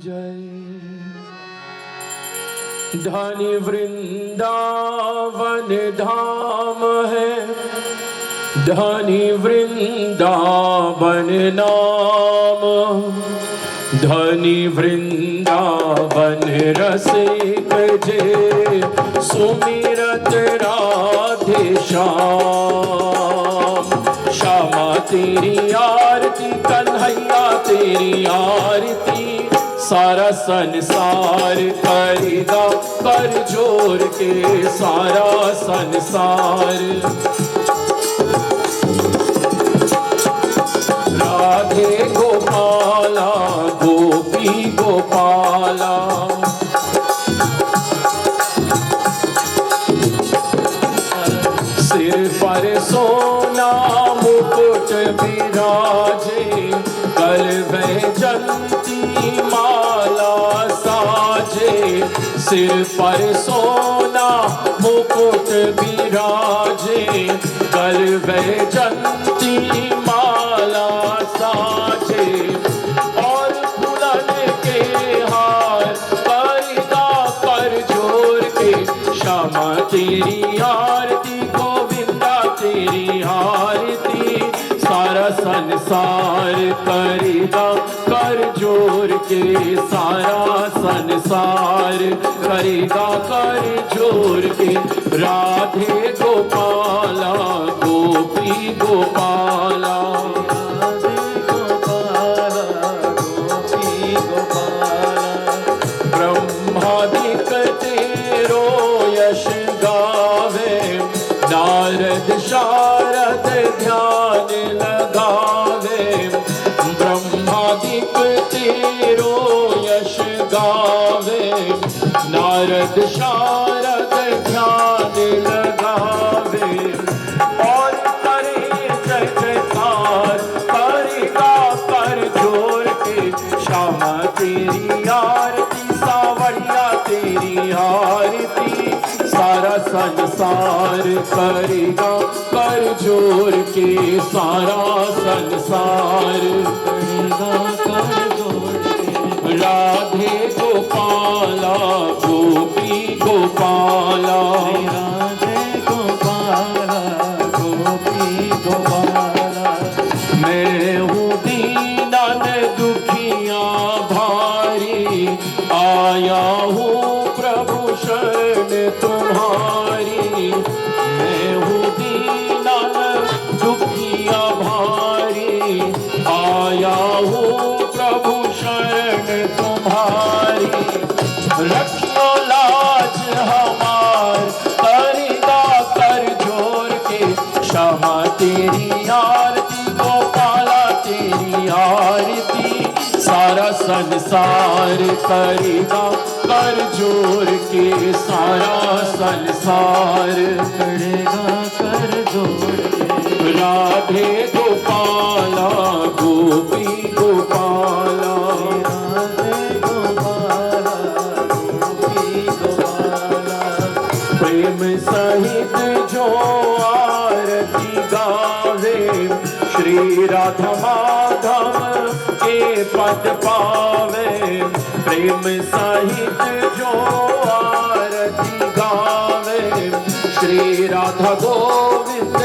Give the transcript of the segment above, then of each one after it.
जय। धनी वृंदावन धाम है, धनी वृंदावन नाम, धनी वृंदावन रसिक जे सुमिरत राधे श्याम। श्यामा तेरी आरती, कन्हैया तेरी आरती, सारा संसार करेगा कर जोर के, सारा संसार। राधे गोपाला गोपी गोपाला, सिर पर सोना मुकुट विराजे, गल वैजंती माला साजे। सिर पर सोना मुकुट विराजे, गल वैजंती माला साजे। और फूलन के हार करिदा कर जोर के, श्यामा तेरी आरती गोविंदा तेरी आरती, सारा संसार करेगा कर जोर के, सारा संसार करेगा कर जोर के। राधे गोपाला गोपी गोपाला, राधे गोपाला गोपी गोपाला। ब्रह्मादिक तेरो यश गावे, नारद शारद ध्यान लगावे। ब्रह्मादिक तेरो यश गावे, नारद शारद ध्यान लगावे। और करे जय जयकार करेगा कर जोर के, श्यामा तेरी आरती सावरिया तेरी आरती, सारा संसार करेगा कर जोर के, सारा संसार करेगा कर जोर के। राधे गोपाला गोपी गोपाला, राधे गोपाला गोपी गोपाला। मैं हूँ दीनन दुखिया भारी, आया हूँ प्रभु शरण तुम्हारी। मैं हूँ दीनन दुखिया भारी, आया हूँ प्रभु शरण तुम्हारी। रखियो लाज हमार करेगा कर जोर के, श्यामा तेरी आरती गोपाला तेरी आरती, सारा संसार करेगा कर जोर के, सारा संसार करेगा कर जोर के। राधे गोपाला गोपी गोपाला, राधे गोपाला गोपी गोपाला। प्रेम सहित जो आरती गावे, श्री राधा माधव के पद पावे। प्रेम सहित जो आरती गावे, श्री राधा गोविंद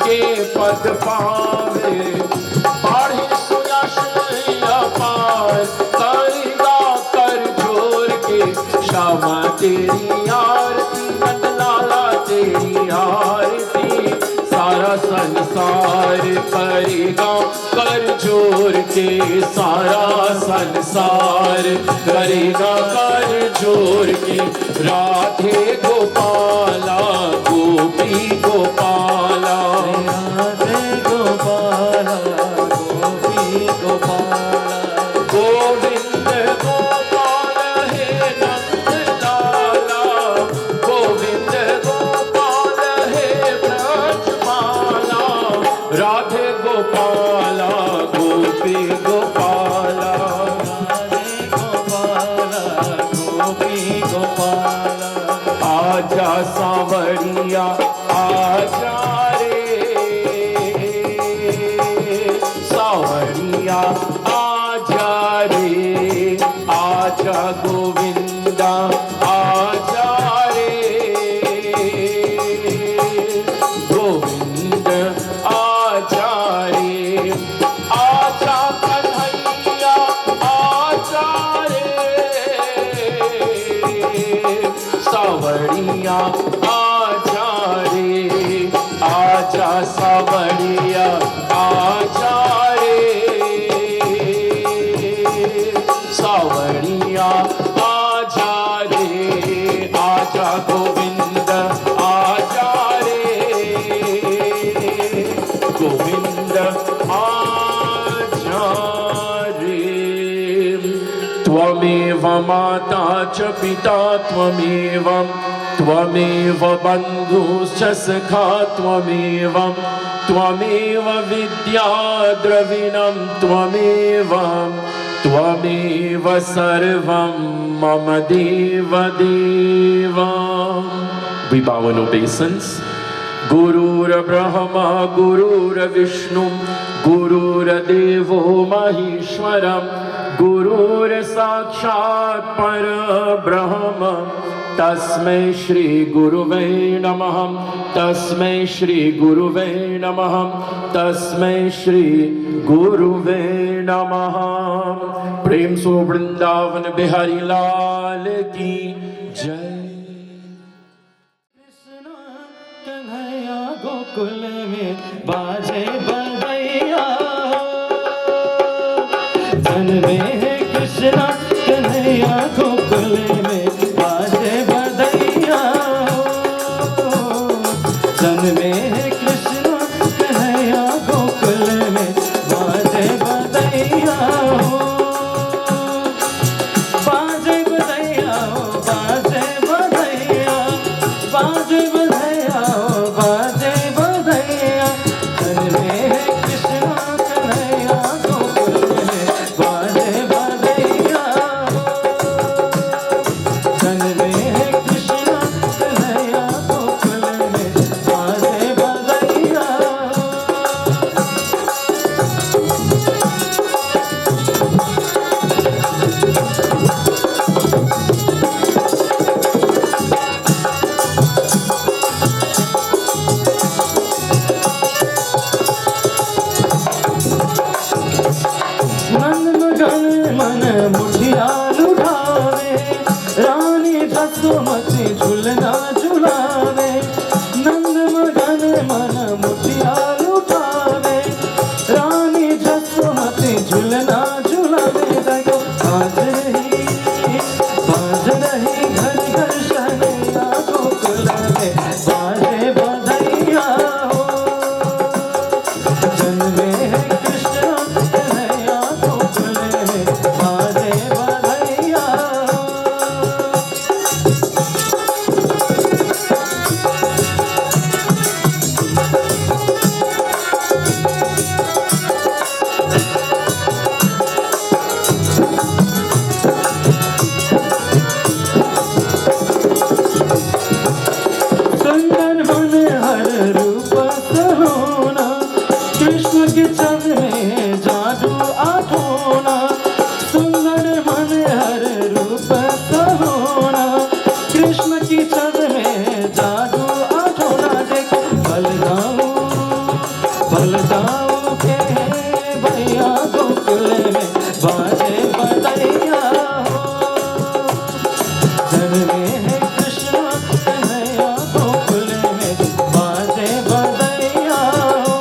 के पद पावे। बाढ़े सुयश अपार करेगा कर जोर के, श्यामा तेरी आरती नंदलाला तेरी आरती, सारा संसार करेगा कर जोर के, सारा संसार करेगा कर जोर के। राधे गोपाला गोपी गोपाला, राधे गोपाला गोपी गोपाला। गोविंद गोपाल हे नंदलाला, गोविंद गोपाल हे ब्रजमाला। राधे गोपाला गोपी गोपाला, राधे गोपाला गोपी गोपाला। आजा सांवरिया आजा रे, सांवरिया आजा रे, त्वमेव माता च पिता त्वमेव बन्धुश्च सखा त्वमेव विद्या द्रविणं त्वमेव सर्वं मम देव देव. We bow in obeisance. Gurur Brahma, Gurur Vishnu, Gurur Devo Maheshwaram, Gurur Sakshat Parabrahma, Tasmai Shri Guruve Namah, Tasmai Shri Guruve Namah, Tasmai Shri Guruve Namah. Prem so Vrindavan Bihari Lal ki Jai. Gokul में बाजे बधैया, जन्मे है कृष्णा कन्हैया गोकुल में बाजे बधैया, जन्मे है कृष्णा कन्हैया गोकुल में बाजे बधैया, बाजे बधैया बाजे बधैया, बाजे बधैया बाजे बधैया, जन्मे है कृष्णा कन्हैया गोकुल में बाजे बधैया, जन्मे है कृष्णा कन्हैया गोकुल में बाजे बधैया. नंद मगन मन मुठिया लुढ़ावे, रानी जसोमती झुलना झुलावे, नंद मगन मन मुठिया लुढ़ावे, रानी जसोमती झुलना झुलावे. देखो बाज रही घर घर शहनैया गोकुल में बाजे बधैया हो, जन्मे है कृष्णा कन्हैया गोकुल में बाजे बधैया हो. सुंदर मन हर रूप सलोना, कृष्ण के छंद में जादू आठोना, सुंदर मन हर रूप सलोना, कृष्ण की छंद में जादू आठोना. देखो बलदाऊ के भैया गोकुल में बाजे बधैया हो, जन्मे है कृष्णा कन्हैया गोकुल में बाजे बधैया हो,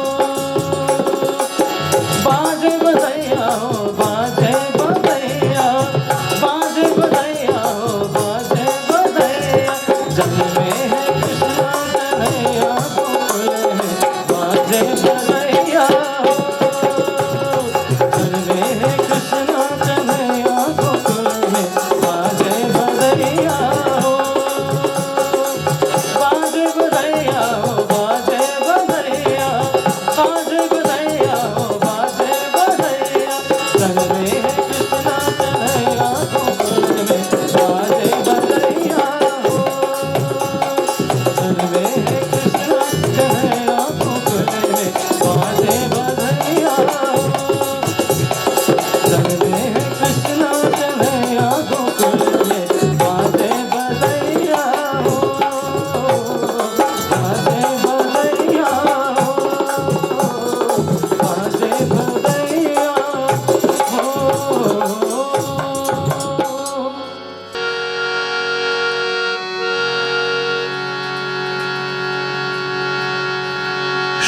बाजे बधैया हो बाजे बधैया, बाजे बधैया हो बाजे बधैया, जन्मे है कृष्णा कन्हैया गोकुल में बाजे बधैया हो, जन्मे है कृष्णा कन्हैया गोकुल में बाजे बधैया हो, बाजे बधैया हो बाजे बधैया, बाजे बधैया हो बाजे बधैया, जन्मे है कृष्णा कन्हैया गोकुल में बाजे बधैया हो, जन्मे है कृष्णा कन्हैया गोकुल में बाजे बधैया हो, जन्मे है कृष्णा कन्हैया गोकुल में बाजे बधैया हो, बाजे बधैया हो, बाजे बधैया हो.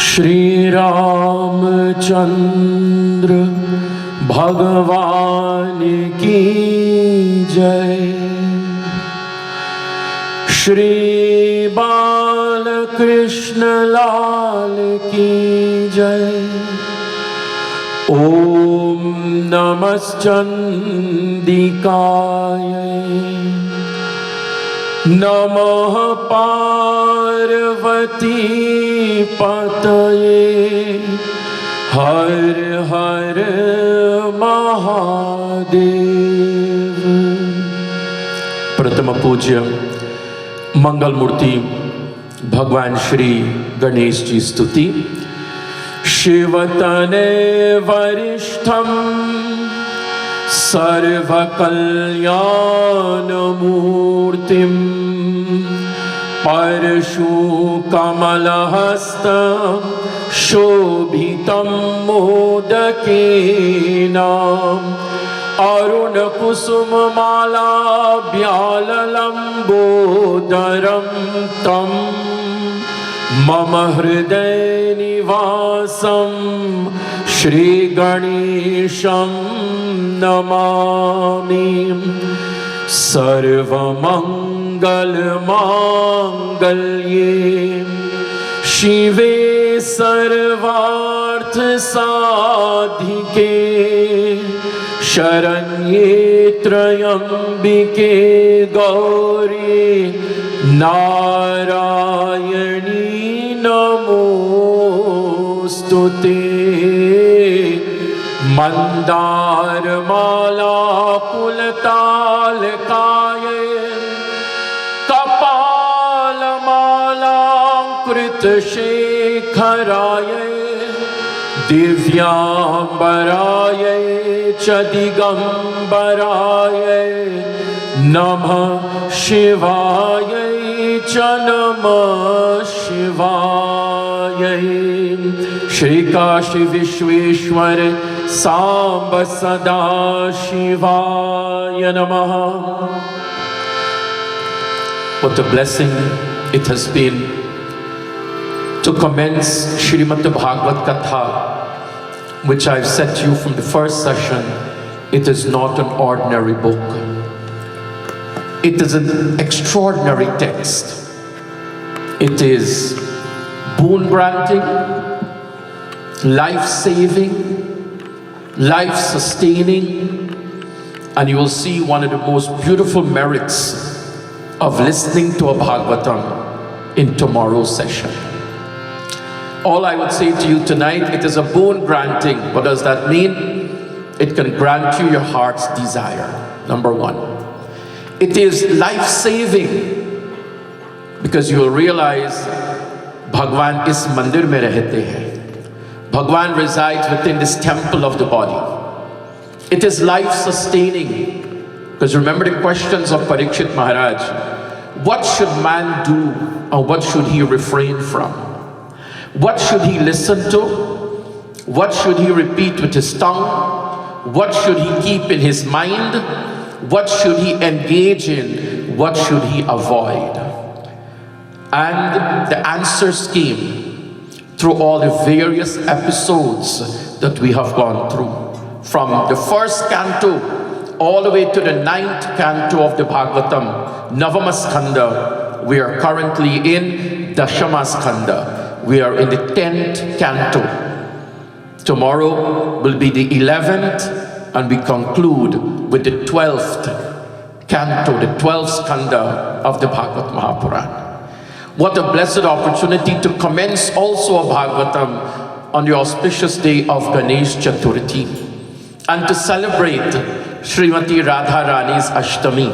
श्री रामचंद्र भगवान की जय. श्री बालकृष्ण लाल की जय. ॐ नमश्चण्डिकाय नमः पार्वती पतये हर हर महादेव। प्रथम पूज्य मंगल मूर्ति भगवान श्री गणेश जी स्तुति। शिवतने वरिष्ठम सर्वकल्याणमूर्तिं परशुकमलहस्तं शोभितं मोदकेन अरुणकुसुममालाभ्याललम्बोदरं तं मम हृदय निवासं श्रीगणेशं नमामि। सर्वमङ्गलमाङ्गल्ये शिवे सर्वार्थसाधिके शरण्ये त्र्यम्बिके गौरी नारायणी नमोस्तुते। मन्दारमाला पुलतालकाय कपालमालाकृतशेखराय दिव्याम्बराय च दिगम्बराय नमः शिवाय च नमः शिवाय। श्री काशी विश्वेश्वर सांब सदा शिवाय नमः। What a blessing it has been to commence Srimad Bhagwat Katha, which I've said to you from the first session. It is not an ordinary book. It is an extraordinary text. It is boon granting, life-saving, life-sustaining, and you will see one of the most beautiful merits of listening to a Bhagwatam in tomorrow's session. All I would say to you tonight, it is a boon granting. What does that mean? It can grant you your heart's desire, number one. It is life-saving, because you will realize Bhagwan is mandir mein rehte hai. Bhagwan resides within this temple of the body. It is life-sustaining, because remember the questions of Parikshit Maharaj. What should man do and what should he refrain from? What should he listen to? What should he repeat with his tongue? What should he keep in his mind? What should he engage in? What should he avoid? And the answers came through all the various episodes that we have gone through. From the first canto all the way to the 9th canto of the Bhagwatam, Navama Skanda. We are currently in Dashama Skanda. We are in the 10th canto. Tomorrow will be the 11th, and we conclude with the 12th canto, the 12th skanda of the Bhagwat Maha Puraan. What a blessed opportunity to commence also a Bhagwatam on the auspicious day of Ganesh Chaturthi, and to celebrate Srimati Radha Rani's Ashtami.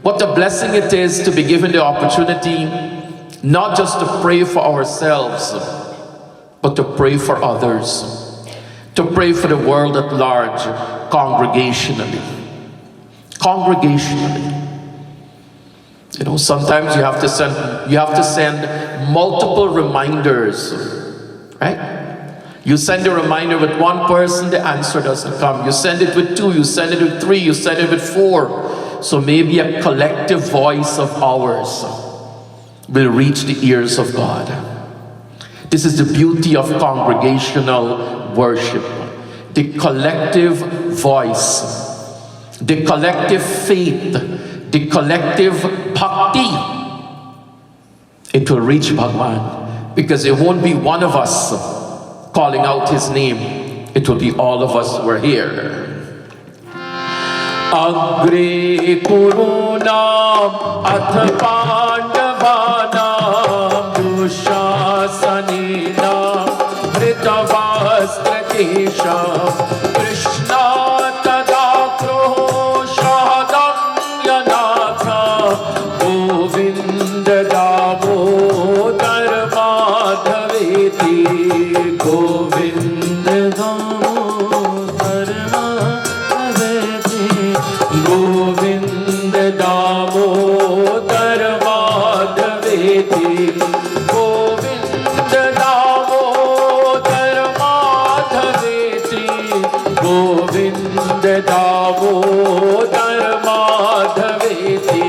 What a blessing it is to be given the opportunity not just to pray for ourselves, but to pray for others, to pray for the world at large, congregationally. Congregationally. You know, sometimes you have to send multiple reminders, right? You send a reminder with one person, the answer doesn't come. You send it with 2, you send it with 3, you send it with 4. So maybe a collective voice of ours will reach the ears of God. This is the beauty of congregational worship. The collective voice, the collective faith, the collective bhakti. It will reach Bhagwan, because it won't be one of us calling out his name. it will be all of us who are here. Agre Kurunam Ath Pandavanam Dushasanenam Dhritavastrakesham Krishna Tadakroho Shahadam Yanatha Govinda Damodar Madhaveti Govinda Damodar Madhaveti Govinda Damodar Madhaveti Govinda Damodar Madhaveti Govinda Damodar Madhaveti.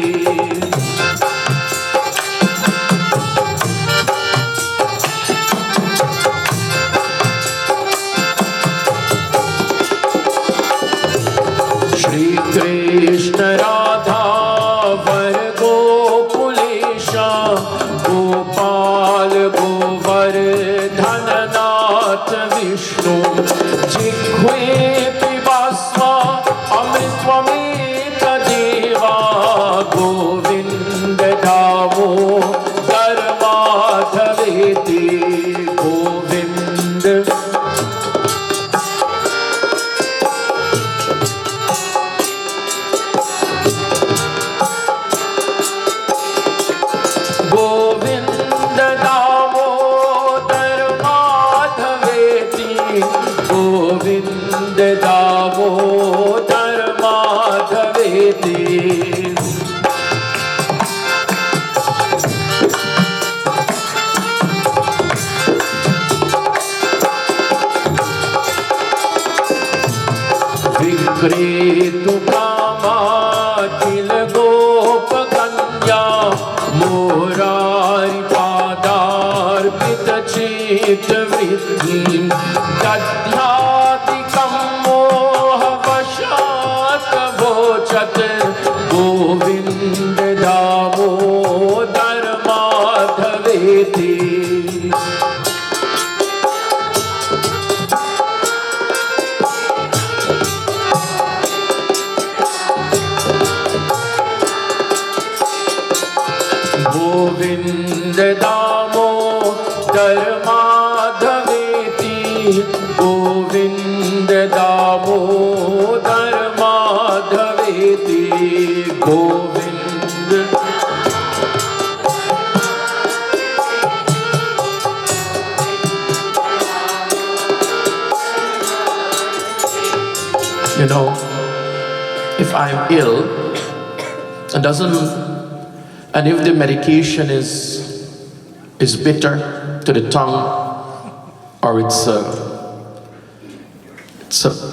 Shri Krishna Radha Var Gopulesha Gopal Govardhan Nath Vishnu Jikhve Pibasva Amritvameta Deva Govinda Damodar Madhaveti Govinda Govinda Damodar Madhaveti Govinda Damodar Madhaveti. Vikretu Kama Kil Gopakanya Murari Padar Pita Chita Vritti Dadhyati Kammoha Vashat Vochat Govinda Damodar Madhaveti. Govinda Damodar Madhaveti Govinda Damodar Madhaveti Govinda. You know, if I'm ill, it doesn't. And if the medication is bitter to the tongue, or it's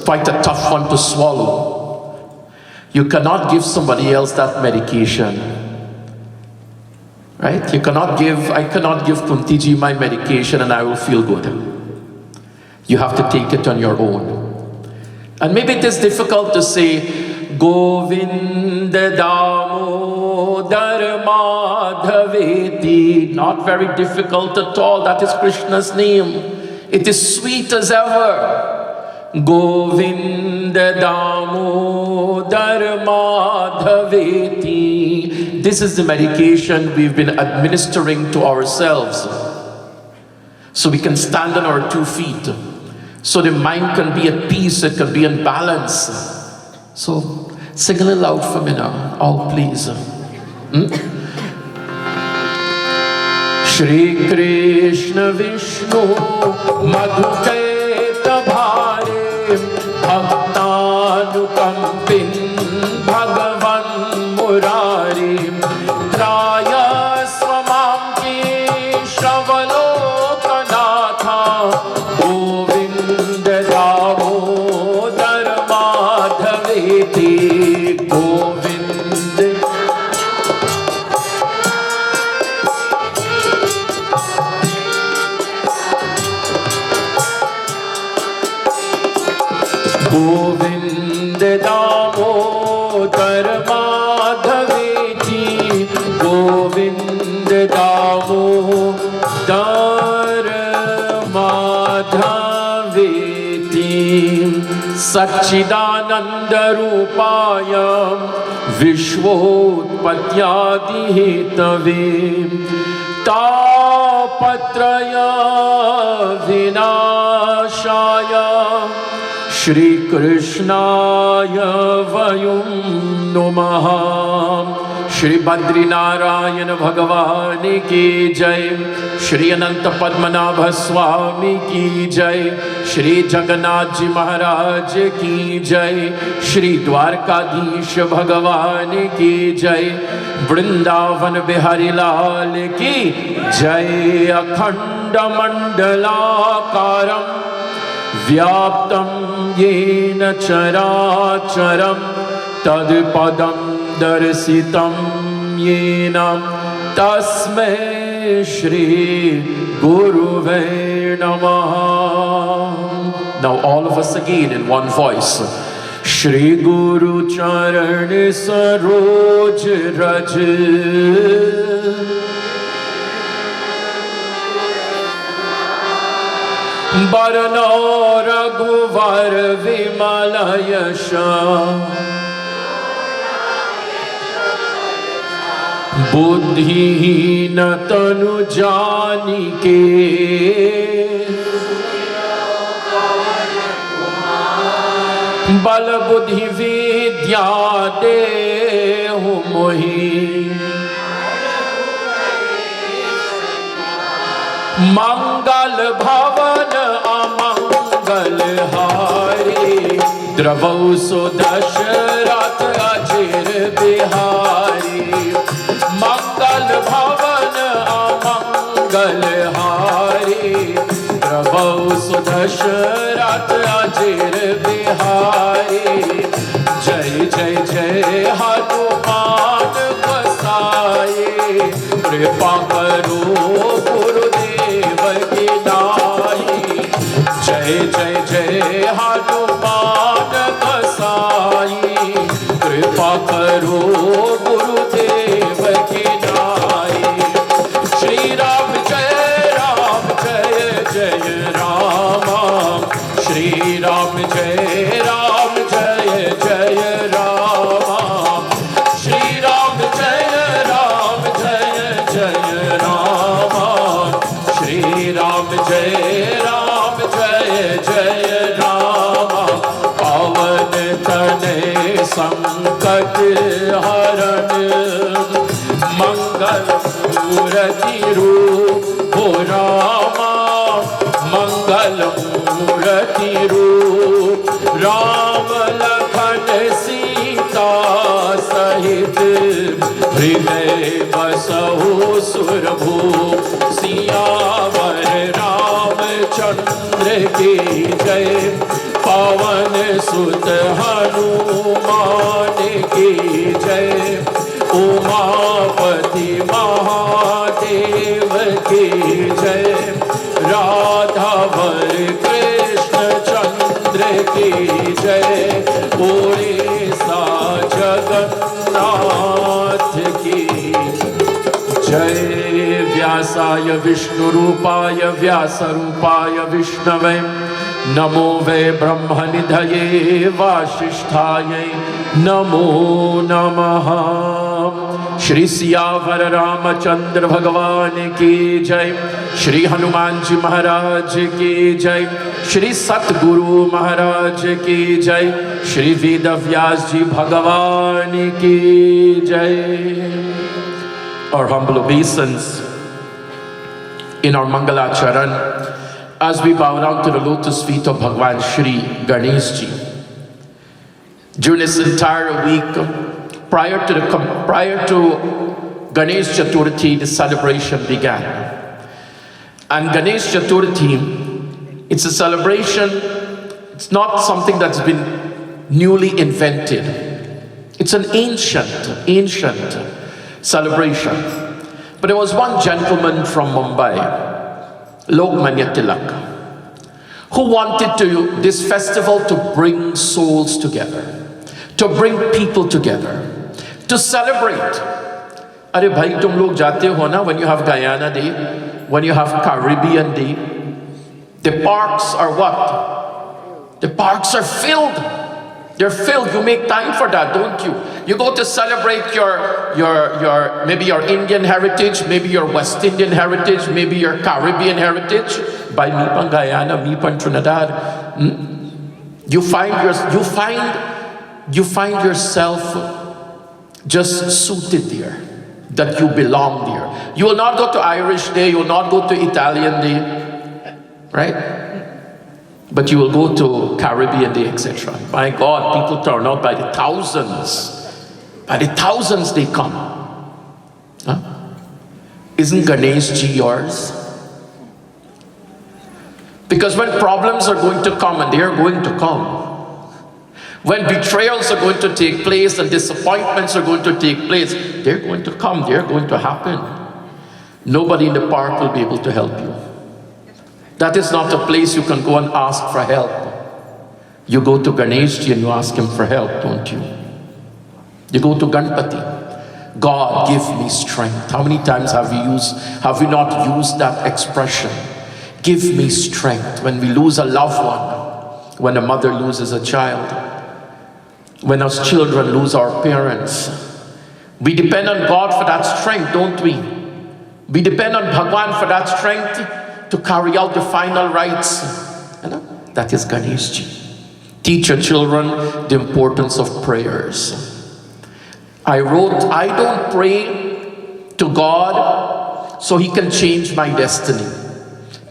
quite a tough one to swallow, you cannot give somebody else that medication, right? I cannot give Kuntiji my medication and I will feel good. You have to take it on your own. And maybe it is difficult to say, Govinda Damodar Madhaveti. Not very difficult at all. That is Krishna's name. It is sweet as ever. Govinda Damodar Madhaveti. This is the medication we've been administering to ourselves, so we can stand on our 2 feet, so the mind can be at peace, it can be in balance. So sing a little out for me now, all please. Shri Krishna Vishnu Madhuketa Bhare Bhaktanukampin Bhagavan Murari Traya Swamam Keshavalokanatha Govinda Damodar Madhaveti Govinda. Govinda Damodar Madhaveti Govinda Damodar Madhaveti. Sachchidanand रूपाय विश्वोत्पत्त्यादि Hathaway तापत्रय विनाशाय श्री कृष्णाय वयं नमः। श्री बद्रीनारायण भगवान की जय। श्री अनंत पद्मनाभ स्वामी की जय। श्री जगन्नाथ जी महाराज की जय। श्री द्वारकाधीश भगवान की जय। वृंदावन बिहारी लाल की जय। अखंड मंडलाकारं व्याप्तं येन चराचरं तत्पदं दर्शितं येन तस्मै श्री गुरुवे नमः। Now all of us again in one voice. Shri गुरु चरण सरोज रज बरनो रघुवर विमल यश बुद्धिहीन तनु जानिके बल बुद्धि विद्या देहु मोहि मंगल भवन अमंगल हारी द्रवौ सुदशरथ अजिर बिहारी मंगल भवन अमंगल हारी द्रवौ सुदशरथ अजिर बिहारी जय जय जय हनुमान गोसाई कृपा करो गुरुदेव की नाई जय जय जय हनुमान गोसाई कृपा करो गुरुदेव की नाई श्री राम जय जय राम श्री राम जय जय राम श्री राम जय राम श्री राम जय राम पवन तनय संकट हरण मंगल मूर्ति रूप हो रामा मंगल मूर्ति रूप राम लखन सीता सहित हृदय बसहु सुरभूप सियावर रामचंद्र की जय पवन सुत हनुमान की जय उमापति महादेव की जय राधावर कृष्ण चंद्र की जय उड़ीसा जगन्नाथ की जय व्यासाय विष्णु रूपाय व्यास रूपाय विष्णवे नमो वे ब्रह्मनिधये वासिष्ठाय नमो नमः। श्री सियावर रामचंद्र भगवान की जय। श्री हनुमान जी महाराज की जय। श्री सतगुरु महाराज की जय। श्री वेद व्यास जी भगवान की जय। Our humble obeisance in our Mangala Charan as we bow down to the lotus feet of Bhagwan Shri Ganesh Ji. During this entire week, prior to Ganesh Chaturthi, the celebration began. And Ganesh Chaturthi, it's a celebration, it's not something that's been newly invented. It's an ancient celebration. But there was one gentleman from Mumbai, Lokmanya Tilak, who wanted this festival to bring souls together, to bring people together, to celebrate. Are bhai tum log jate ho na, when you have Guyana Day, when you have Caribbean Day, the parks are what? The parks are filled. They're filled. You make time for that, don't you? You go to celebrate your maybe your Indian heritage, maybe your West Indian heritage, maybe your Caribbean heritage. By me pan Guyana, me pan Trinidad. You find yourself just suited there, that you belong there. You will not go to Irish Day, you will not go to Italian Day, right? But you will go to Caribbean Day, etc. My God, people turn out by the thousands. By the thousands they come. Huh? Isn't Ganesh Ji yours? Because when problems are going to come, and they are going to come, when betrayals are going to take place and disappointments are going to take place, they're going to come, they're going to happen. Nobody in the park will be able to help you. That is not a place you can go and ask for help. You go to Ganeshji and you ask him for help, don't you? You go to Ganpati. God, give me strength. How many times have we not used that expression? Give me strength. When we lose a loved one, when a mother loses a child, when us children lose our parents, we depend on God for that strength, don't we? We depend on Bhagwan for that strength to carry out the final rites. That is Ganeshji. Teach your children the importance of prayers. I wrote, I don't pray to God so He can change my destiny.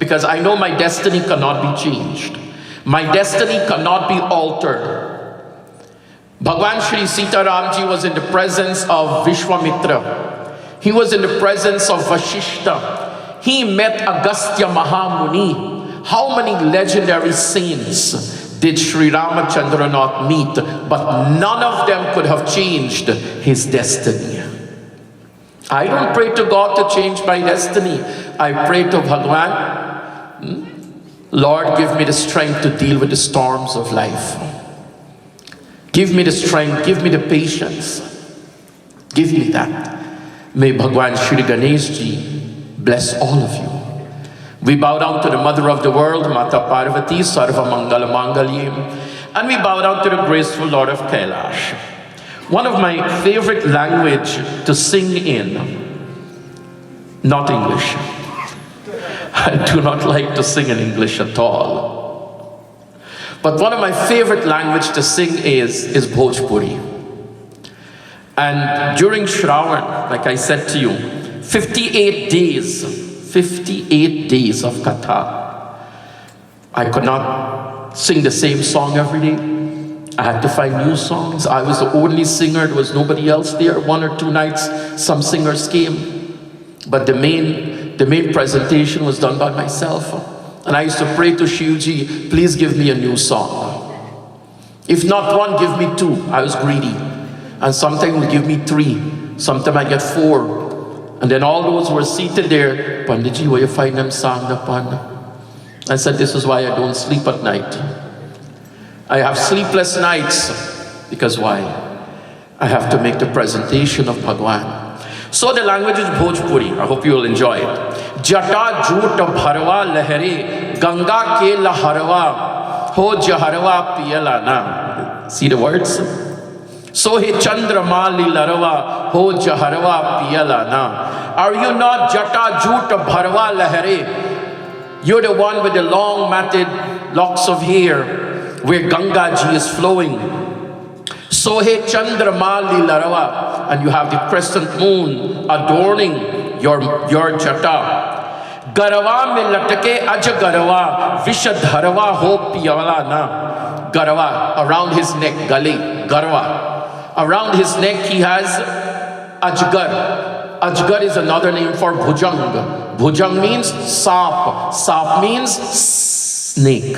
Because I know my destiny cannot be changed. My destiny cannot be altered. Bhagwan Shri Sita Ramji was in the presence of Vishwamitra. He was in the presence of Vashishta. He met Agastya Mahamuni. How many legendary saints did Sri Ramachandra not meet? But none of them could have changed his destiny. I don't pray to God to change my destiny. I pray to Bhagwan, Lord, give me the strength to deal with the storms of life. Give me the strength, give me the patience. Give me that. May Bhagwan Shri Ganeshji bless all of you. We bow down to the Mother of the World, Mata Parvati, Sarva Mangala Mangalyam, and we bow down to the graceful Lord of Kailash. One of my favorite language to sing in, not English. I do not like to sing in English at all. But one of my favorite language to sing is Bhojpuri. And during Shravan, like I said to you, 58 days of Katha. I could not sing the same song every day. I had to find new songs. I was the only singer. There was nobody else there. 1 or 2 nights, some singers came. But the main presentation was done by myself. And I used to pray to Shivji, please give me a new song. If not one, give me 2. I was greedy. And sometimes would give me 3. Sometimes I get 4. And then all those who were seated there, Panditji, where you find them sang the pan? I said, this is why I don't sleep at night. I have sleepless nights. Because why? I have to make the presentation of Bhagwan. So the language is Bhojpuri. I hope you will enjoy it. Jata jhoot bharwa lahare, Ganga ke laharwa, ho jaharwa piyala na. See the words? So he Chandrama Lilarava ho Jaharva Piyalana. Are you not Jata Jhoot Bharwa Lahare? You're the one with the long matted locks of hair where Ganga Ji is flowing. So he Chandrama Lilarava, and you have the crescent moon adorning your Jata. Garava mein latke aj garava vishadharva ho piyalana. Garava around his neck, gali, garva. Around his neck he has Ajgar. Ajgar is another name for Bhujang. Bhujang means sap. Sap means snake.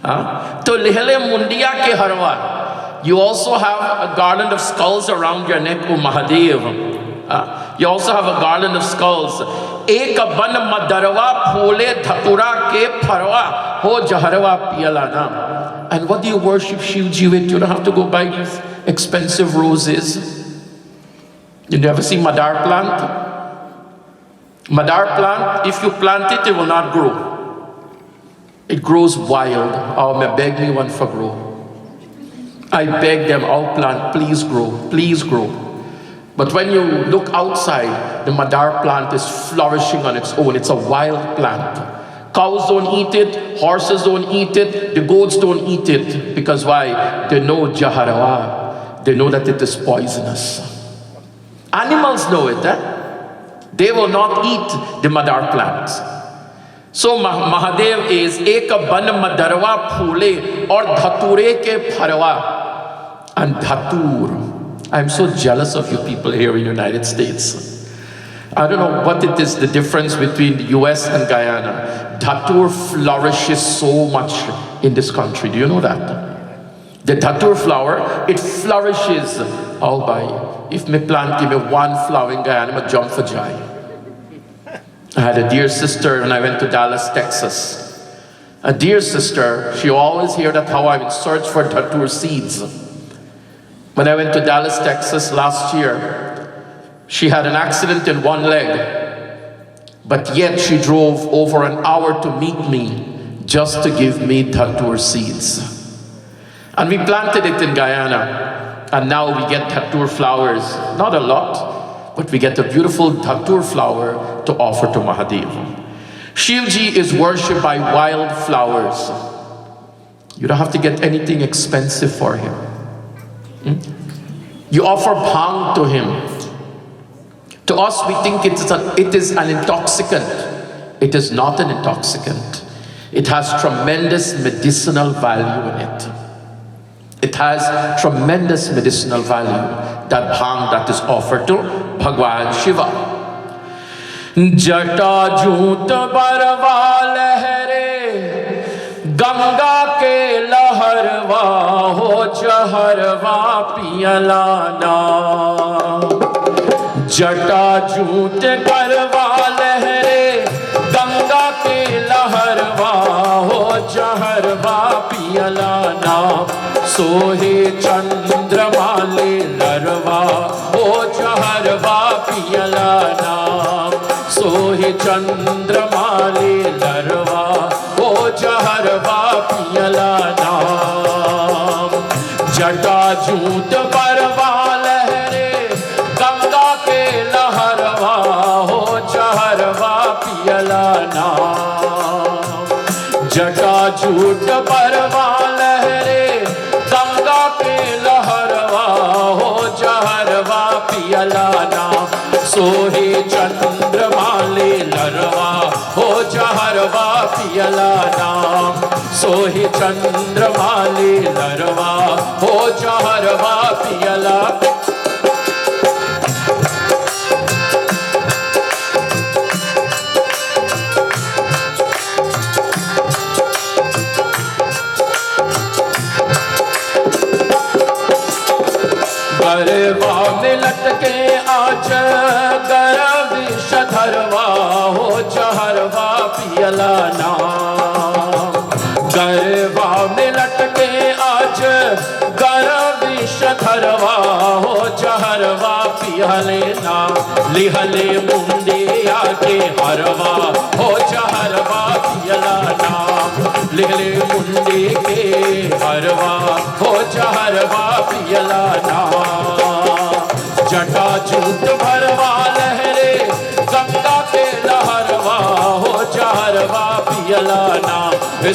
To lihele mundiya ke harwa. You also have a garland of skulls around your neck, O Mahadev. You also have a garland of skulls. Ek ban madarwa phole dhatura ke pharwa ho jaharwa piyalana. And what do you worship Shivji with? You don't have to go buy these expensive roses. You never see Madar plant? Madar plant, if you plant it, it will not grow. It grows wild. Oh, me beg me one for grow. I beg them, our plant, please grow, please grow. But when you look outside, the Madar plant is flourishing on its own. It's a wild plant. Cows don't eat it, horses don't eat it, the goats don't eat it. Because why? They know Jaharawa. They know that it is poisonous. Animals know it, They will not eat the Madar plant. So Mahadev is Ek ban madarwa phule or dhature ke pharwa. And dhatur. I'm so jealous of you people here in the United States. I don't know what it is, the difference between the US and Guyana. Dhatur flourishes so much in this country. Do you know that? The dhatur flower, it flourishes all by. If me plant give me one flower in Guyana, I jump for joy. I had a dear sister when I went to Dallas, Texas. A dear sister, she always heard that how I'm in search for dhatur seeds. When I went to Dallas, Texas last year, she had an accident in one leg, but yet she drove over an hour to meet me just to give me dhatur seeds. And we planted it in Guyana, and now we get dhatur flowers. Not a lot, but we get a beautiful dhatur flower to offer to Mahadev. Shivji is worshipped by wild flowers. You don't have to get anything expensive for him. You offer bhang to him. To us, we think it is an intoxicant. It is not an intoxicant. It has tremendous medicinal value in it. It has tremendous medicinal value, that bhang that is offered to Bhagwan Shiva. Jata joot barwa lehre, Ganga ke laharwa ho chaharwa piyalana. Jata joot barwa lehre, Ganga ke laharwa ho chaharwa piyalana. सोहे चंद्रमा ले लरवा हो चहरवा पियला नाम. सोहे चंद्रमा ले लरवा हो चहरवा पियला नाम. जटा जूट परवा लहरे, गंगा के लहरवा हो चहरवा पियला नाम. जटा जूट परवा लहरे, गंगा के लहरवा हो जहरवा पियला नाम. सोहे चंद्रमा ले लरवा हो जहरवा पियला नाम. सोहे चंद्रमा ले लरवा हो जहरवा पियला. गरवा में लटके आज गरविश धरवा हो चहरवा पियला नाम. गरवा में लटके आज गरविश धरवा हो चहरवा पियले नाम. लिहले मुंडे आके हरवा हो चहरवा पियला नाम. लिहले मुंडे के हरवा हो चहरवा पियला नाम. जटा जूट भरवा लहरे, गंगा के लहरवा हो चहरवा पियला नाम.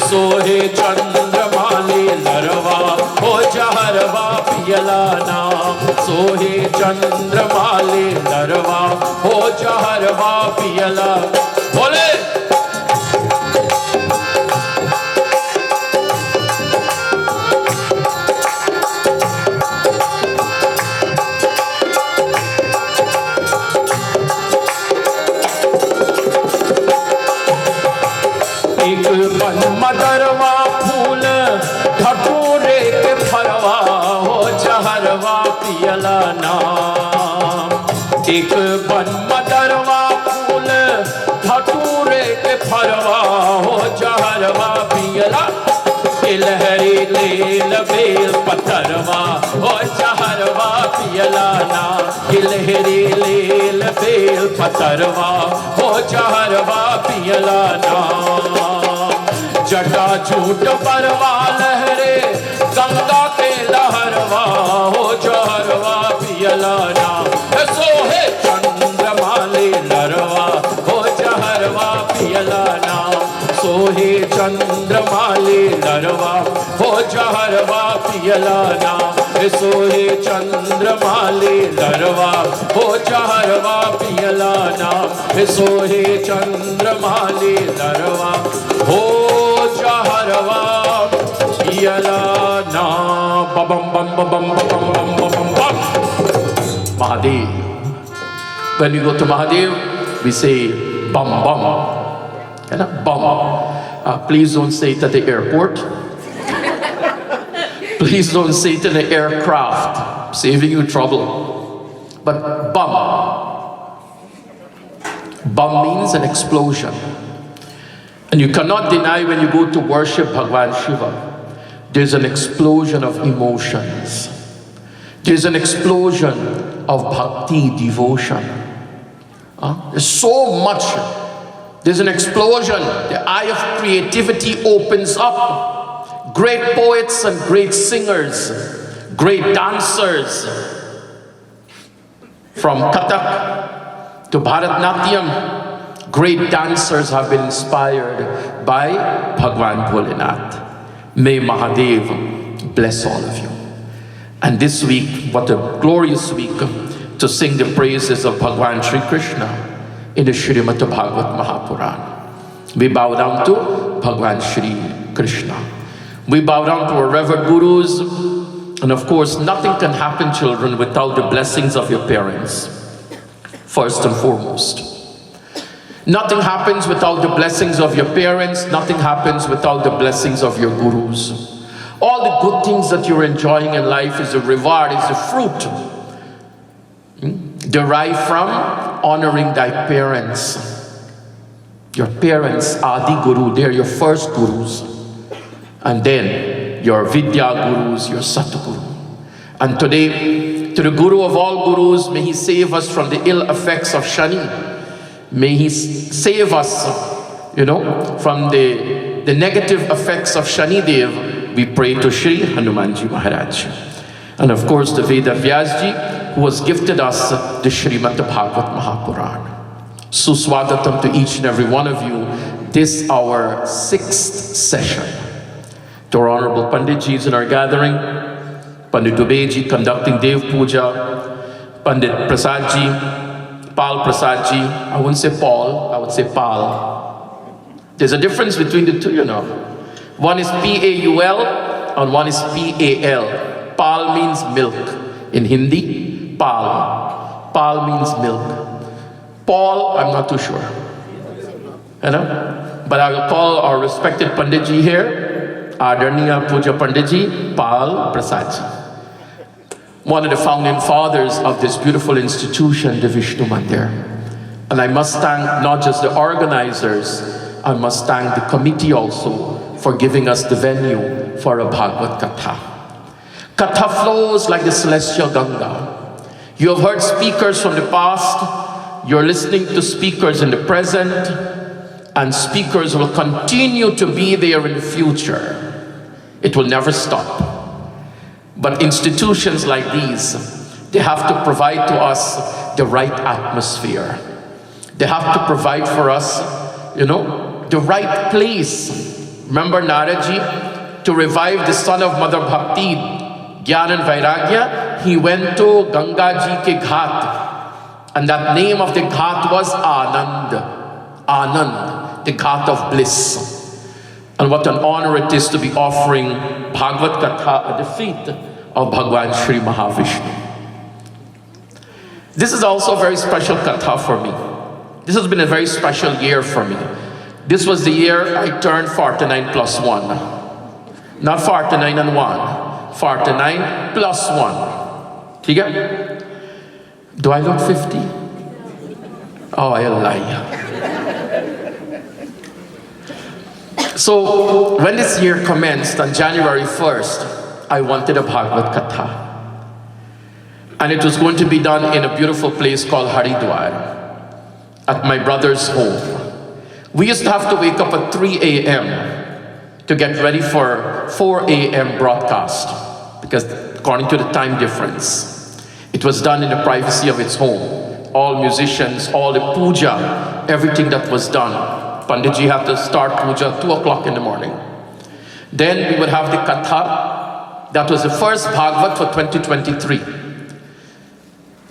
सोहे चंद्रमा ले लरवा हो चहरवा पियला नाम. सोहे चंद्रमा ले लरवा हो चहरवा पियला. बोले मदरवा फूल धतूरे के फरवा हो चहरवा पियला नाम. एक बन मदरवा फूल धतूरे के फरवा हो चहरवा पियला. लहरी लेल बेल पथरवा हो चहरवा पियला नाम. लहरी लेल बेल पथरवा हो चहरवा पियला नाम. जटा झूठ परवा लहरे गंगा के लहरवा हो जहरवा पियला नाम सोहे चंद्रमा ले लरवा हो जहरवा पियला नाम सोहे चंद्रमा ले लरवा हो जहरवा पियला नाम सोहे चंद्रमा ले लरवा हो जहरवा पियला नाम सोहे चंद्रमा ले लरवा हो जहरवा पियला नाम बम बम बम बम बम बम बम Mahadev. When we go to Mahadev, we say bum bum. Bum. Please don't say it at the airport. Please don't say it in the aircraft. I'm saving you trouble. But bum. Bum means an explosion. And you cannot deny when you go to worship Bhagwan Shiva, there's an explosion of emotions. There's an explosion of bhakti, devotion. There's so much. There's an explosion. The eye of creativity opens up. Great poets and great singers, great dancers, from Kathak to Bharatnatyam, great dancers have been inspired by Bhagwan Bholenath. May Mahadev bless all of you. And this week, what a glorious week to sing the praises of Bhagwan Shri Krishna in the Srimad Bhagwat Maha Puraan. We bow down to Bhagwan Shri Krishna. We bow down to our revered gurus. And of course, nothing can happen, children, without the blessings of your parents. First and foremost. Nothing happens without the blessings of your parents. Nothing happens without the blessings of your gurus. All the good things that you're enjoying in life is a reward, is a fruit derived from honoring thy parents. Your parents are the guru, they're your first gurus. And then your Vidya gurus, your Satguru. And today, to the Guru of all gurus, may he save us from the ill effects of Shani. May he save us, from the negative effects of Shani Dev. We pray to Shri Hanumanji Maharaj. And of course the Veda Vyasji, who has gifted us the Srimad Bhagwat Maha Puraan. Suswagatam to each and every one of you. This our 6th session. To our honorable Panditjis in our gathering, Pandit Dubeji conducting Dev Puja, Pandit Prasadji, Pal Prasadji, I wouldn't say Paul, I would say Pal. There's a difference between the two, One is P-A-U-L and one is P-A-L. Pal means milk. In Hindi, Pal. Pal means milk. Paul, I'm not too sure. But I will call our respected Panditji here, Adarniya Puja Panditji, Pal Prasadji. One of the founding fathers of this beautiful institution, the Vishnu Mandir. And I must thank not just the organizers, I must thank the committee also for giving us the venue for a Bhagavad Katha. Katha flows like the celestial Ganga. You have heard speakers from the past, you're listening to speakers in the present, and speakers will continue to be there in the future. It will never stop. But institutions like these, they have to provide to us the right atmosphere. They have to provide for us, the right place. Remember Naraji, to revive the son of Mother Bhakti, Gyan and Vairagya, he went to Ganga Ji ke Ghat. And that name of the Ghat was Anand. Anand, the Ghat of bliss. And what an honor it is to be offering Bhagavad Katha at the feet of Bhagwan Shri Mahavishnu. This is also a very special Katha for me. This has been a very special year for me. This was the year I turned 49 plus 1. Not 49 and 1. 49 plus 1. Tiga? Do I look 50? Oh, I lie. So, when this year commenced on January 1st, I wanted a Bhagavad Katha. And it was going to be done in a beautiful place called Haridwar, at my brother's home. We used to have to wake up at 3 a.m. to get ready for 4 a.m. broadcast, because according to the time difference, it was done in the privacy of its home. All musicians, all the puja, everything that was done. Panditji had to start puja 2 o'clock in the morning. Then we would have the katha. That was the first Bhagvat for 2023.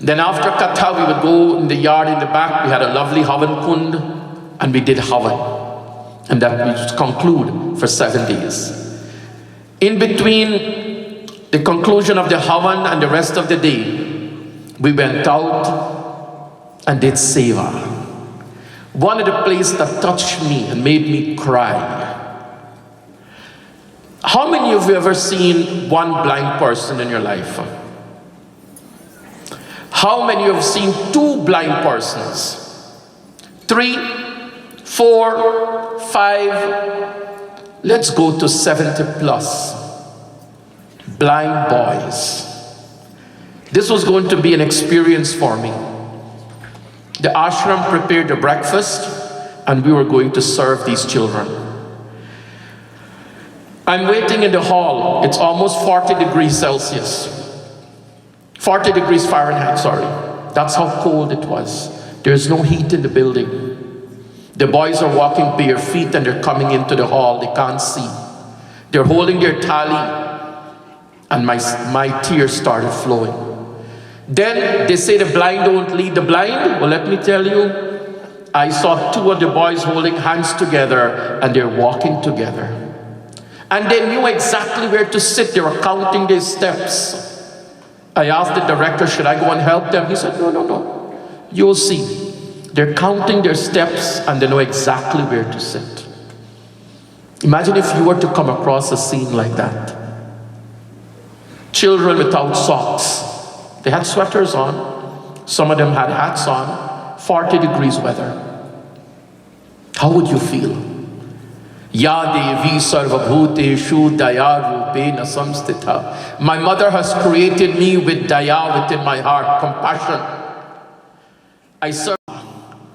Then after katha, we would go in the yard in the back. We had a lovely Havan Kund, and we did Havan. And that we would conclude for 7 days. In between the conclusion of the Havan and the rest of the day, we went out and did Seva. One of the places that touched me and made me cry. How many of you ever seen one blind person in your life? How many have seen 2 blind persons? 3, 4, 5, let's go to 70 plus. Blind boys. This was going to be an experience for me. The ashram prepared the breakfast, and we were going to serve these children. I'm waiting in the hall. It's almost 40 degrees Celsius. 40 degrees Fahrenheit, sorry. That's how cold it was. There's no heat in the building. The boys are walking bare feet and they're coming into the hall. They can't see. They're holding their tali, and my tears started flowing. Then they say the blind don't lead the blind. Well, let me tell you, I saw 2 of the boys holding hands together and they're walking together. And they knew exactly where to sit. They were counting their steps. I asked the director, should I go and help them? He said, no. You'll see. They're counting their steps and they know exactly where to sit. Imagine if you were to come across a scene like that. Children without socks. They had sweaters on. Some of them had hats on. 40 degrees weather. How would you feel? Ya Devi Sarvabhuteshu Daya Rupena Samstita. My mother has created me with daya within my heart, compassion. I serve.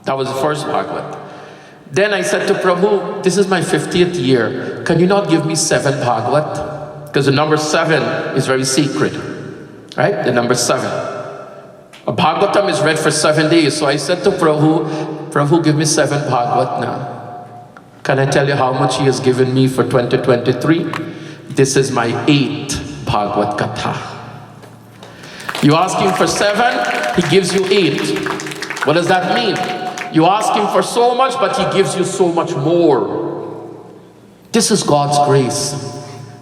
That was the first Bhagavad. Then I said to Prabhu, this is my 50th year. Can you not give me 7 Bhagavad? Because the number 7 is very sacred. Right? The number 7. A Bhagwatam is read for 7 days. So I said to Prabhu, give me 7 Bhagavad now. Can I tell you how much he has given me for 2023? This is my 8th Bhagavad Katha. You ask him for 7, he gives you 8. What does that mean? You ask him for so much, but he gives you so much more. This is God's grace.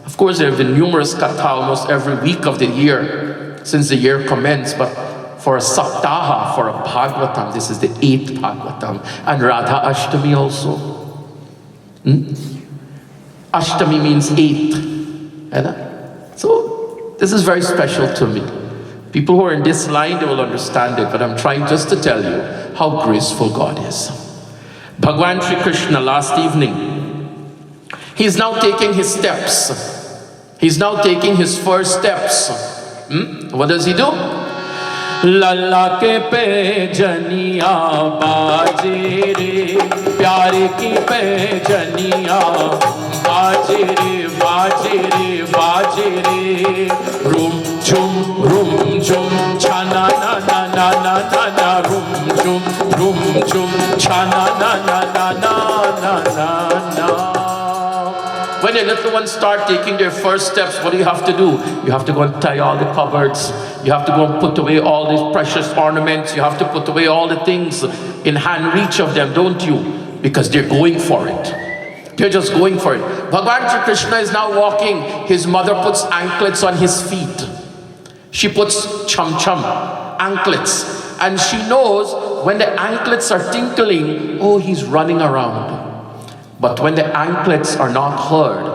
Of course, there have been numerous katha almost every week of the year, since the year commenced, but for a saptaha, for a Bhagwatam, this is the 8th Bhagwatam. And Radha Ashtami also. Ashtami means 8. So, this is very special to me. People who are in this line, they will understand it, but I'm trying just to tell you how graceful God is. Bhagwan Shri Krishna last evening, he's now taking his steps. He's now taking his first steps. What does he do? लल्ला के पे जनिया बाजे रे प्यारे की पे जनिया बाजे रे बाजे रे बाजे रे रूम झुम छाना ना ना ना ना ना ना रूम झुम छाना ना ना ना ना ना ना. When your little ones start taking their first steps, what do you have to do? You have to go and tie all the cupboards. You have to go and put away all these precious ornaments. You have to put away all the things in hand reach of them, don't you? Because they're going for it. They're just going for it. Bhagwan Shri Krishna is now walking. His mother puts anklets on his feet. She puts chum-chum, anklets. And she knows when the anklets are tinkling, oh, he's running around. But when the anklets are not heard,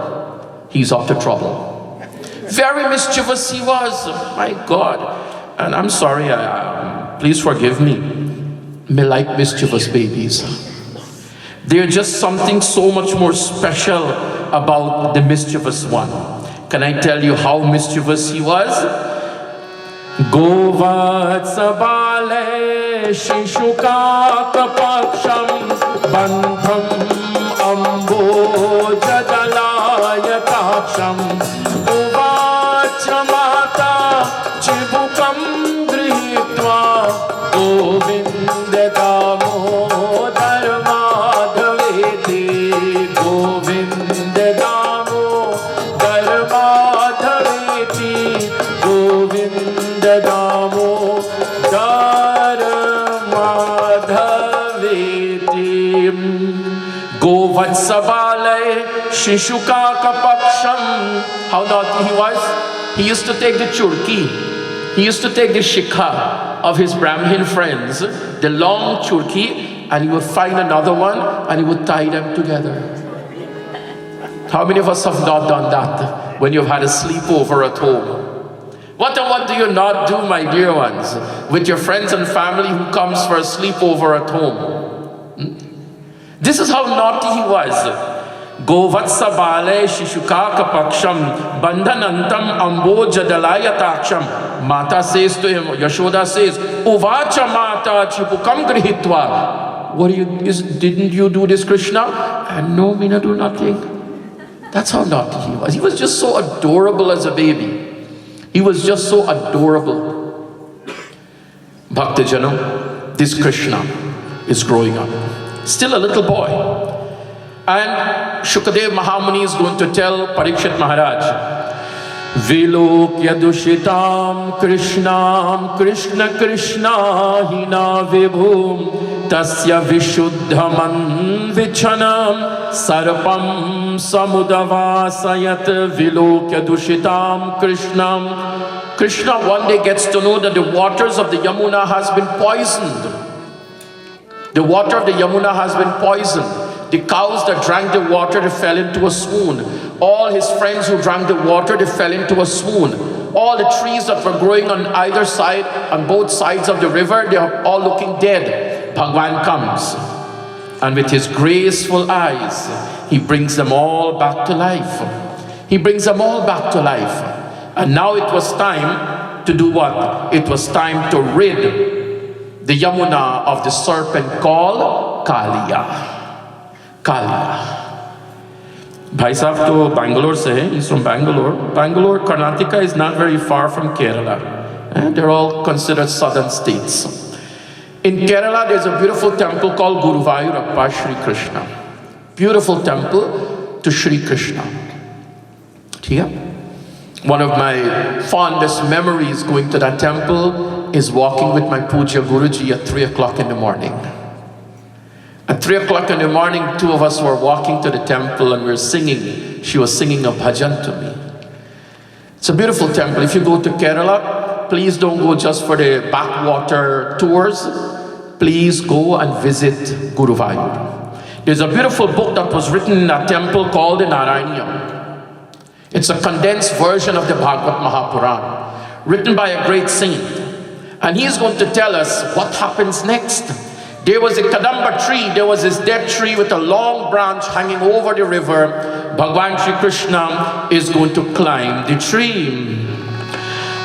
he's up to trouble. Very mischievous he was, my God. And I'm sorry, please forgive me. Me like mischievous babies. There's just something so much more special about the mischievous one. Can I tell you how mischievous he was? Govatsabale Shishuka Kapaksham Bandham Ambojadala कटाक्षम् उवाच माता चिबुकं गृहीत्वा Govind Damodar माधवेति Govind Damodar माधवेति Govind Damodar माधवेति Govardhan Shishuka Kapaksham. How naughty he was? He used to take the churki. He used to take the shikha of his Brahmin friends, the long churki, and he would find another one and he would tie them together. How many of us have not done that when you've had a sleepover at home? What and what do you not do, my dear ones, with your friends and family who comes for a sleepover at home? This is how naughty he was. Govatsa bale shishuka kapaksham bandhanantam amboja dalayataksham. Mata says to him, Yashoda says, Uvacha mata chipukam grihitva. What didn't you do this, Krishna? And no, Meena, do nothing. That's how naughty he was. He was just so adorable as a baby. He was just so adorable. Bhaktajanam, this Krishna is growing up. Still a little boy. And Shukadev Mahamuni is going to tell Parikshit Maharaj, Vilokya dushitam Krishnam Krishna Krishna hina vibhum tasya vishuddhaman vichanam sarpam samudavasayat Vilokya dushitam Krishnam. Krishna one day gets to know that the waters of the Yamuna has been poisoned. The water of the Yamuna has been poisoned. The cows that drank the water, they fell into a swoon. All his friends who drank the water, they fell into a swoon. All the trees that were growing on either side, on both sides of the river, they are all looking dead. Bhagwan comes, and with his graceful eyes, he brings them all back to life. He brings them all back to life. And now it was time to do what? It was time to rid the Yamuna of the serpent called Kalia. Kalia. Bhai Sahib to Bangalore se hai. He's from Bangalore. Bangalore, Karnataka is not very far from Kerala. They're all considered southern states. In Kerala, there's a beautiful temple called Guruvayurappa Sri Krishna. Beautiful temple to Sri Krishna. Yeah. One of my fondest memories going to that temple is walking with my Puja Guruji at 3 o'clock in the morning. At 3 o'clock in the morning, two of us were walking to the temple and we were singing. She was singing a bhajan to me. It's a beautiful temple. If you go to Kerala, please don't go just for the backwater tours. Please go and visit Guruvayur. There's a beautiful book that was written in that temple called the Narayaniya. It's a condensed version of the Bhagwat Maha Puraan, written by a great saint. And he's going to tell us what happens next. There was a Kadamba tree, there was this dead tree with a long branch hanging over the river. Bhagwan Shri Krishna is going to climb the tree.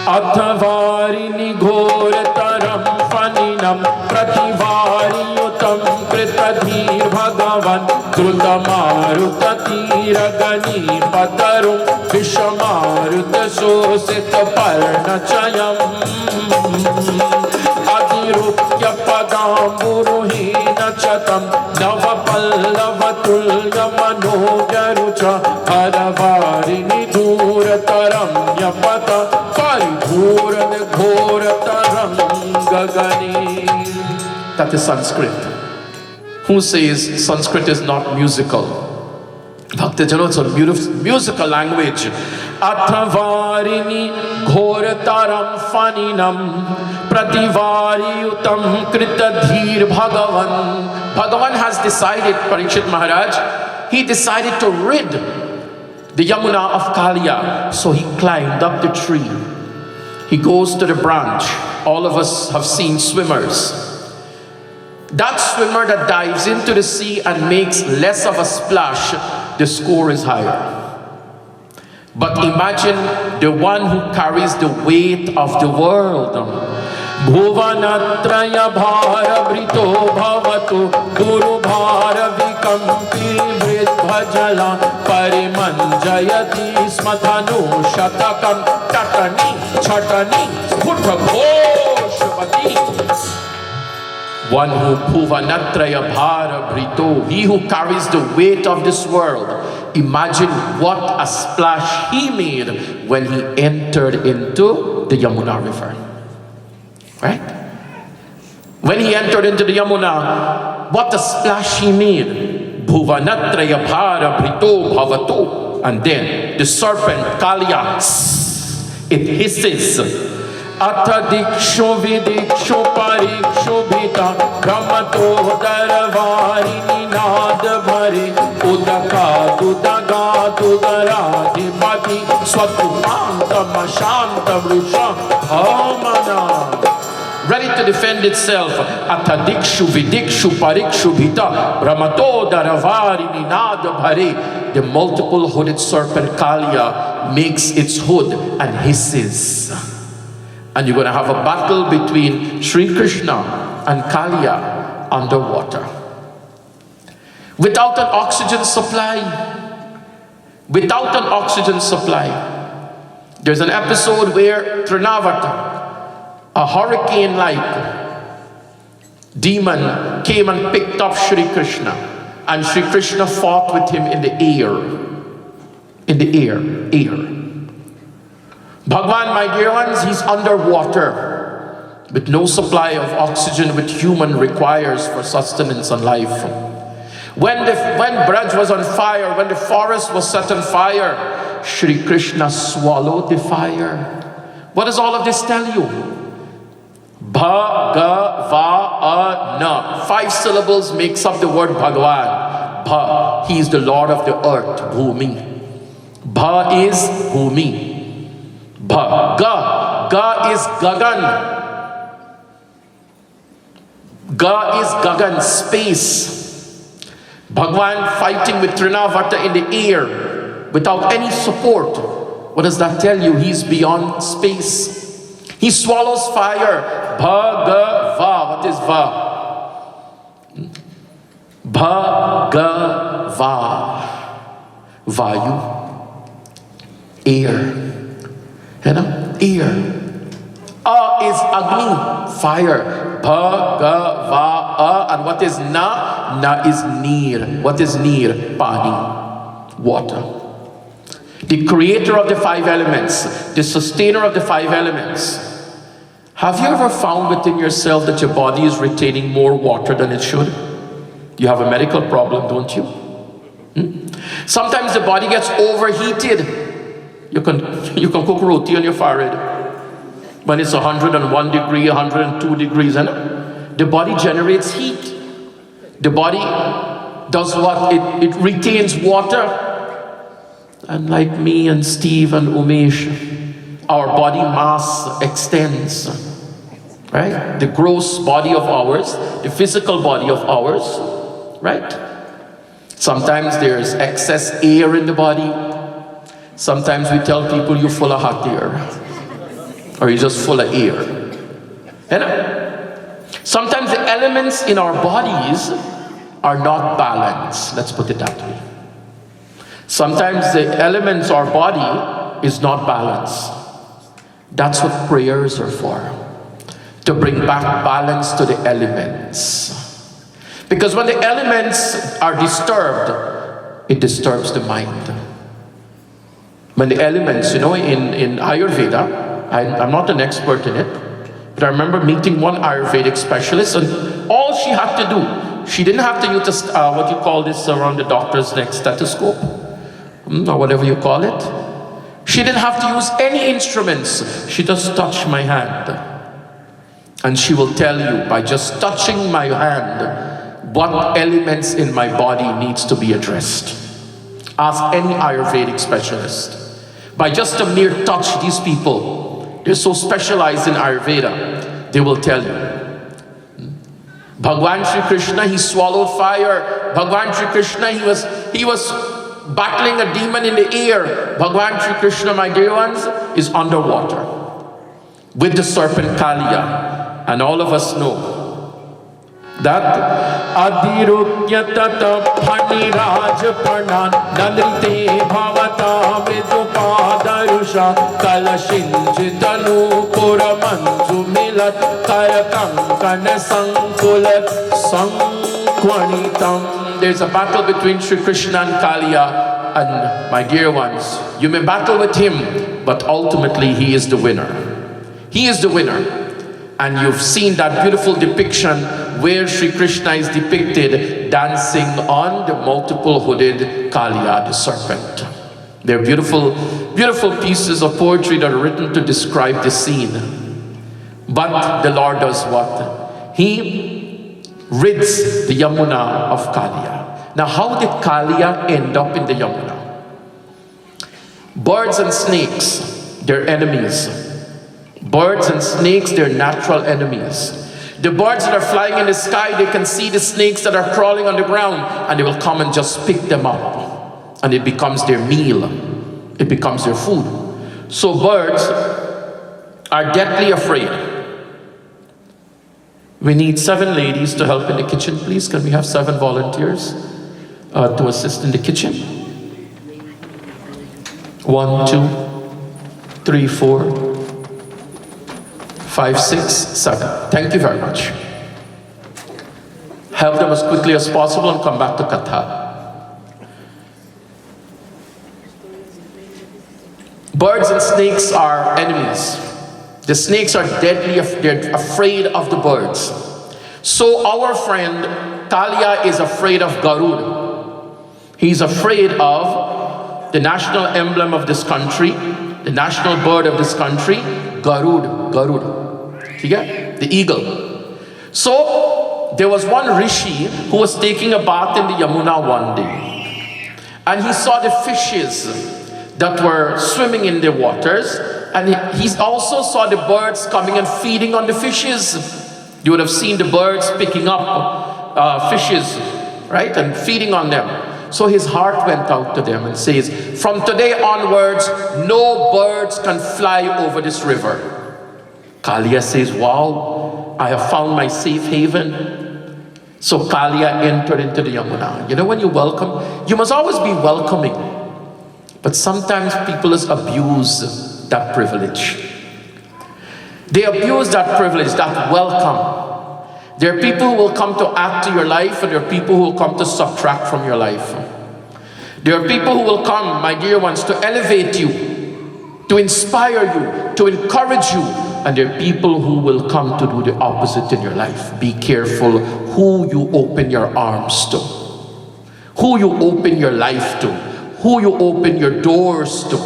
Atavarini ghorataram faninam prativariyutam kritadhir bhagavan drutamarutatira patarum vishamarut sosita parnachayam adirupya padamburuhina chatam navapallavatulyamanogarucha haravarini dhurataram yapata that is Sanskrit. Who says Sanskrit is not musical? Bhaktajano, it's a musical language. Atavarini ghorataram faninam prativariyutam kritadhir bhagavan. Bhagavan has decided, Parikshit Maharaj, he decided to rid the Yamuna of Kalia. So he climbed up the tree. He goes to the branch. All of us have seen swimmers. That swimmer that dives into the sea and makes less of a splash, the score is higher. But imagine the one who carries the weight of the world. भुवनत्रय भारभृतो भवतु गुरुभार विकम्पी वृद्धजला परिमञ्जयति स्म धनु शतकं टटनी छटनी स्फुटघोषवती. One who Bhuvanatraya Bharabrito, he who carries the weight of this world. Imagine what a splash he made when he entered into the Yamuna river. Right? When he entered into the Yamuna, what a splash he made. Bhuvanatraya Bharabrito Bhavato. And then the serpent Kalia, it hisses. Atha dikshu vidikshu parikshu bhita brahmato darvari ninad bhare udaka dudaga dudaradhipati swatupanta mashanta vrusha bhamana. Ready to defend itself. Atha dikshu vidikshu parikshu bhita brahmato darvari ninad bhare. The multiple hooded serpent Kalia makes its hood and hisses. And you're going to have a battle between Sri Krishna and Kalia underwater. Without an oxygen supply. Without an oxygen supply. There's an episode where Trinavata, a hurricane-like demon, came and picked up Sri Krishna. And Sri Krishna fought with him in the air. In the air. Bhagwan, my dear ones, he's underwater with no supply of oxygen which human requires for sustenance and life. When Braj was on fire, when the forest was set on fire, Shri Krishna swallowed the fire. What does all of this tell you? Bhagavana. 5 syllables makes up the word Bhagwan. Bha, he is the Lord of the earth, Bhumi. Bha is Bhumi. Bha, Ga is Gagan. Ga is Gagan, space. Bhagwan fighting with Trinavata in the air without any support. What does that tell you? He's beyond space. He swallows fire. Bhagava. What is Va? Bhagava. Vayu. Air. Air. Is Agni, fire. Bhagava. And what is Na? Na is Neer. What is Neer? Pani, water. The creator of the 5 elements, the sustainer of the 5 elements. Have you ever found within yourself that your body is retaining more water than it should? You have a medical problem, don't you? Sometimes the body gets overheated. You can cook roti on your forehead when it's 101 degree, 102 degrees, and the body generates heat. The body does what? It retains water. And like me and Steve and Umesh, our body mass extends, right? The gross body of ours, the physical body of ours, right? Sometimes there's excess air in the body. Sometimes we tell people you're full of hot air, or you're just full of air. Sometimes the elements in our bodies are not balanced. Let's put it that way. Sometimes the elements our body is not balanced. That's what prayers are for. To bring back balance to the elements. Because when the elements are disturbed, it disturbs the mind. When the elements, in Ayurveda, I'm not an expert in it, but I remember meeting one Ayurvedic specialist, and all she had to do, she didn't have to use what you call this around the doctor's neck, stethoscope, or whatever you call it. She didn't have to use any instruments. She just touched my hand. And she will tell you, by just touching my hand, what elements in my body needs to be addressed. Ask any Ayurvedic specialist. By just a mere touch, these people, they're so specialized in Ayurveda, they will tell you. Bhagwan Shri Krishna, he swallowed fire. Bhagwan Shri Krishna, he was battling a demon in the air. Bhagwan Shri Krishna, my dear ones, is underwater with the serpent Kalia. And all of us know that Adirukya Tata Phaniraj Pranan Nandrite Bhavata Vidupadarusha Kalashinjitanu Puramanju Milat Karakankana Sankulat Sankwanitam. There's a battle between Sri Krishna and Kalia. And my dear ones, you may battle with him, but ultimately he is the winner. He is the winner. And you've seen that beautiful depiction where Sri Krishna is depicted dancing on the multiple hooded Kalia, the serpent. They're beautiful, beautiful pieces of poetry that are written to describe the scene. But the Lord does what? He rids the Yamuna of Kalia. Now, how did Kalia end up in the Yamuna? Birds and snakes, they're enemies. Birds and snakes, they're natural enemies. The birds that are flying in the sky, they can see the snakes that are crawling on the ground, and they will come and just pick them up. And it becomes their meal. It becomes their food. So birds are deathly afraid. We need 7 ladies to help in the kitchen, please. Can we have 7 volunteers to assist in the kitchen? 1, 2, 3, 4, 5, 6, 7. Thank you very much. Help them as quickly as possible and come back to Katha. Birds and snakes are enemies. The snakes are deadly, they're afraid of the birds. So our friend Kalia is afraid of Garud. He's afraid of the national emblem of this country, the national bird of this country, Garud. The eagle. So there was one rishi who was taking a bath in the Yamuna one day, and he saw the fishes that were swimming in the waters, and he also saw the birds coming and feeding on the fishes. You would have seen the birds picking up fishes, right, and feeding on them. So his heart went out to them and says, from today onwards, no birds can fly over this river. Kalia says, wow, I have found my safe haven. So Kalia entered into the Yamuna. You know, when you welcome, you must always be welcoming. But sometimes people abuse that privilege. They abuse that privilege, that welcome. There are people who will come to add to your life, and there are people who will come to subtract from your life. There are people who will come, my dear ones, to elevate you, to inspire you, to encourage you. And there are people who will come to do the opposite in your life. Be careful who you open your arms to, who you open your life to, who you open your doors to.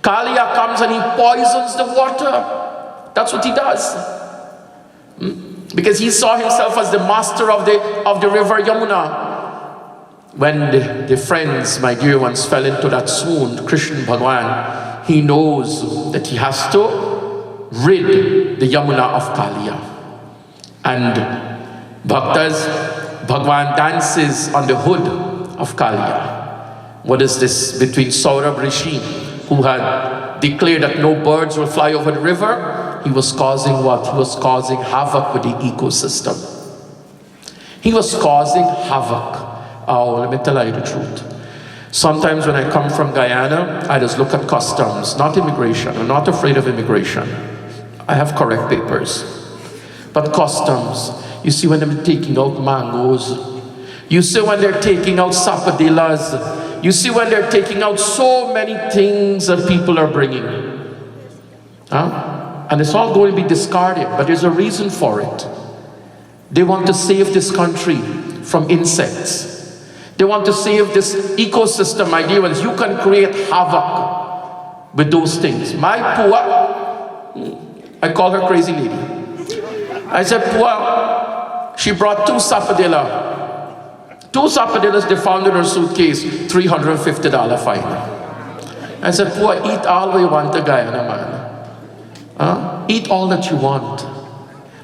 Kalia comes and he poisons the water. That's what he does. Because he saw himself as the master of the river Yamuna. When the friends, my dear ones, fell into that swoon, Krishna Bhagwan, he knows that he has to rid the Yamuna of Kalia. And Bhaktas, Bhagwan dances on the hood of Kalia. What is this? Between Saurabh Rishi, who had declared that no birds will fly over the river, he was causing what? He was causing havoc with the ecosystem. He was causing havoc. Oh, let me tell you the truth. Sometimes when I come from Guyana, I just look at customs, not immigration. I'm not afraid of immigration. I have correct papers. But customs, you see when they're taking out mangoes, you see when they're taking out sapodillas, you see when they're taking out so many things that people are bringing. And it's all going to be discarded, but there's a reason for it. They want to save this country from insects. They want to save this ecosystem, my dear ones. You can create havoc with those things. My Pua, I call her crazy lady. I said, Pua, she brought 2 sapodilla. 2 sapodillas they found in her suitcase, $350 fine. I said, Pua, eat all we want to Guyana, man. Eat all that you want.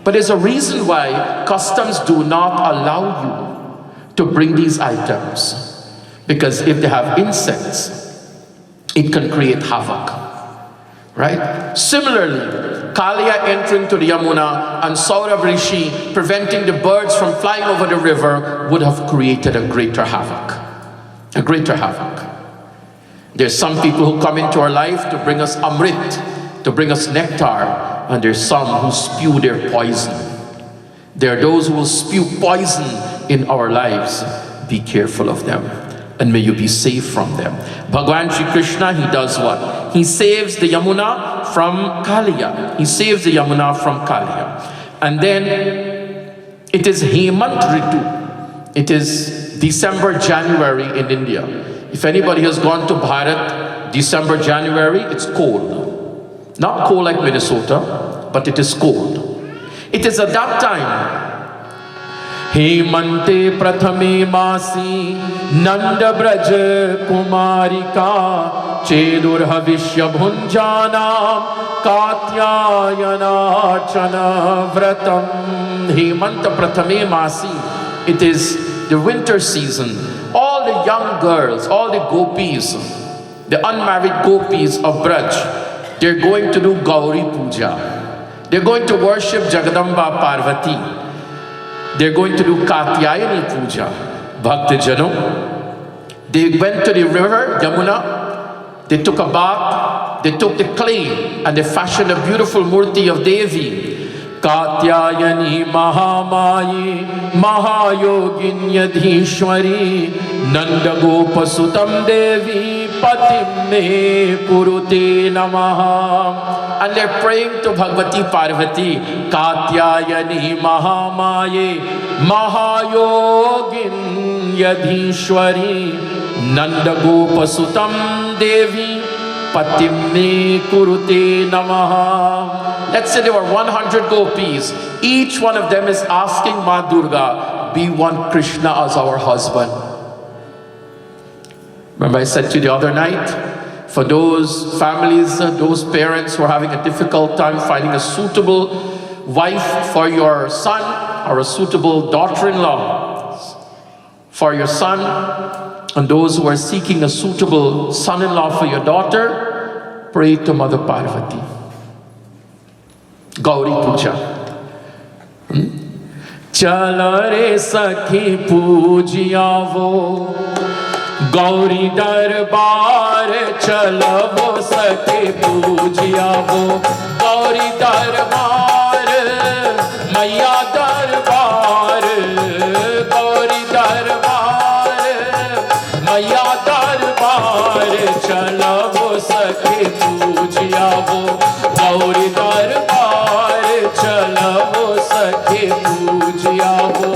But there's a reason why customs do not allow you to bring these items. Because if they have insects, it can create havoc. Right? Similarly, Kalia entering to the Yamuna, and Saurabh Rishi preventing the birds from flying over the river would have created a greater havoc. A greater havoc. There's some people who come into our life to bring us amrit, to bring us nectar, and there's some who spew their poison. There are those who will spew poison in our lives. Be careful of them, and may you be safe from them. Bhagwan Shri Krishna, he does what? He saves the Yamuna from Kalia. He saves the Yamuna from Kalia. And then it is Hemant Ritu. It is December, January in India. If anybody has gone to Bharat, December, January, it's cold. Not cold like Minnesota, but it is cold. It is at that time. Hemante prathame masi nanda braj kumarika chedur havishya bhunjana katyayana chana vratam. Hemanta prathame masi. It is the winter season. All the young girls, all the Gopies, the unmarried Gopies of Braj, they're going to do Gauri Puja. They're going to worship Jagadamba Parvati. They're going to do Katyayani Puja. Bhakti Jano. They went to the river, Yamuna. They took a bath. They took the clay and they fashioned a beautiful murti of Devi. Katyayani Mahamayi Mahayoginyadhishwari Nanda Gopasutam Devi Patim Me Kurute Namaha. And they're praying to Bhagwati Parvati. Katyayani Mahamayi Mahayoginyadhishwari Nanda Gopasutam Devi Patim Me Kurute Namaha. Let's say there were 100 Gopis. Each one of them is asking Ma Durga, be one Krishna as our husband. Remember I said to you the other night, for those families, those parents who are having a difficult time finding a suitable wife for your son or a suitable daughter-in-law for your son, and those who are seeking a suitable son-in-law for your daughter, pray to Mother Parvati. Gauri Puja. Chala re sakhi pujiyavo Gauri darbar chalavo sakhi pujiyavo Gauri darbar Maya darbar Gauri darbar Maya darbar chalavo sakhi pujiyavo Gauri darbar Chalavo sakhe pujiyavo.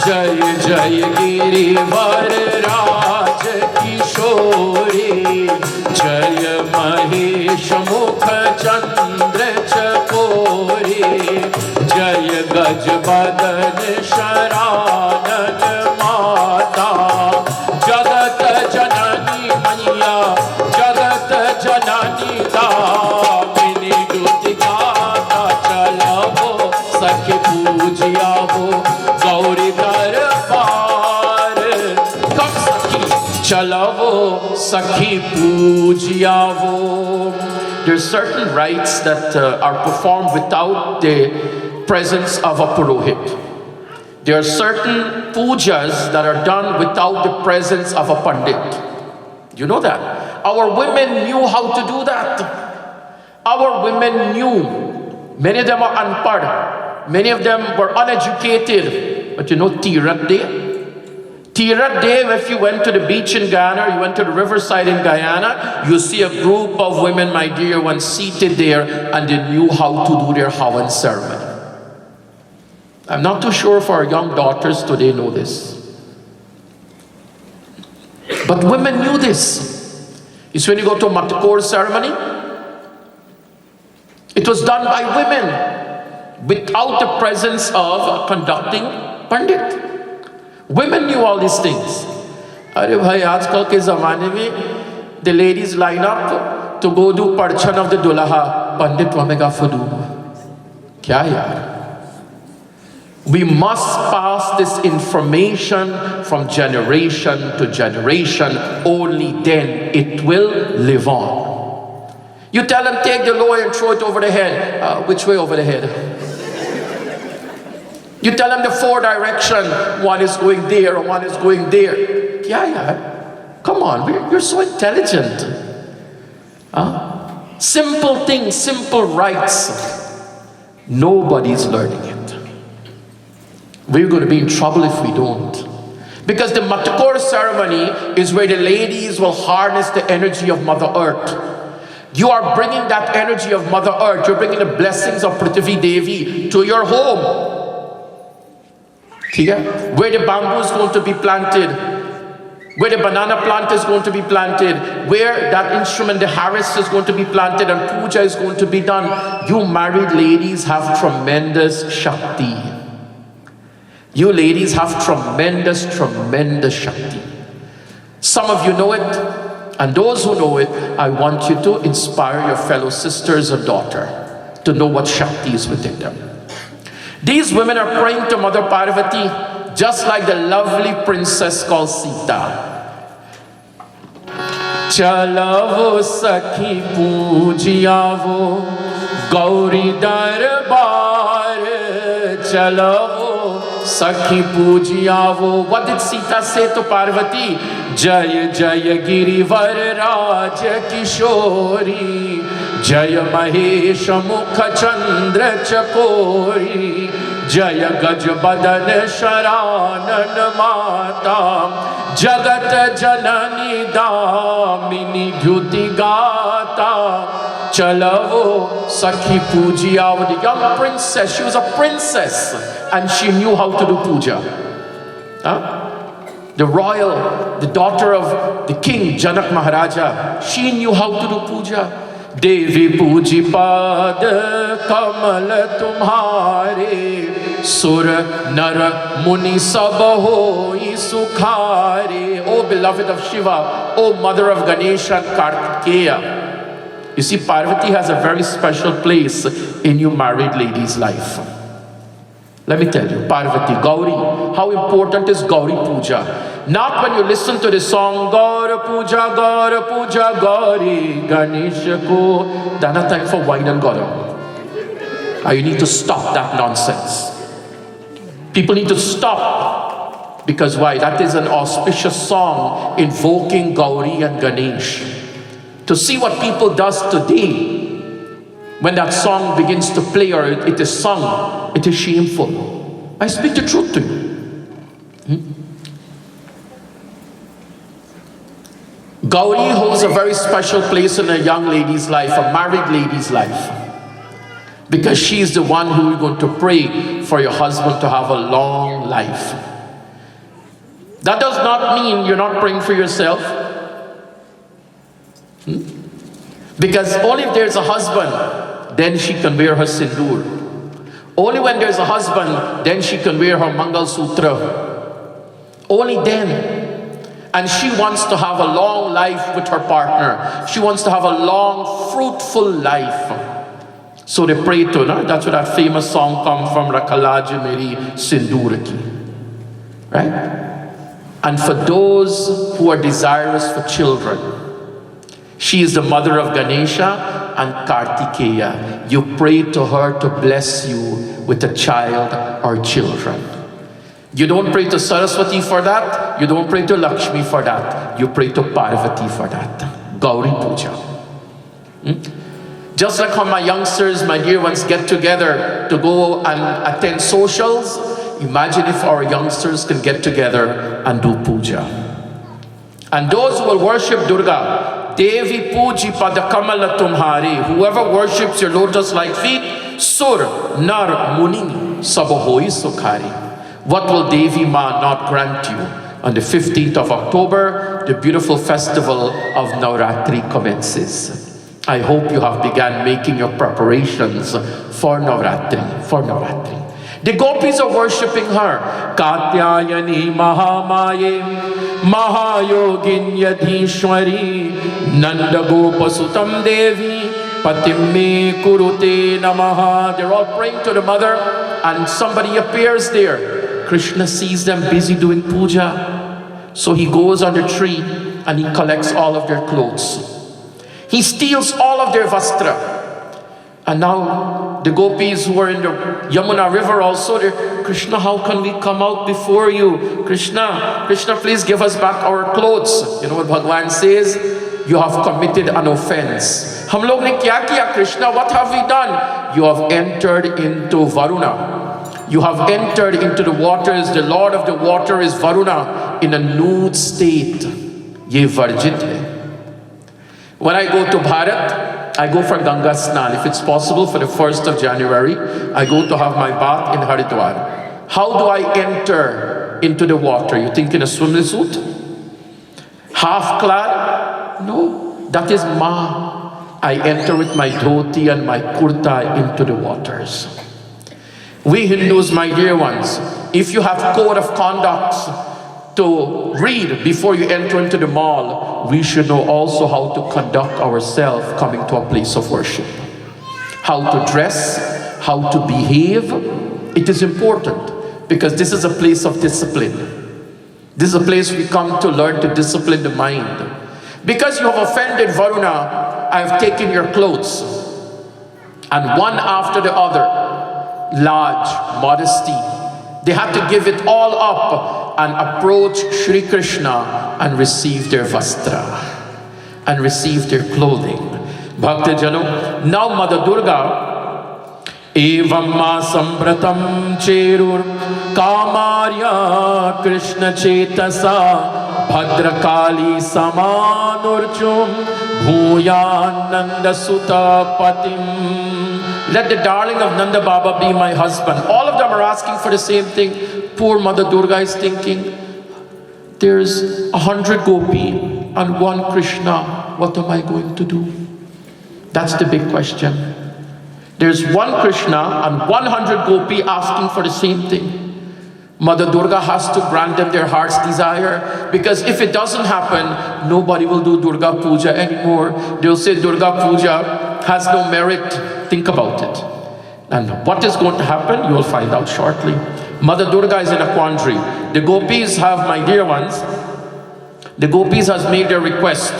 Jai Jai Girivar Raj Kishore Jai Mahesh Mukha Chandra Chakore Jai Gaj Badan Sharanan Mata Jagat Janani Maya Jagat Janani Damini Dutigata Chalavo Sakhi Pujiyavo Gauri Darbar Kam Sakhi Chalavo Sakhi Pujiyavo. There are certain rites that are performed without the presence of a purohit. There are certain pujas that are done without the presence of a pandit. You know that? Our women knew how to do that. Our women knew. Many of them are unpad. Many of them were uneducated. But you know Tirat Day? Tirat Day, if you went to the beach in Guyana, you went to the riverside in Guyana, you see a group of women, my dear ones, seated there, and they knew how to do their Havan ceremony. I'm not too sure if our young daughters today know this. But women knew this. It's when you go to a Matakor ceremony, it was done by women without the presence of conducting Pandit. Women knew all these things. Arey bhai, aajkal ke zamane mein, the ladies line up to go do parchan of the dulaha. Pandit wamega fudu. Kya yaar? We must pass this information from generation to generation. Only then it will live on. You tell them, take the lower and throw it over the head. Which way over the head? You tell them the 4 direction. One is going there, one is going there. Yeah. Come on, you're so intelligent. Simple things, simple rites. Nobody's learning it. We're going to be in trouble if we don't. Because the Matkor ceremony is where the ladies will harness the energy of Mother Earth. You are bringing that energy of Mother Earth, you're bringing the blessings of Prithvi Devi to your home. Where the bamboo is going to be planted, where the banana plant is going to be planted, where that instrument, the Haris, is going to be planted and puja is going to be done. You married ladies have tremendous Shakti. You ladies have tremendous Shakti. Some of you know it, and those who know it, I want you to inspire your fellow sisters or daughter to know what Shakti is within them. These women are praying to Mother Parvati just like the lovely princess called Sita. Chalavo sakhi pujiyavo Gauri darbar Chalavo sakhi pujiyavo. What did Sita say to Parvati? Jaya Jaya Girivar Raj Kishori Jaya Mahesha Mukha Chandra Chakori Jaya Gajbadan Sharanan Mata Jagat Janani Damini Dhyuti Gata Chalavo Sakhi Pujiya. The young princess, she was a princess and she knew how to do puja. The royal, the daughter of the king Janak Maharaja, she knew how to do puja. Devi puji pad kamal tumhare sur nar muni sab hoi sukhare. O beloved of Shiva, O mother of Ganesha and Kartikeya. You see, Parvati has a very special place in you married ladies' life. Let me tell you, Parvati, Gauri, how important is Gauri Puja? Not when you listen to the song, Gauri Puja, Gauri, Ganesha ko. That's not time for wine and Gaura. You need to stop that nonsense. People need to stop. Because why? That is an auspicious song invoking Gauri and Ganesh. To see what people does today, when that song begins to play or it is sung, it is shameful. I speak the truth to you. Gauri holds a very special place in a young lady's life, a married lady's life. Because she is the one who is going to pray for your husband to have a long life. That does not mean you're not praying for yourself. Because only if there's a husband, then she can wear her sindoor. Only when there's a husband, then she can wear her Mangal Sutra. Only then. And she wants to have a long life with her partner. She wants to have a long, fruitful life. So they pray to her. That's where that famous song comes from, Rakalaji Meri Sindoor ki. Right? And for those who are desirous for children, she is the mother of Ganesha and Kartikeya. You pray to her to bless you with a child or children. You don't pray to Saraswati for that. You don't pray to Lakshmi for that. You pray to Parvati for that. Gauri Puja. Just like how my youngsters, my dear ones, get together to go and attend socials, imagine if our youngsters can get together and do puja. And those who will worship Durga, Devi Puji Padakamala Tumhari, whoever worships your lotus-like feet, Sur, Nar, Muni, Sabohoi Sukhari. What will Devi Ma not grant you? On the 15th of October, the beautiful festival of Navratri commences. I hope you have begun making your preparations for Navratri, The Gopis are worshipping her. Katyayani Mahamaye, Mahayoginyadhishwari, Nanda Gopasutam Devi, Patimme Kurute Namaha. They're all praying to the mother. and somebody appears there. Krishna sees them busy doing puja. So he goes on the tree and he collects all of their clothes. He steals all of their vastra. And now the gopis who are in the Yamuna river also, they're, Krishna, how can we come out before you? Krishna, Krishna, please give us back our clothes. You know what Bhagwan says? You have committed an offense. Hum log ne kya kiya, Krishna? What have we done? You have entered into Varuna. You have entered into the waters. The Lord of the water is Varuna in a nude state. Ye varjit hai. When I go to Bharat, I go for Ganga Snan. If it's possible, for the 1st of January, I go to have my bath in Haridwar. How do I enter into the water? You think in a swimming suit? Half clad? No, that is Ma. I enter with my dhoti and my kurta into the waters. We Hindus, my dear ones, if you have code of conduct to read before you enter into the mall, we should know also how to conduct ourselves coming to a place of worship. How to dress, how to behave. It is important because this is a place of discipline. This is a place we come to learn to discipline the mind. Because you have offended Varuna, I have taken your clothes. And one after the other, large modesty, they had to give it all up and approach Shri Krishna and receive their vastra and receive their clothing. Bhakta Jano, now Mother Durga, evam ma sambratam cherur kamarya Krishna chetasa bhadrakali samanurchum bhuyananda sutta patim. Let the darling of Nanda Baba be my husband. All of them are asking for the same thing. Poor Mother Durga is thinking, there's 100 Gopi and 1 Krishna. What am I going to do? That's the big question. There's 1 Krishna and 100 Gopi asking for the same thing. Mother Durga has to grant them their heart's desire, because if it doesn't happen, nobody will do Durga Puja anymore. They'll say Durga Puja has no merit. Think about it. And what is going to happen, you will find out shortly. Mother Durga is in a quandary. The Gopis have, my dear ones, the Gopis has made their request.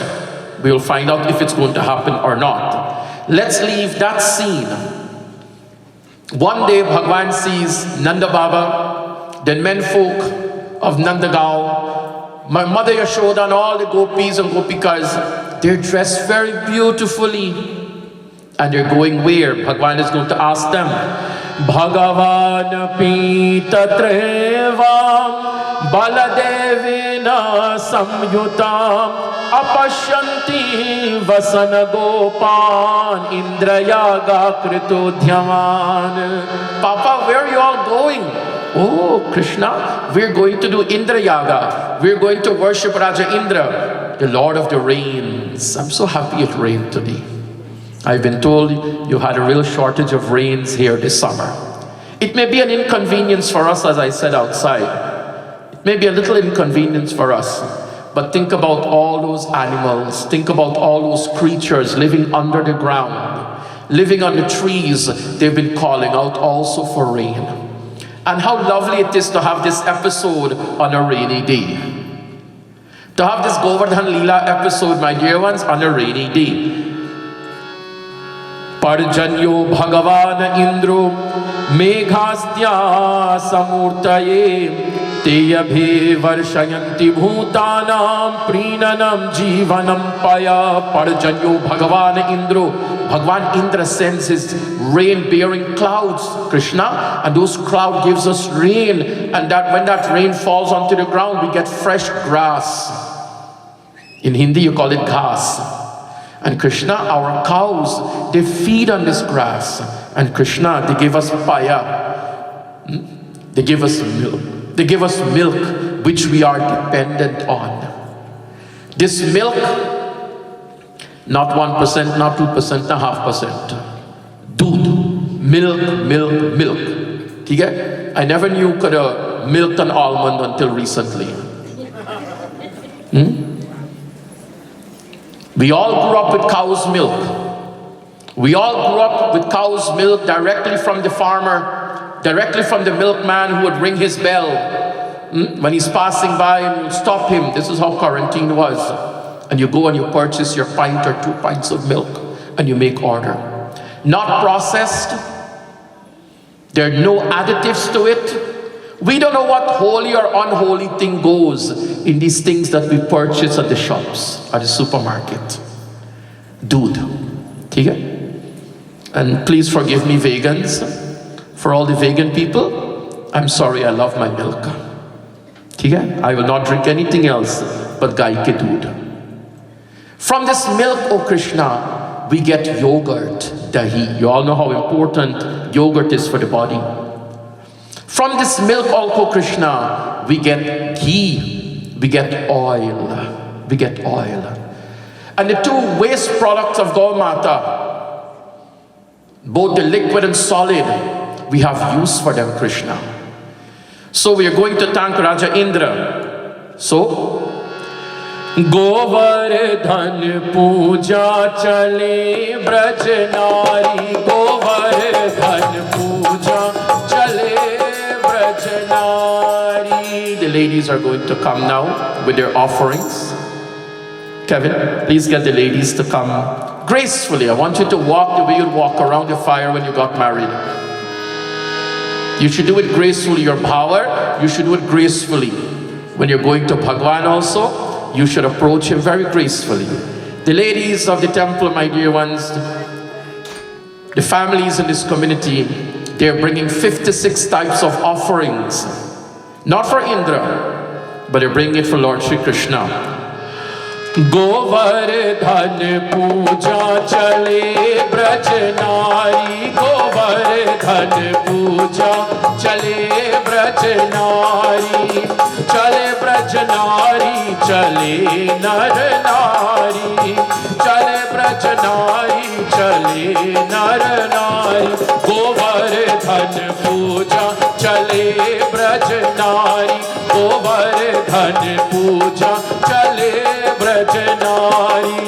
We will find out if it's going to happen or not. Let's leave that scene. One day Bhagwan sees Nanda Baba, the men folk of Nandagaon, my mother Yashoda and all the Gopis and Gopikas, they're dressed very beautifully. And they're going where? Bhagwan is going to ask them. Bhagavan pita treva baladevena samyutam apashyanti vasana gopan Indra yaga krito dhyavan. Papa, where are you all going? Oh, Krishna, we're going to do Indra yaga. We're going to worship Raja Indra, the Lord of the rains. I'm so happy it rained today. I've been told you had a real shortage of rains here this summer. It may be an inconvenience for us, as I said outside. It may be a little inconvenience for us. But think about all those animals. Think about all those creatures living under the ground, living on the trees. They've been calling out also for rain. And how lovely it is to have this episode on a rainy day. To have this Goverdhan Leela episode, my dear ones, on a rainy day. Parjanyo Bhagavan Indro Meghastya Samurtaye Teyabhe Varshayanti Bhutanam Prinanam Jivanam Paya. Parjanyo Bhagavan Indro. Bhagavan Indra sends his rain-bearing clouds, Krishna, and those clouds gives us rain, and that when that rain falls onto the ground, we get fresh grass. In Hindi you call it ghas. And Krishna, our cows, they feed on this grass. And Krishna, they give us paya. They give us milk. They give us milk, which we are dependent on. This milk, not 1%, not 2%, not 0.5%. Doodh, milk. Okay? I never knew you could have milked an almond until recently. We all grew up with cow's milk. We all grew up with cow's milk directly from the farmer. directly from the milkman who would ring his bell. When he's passing by and you stop him. This is how quarantine was. And you go and you purchase your pint or 2 pints of milk and you make order. Not processed. There are no additives to it. We don't know what holy or unholy thing goes in these things that we purchase at the shops, at the supermarket. Dude. Okay? And please forgive me, vegans. For all the vegan people, I'm sorry, I love my milk. Okay? I will not drink anything else but Gai ke doodh. From this milk, O Krishna, we get yogurt, dahi. You all know how important yogurt is for the body. From this milk, O Krishna, we get ghee, we get oil, we get oil. And the 2 waste products of Gau Mata, both the liquid and solid, we have use for them, Krishna. So we are going to thank Raja Indra. So, Goverdhan Puja chale braj nari, Goverdhan Puja chale braj nari. The ladies are going to come now with their offerings. Kevin, please get the ladies to come gracefully. I want you to walk the way you'd walk around the fire when you got married. You should do it gracefully. Your Bhava, you should do it gracefully. When you're going to Bhagwan also, you should approach him very gracefully. The ladies of the temple, my dear ones, the families in this community, they're bringing 56 types of offerings. Not for Indra, but they're bringing it for Lord Shri Krishna. Goverdhan Puja chale braj nari, Goverdhan Puja chale braj nari, chale braj nari, chale nar nari, chale braj nari, chale nar nari. Goverdhan Puja chale braj nari, Goverdhan Puja chale braj nari.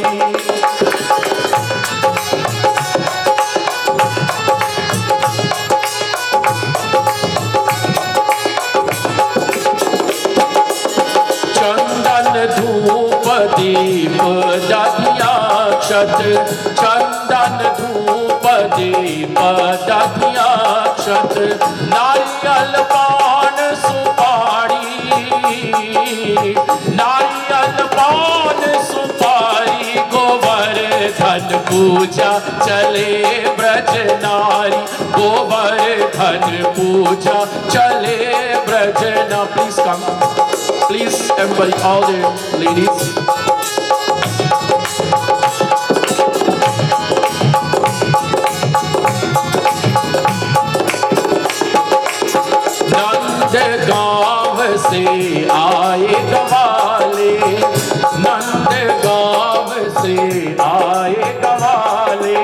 Chandan धूप दीप दधियाक्षत, चंदन धूप दीप दधियाक्षत, नारियल पान सुपारी, नारियल पान सुपारी, गोवर्धन पूजा चले ब्रज नारी, गोवर्धन पूजा चले ब्रज नारी. Please come. Please, everybody, all the ladies. Nandgaon से आए गवाले, नंदगांव से आए गवाले,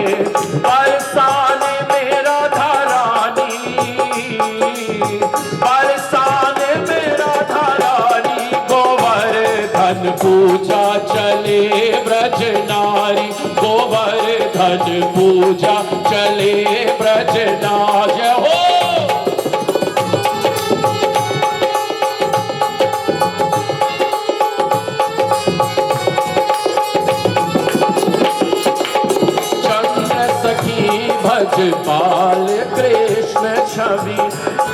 बरसाने मेरा धरानी, बरसाने मेरा धरानी, गोवर्धन पूजा चले ब्रज नारी, गोवर्धन पूजा चले ब्रज नारी. हो भज बाल कृष्ण छवि,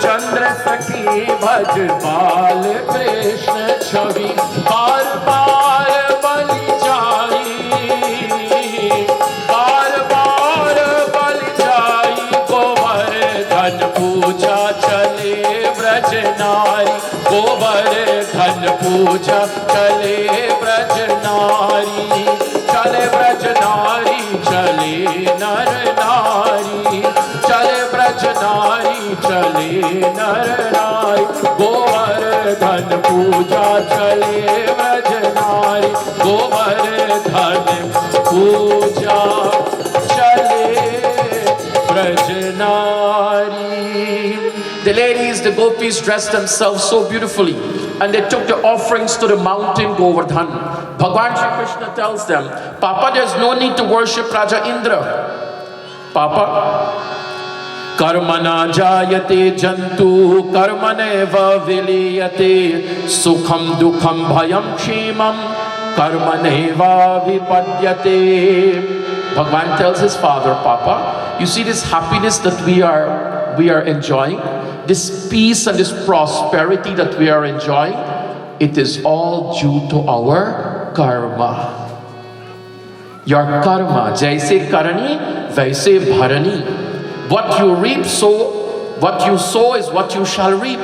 चंद्र सखी भज बाल कृष्ण छवि, बार बार बलि जाई, बार बार बलि जाई, गोवर्धन पूजा चले ब्रज नारी, गोवर्धन पूजा चले ब्रज नारी, चले ब्रज नारी, चले नर नारी, चले ब्रज नारी, चले नर नारी, गोवर्धन पूजा चले ब्रज नारी, गोवर्धन पूजा चले ब्रज नारी. The ladies, the Gopis dressed themselves so beautifully and they took the offerings to the mountain Govardhan. Bhagwan Shri Krishna tells them, Papa, there's no need to worship Raja Indra. Papa, Karmana jayate jantu karmaneva viliyate sukham dukham bhayam kshemam karmaneva vipadyate. Bhagwan tells his father, Papa, you see this happiness that we are enjoying, this peace and this prosperity that we are enjoying, it is all due to our karma. Your karma, jaise karani, vaise bharani. What you reap, what you sow is what you shall reap.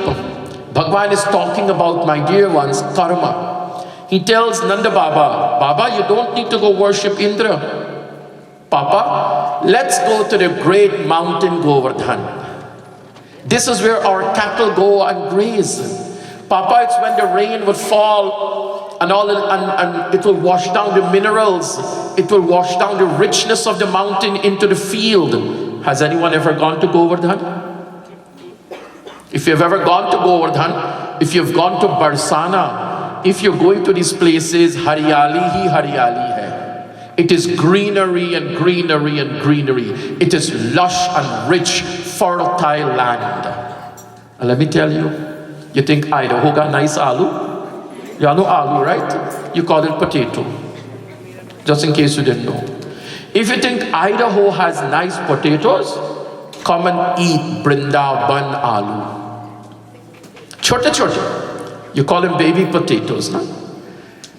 Bhagwan is talking about, my dear ones, karma. He tells Nanda Baba, Baba, you don't need to go worship Indra. Papa, let's go to the great mountain Goverdhan. This is where our cattle go and graze. Papa, it's when the rain would fall and it will wash down the minerals. It will wash down the richness of the mountain into the field. Has anyone ever gone to Goverdhan? If you've ever gone to Goverdhan, if you've gone to Barsana, if you're going to these places, haryali hi haryali hai. It is greenery and greenery and greenery. It is lush and rich, fertile land. And let me tell you, you think Idaho got nice aloo? You all know aloo, right? You call it potato. Just in case you didn't know. If you think Idaho has nice potatoes, come and eat Brindaban aloo. Chote chote. You call them baby potatoes, no?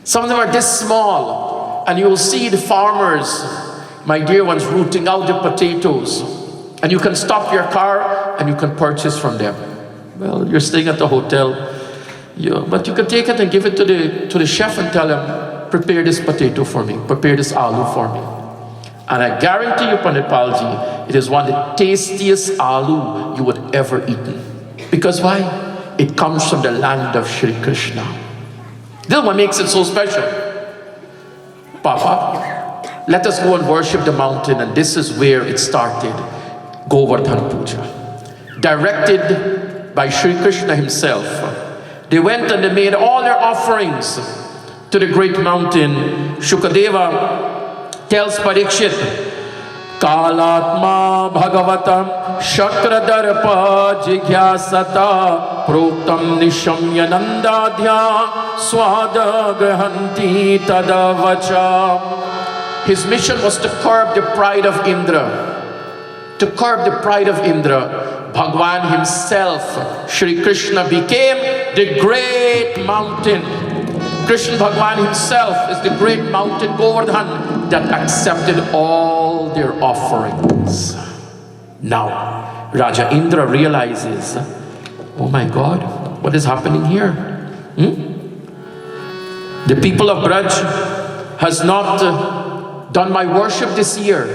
Some of them are this small, and you will see the farmers, my dear ones, rooting out the potatoes. And you can stop your car and you can purchase from them. Well, you're staying at the hotel, but you can take it and give it to the chef and tell him, prepare this potato for me, prepare this aloo for me. And I guarantee you, Pandit Palji, it is one of the tastiest aloo you would ever eaten. Because why? It comes from the land of Shri Krishna. This is what makes it so special. Papa, let us go and worship the mountain, and this is where it started. Govardhan Puja. Directed by Shri Krishna himself. They went and they made all their offerings to the great mountain. Shukadeva tells Parikshit, Kalatma Bhagwatam Shakradarpa Jigyasata Proktam Nishamya Nandadhya Swada Grahanti Tadavacha. His mission was to curb the pride of Indra. To curb the pride of Indra, Bhagwan himself, Shri Krishna, became the great mountain. Krishna Bhagwan himself is the great mountain Govardhan that accepted all their offerings. Now, Raja Indra realizes, oh my God, what is happening here? The people of Braj has not done my worship this year.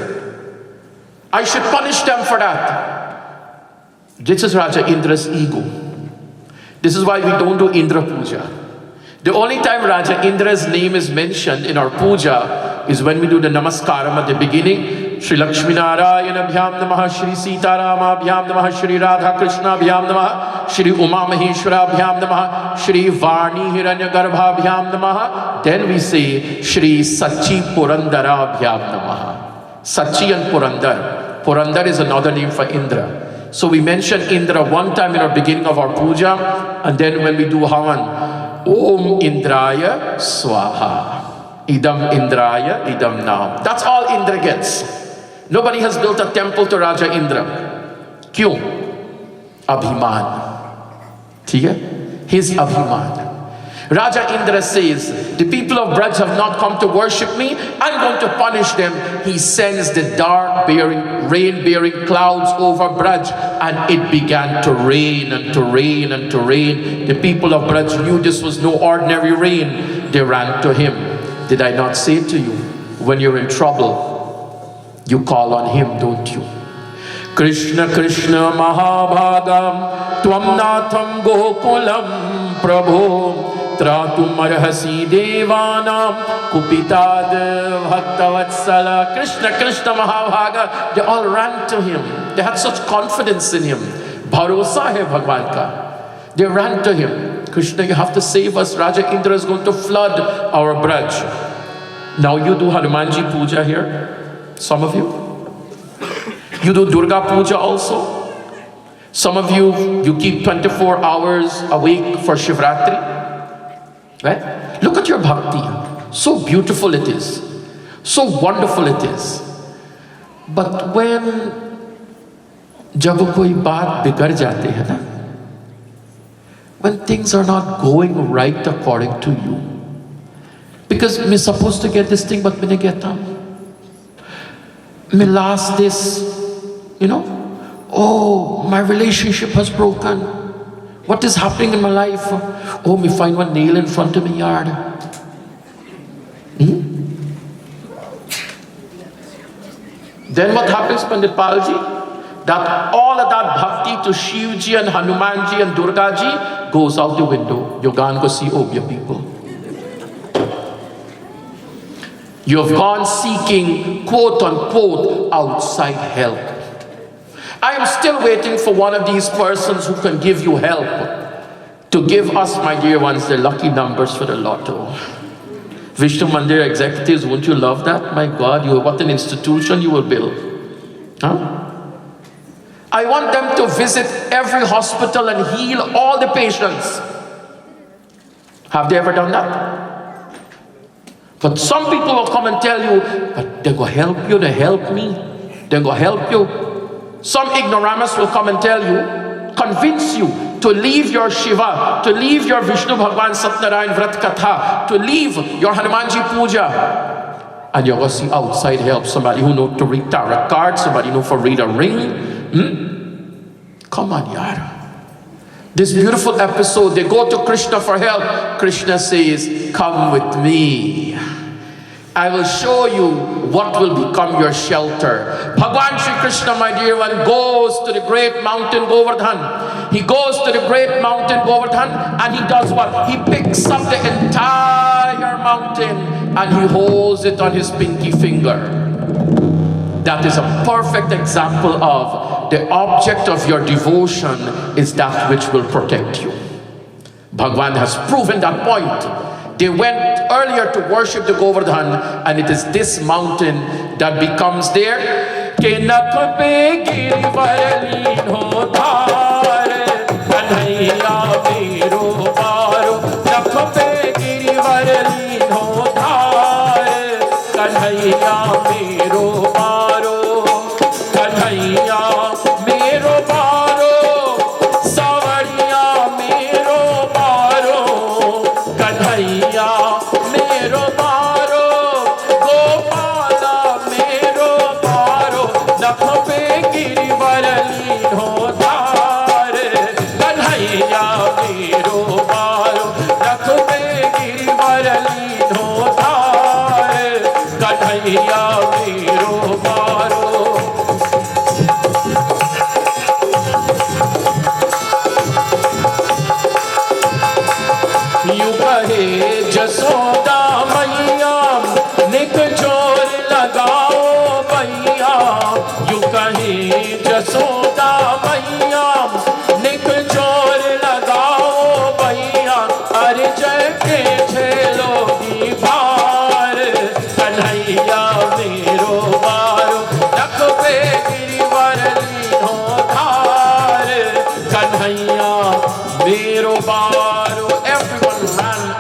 I should punish them for that. This is Raja Indra's ego. This is why we don't do Indra Puja. The only time Raja Indra's name is mentioned in our puja is when we do the namaskaram at the beginning. Shri Lakshmi Narayana Bhyam Namaha, Shri Sita Rama Bhyam Namaha, Shri Radha Krishna Bhyam Namaha, Shri Uma Maheshwara Bhyam Namaha, Shri Varni Hiranya Garbha Bhyam Namaha. Then we say Shri Sachi Purandara Bhyam Namaha. Sachi and Purandar. Purandar is another name for Indra. So we mention Indra one time in our beginning of our puja, and then when we do Havan, Om Indraya Swaha. Idam Indraya, Idam Nam. That's all Indra gets. Nobody has built a temple to Raja Indra. Kyun? Abhiman. ठीक है? His Abhiman. Raja Indra says, the people of Braj have not come to worship me. I'm going to punish them. He sends the rain-bearing clouds over Braj, and it began to rain and to rain and to rain. The people of Braj knew this was no ordinary rain. They ran to him. Did I not say to you, when you're in trouble, you call on him, don't you? Krishna Krishna Mahabhagam Tvam Natham Gokulam Prabhu Tratum Arhasi Devanam Kupitad Bhaktavatsala. Krishna Krishna Mahabhaga, they all ran to him. They had such confidence in him. Bharosa hai Bhagwan ka. They ran to him. Krishna, you have to save us. Raja Indra is going to flood our Braj. Now you do Hanumanji Puja here. Some of you. You do Durga Puja also. Some of you keep 24 hours awake for Shivratri, right? Look at your bhakti. So beautiful it is. So wonderful it is. But when jab koi baat bigar jate hai na, when things are not going right according to you, because I'm supposed to get this thing but maine geta, me lost this, oh, my relationship has broken. What is happening in my life? Oh, me find one nail in front of my yard. Then what happens, Pandit Palji? That all of that bhakti to Shivji and Hanumanji and Durgaji goes out the window. You can't go see Obya people. You have gone seeking, quote unquote, outside help. I am still waiting for one of these persons who can give you help to give us, my dear ones, the lucky numbers for the lotto. Vishnu Mandir executives, won't you love that? My God, what an institution you will build. Huh? I want them to visit every hospital and heal all the patients. Have they ever done that? But some people will come and tell you, but they're going to help you, they help me, they're going to help you. Some ignoramus will come and tell you, convince you to leave your Shiva, to leave your Vishnu Bhagwan Satnarayan Vrat Katha, to leave your Hanumanji Puja. And you're going to see outside help, somebody who knows to read tarot cards, somebody who knows to read a ring. Come on, yaar. This beautiful episode, they go to Krishna for help. Krishna says, come with me. I will show you what will become your shelter. Bhagwan Shri Krishna, my dear one, goes to the great mountain Goverdhan. He goes to the great mountain Goverdhan and he does what? He picks up the entire mountain and he holds it on his pinky finger. That is a perfect example of the object of your devotion is that which will protect you. Bhagwan has proven that point. They went earlier to worship the Govardhan, and it is this mountain that becomes there.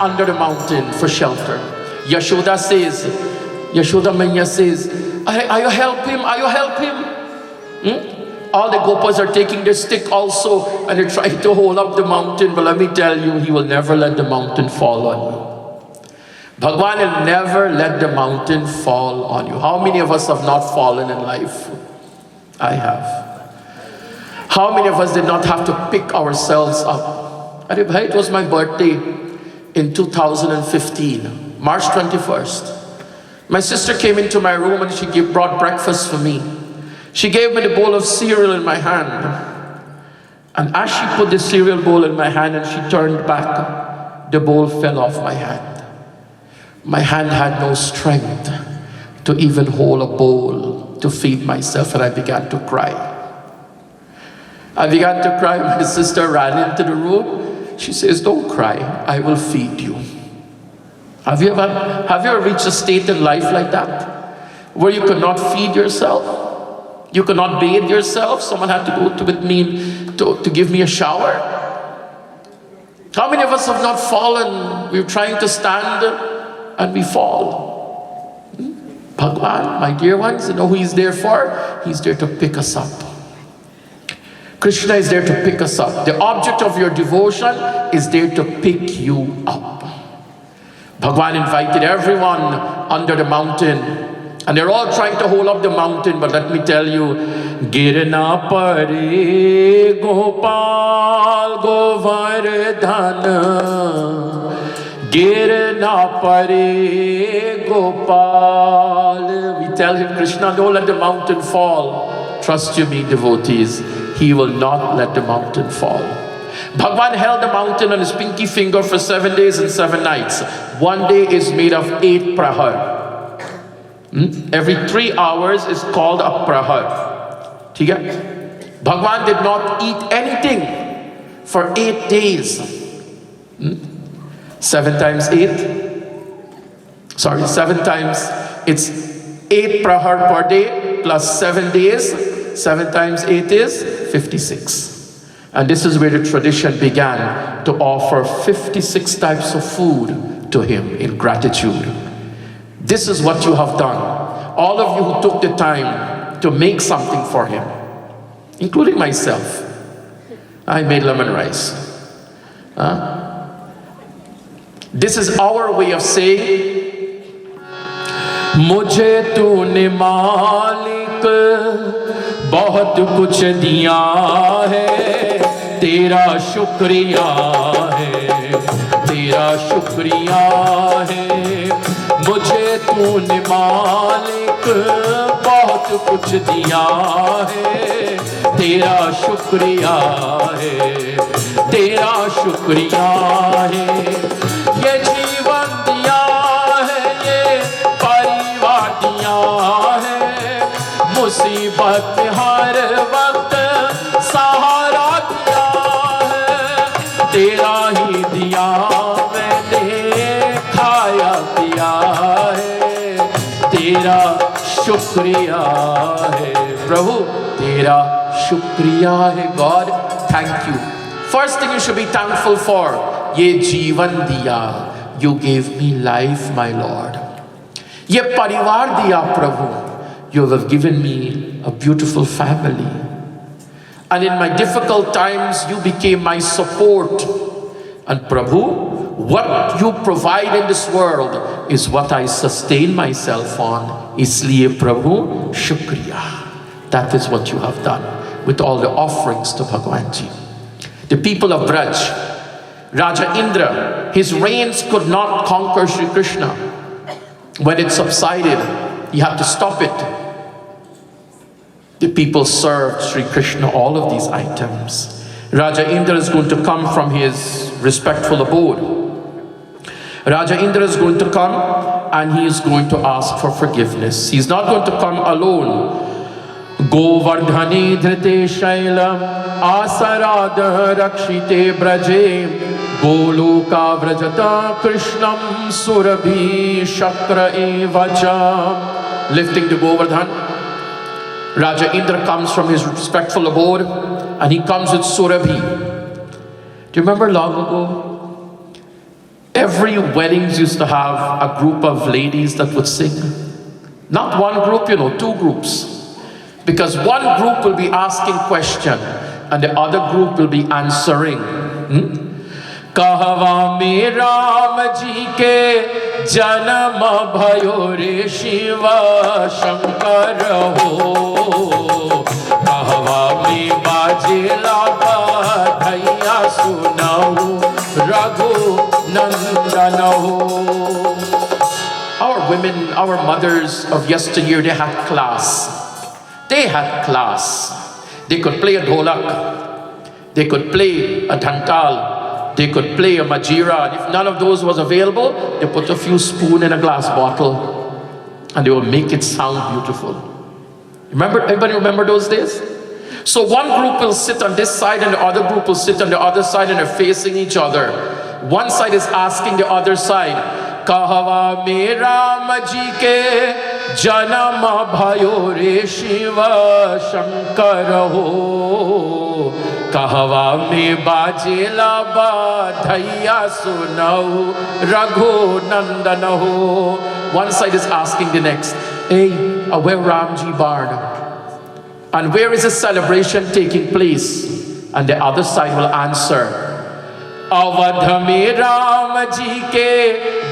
Under the mountain for shelter. Yashoda Maiya says, are you help him? Are you help him? All the Gopas are taking their stick also and they're trying to hold up the mountain. But let me tell you, he will never let the mountain fall on you. Bhagwan will never let the mountain fall on you. How many of us have not fallen in life? I have. How many of us did not have to pick ourselves up? It was my birthday in 2015, March 21st. My sister came into my room and she brought breakfast for me. She gave me the bowl of cereal in my hand. And as she put the cereal bowl in my hand and she turned back, the bowl fell off my hand. My hand had no strength to even hold a bowl to feed myself, and I began to cry. I began to cry. My sister ran into the room. She says, don't cry, I will feed you. Have you ever reached a state in life like that? Where you could not feed yourself? You could not bathe yourself? Someone had to go with me to give me a shower? How many of us have not fallen? We're trying to stand and we fall. Bhagwan, my dear ones, you know who he's there for? He's there to pick us up. Krishna is there to pick us up. The object of your devotion is there to pick you up. Bhagwan invited everyone under the mountain, and they're all trying to hold up the mountain, but let me tell you, Girna pare Gopal Goverdhan, Girna pare Gopal. We tell him, Krishna, don't let the mountain fall. Trust you me, devotees, he will not let the mountain fall. Bhagwan held the mountain on his pinky finger for 7 days and 7 nights. One day is made of 8 prahar. Every 3 hours is called a prahar. Bhagwan did not eat anything for 8 days. 7 times 8? Sorry, 7 times, it's 8 prahar per day plus 7 days. 7 times 8 is 56. And this is where the tradition began to offer 56 types of food to him in gratitude. This is what you have done. All of you who took the time to make something for him, including myself. I made lemon rice. This is our way of saying, Mujhe tune Malik बहुत कुछ दिया है, तेरा शुक्रिया है, तेरा शुक्रिया है। मुझे तूने मालिक बहुत कुछ दिया है, तेरा शुक्रिया है, तेरा शुक्रिया है। ये जीवन दिया है, ये परिवार दिया है, मुसीबत हर वक्त सहारा दिया है, तेरा ही दिया मैंने खाया पिया है, तेरा शुक्रिया है प्रभु, तेरा शुक्रिया है। God, thank you. First thing you should be thankful for, ये जीवन दिया, you gave me life, my Lord. ये परिवार दिया प्रभु, you have given me a beautiful family. And in my difficult times, you became my support. And Prabhu, what you provide in this world is what I sustain myself on. Isliye Prabhu, Shukriya. That is what you have done with all the offerings to Bhagwanji. The people of Braj, Raja Indra, his reigns could not conquer Sri Krishna. When it subsided, he had to stop it. The people served Sri Krishna all of these items. Raja Indra is going to come from his respectful abode. Raja Indra is going to come and he is going to ask for forgiveness. He's not going to come alone. Govardhani dhrite shailam asarada rakshite braje goloka vrajata krishnam surabhi shakra evacha. Lifting the Govardhan, Raja Indra comes from his respectful abode and he comes with Surabhi. Do you remember long ago? Every weddings used to have a group of ladies that would sing. Not one group, you know, 2 groups. Because one group will be asking question and the other group will be answering. Kahava me Ram ji ke janam bhayo re Shiva Shankar ho. Kahava me baje laga dhaiya sunahu Raghu nandan ho. Our women, our mothers of yesteryear, they had class. They had class. They could play a dholak. They could play a dhantal. They could play a majira. And if none of those was available, they put a few spoons in a glass bottle and they will make it sound beautiful. Remember, everybody remember those days? So one group will sit on this side and the other group will sit on the other side and they're facing each other. One side is asking the other side, Kahava me Ram ji ke janam bhayo re Shiva Shankar ho. कहवा में बाजेला बधैया सुनऊ रघु नंदन हो. One side is asking the next, hey, where Ramji Bard? And where is the celebration taking place? And the other side will answer, Awadh में राम जी के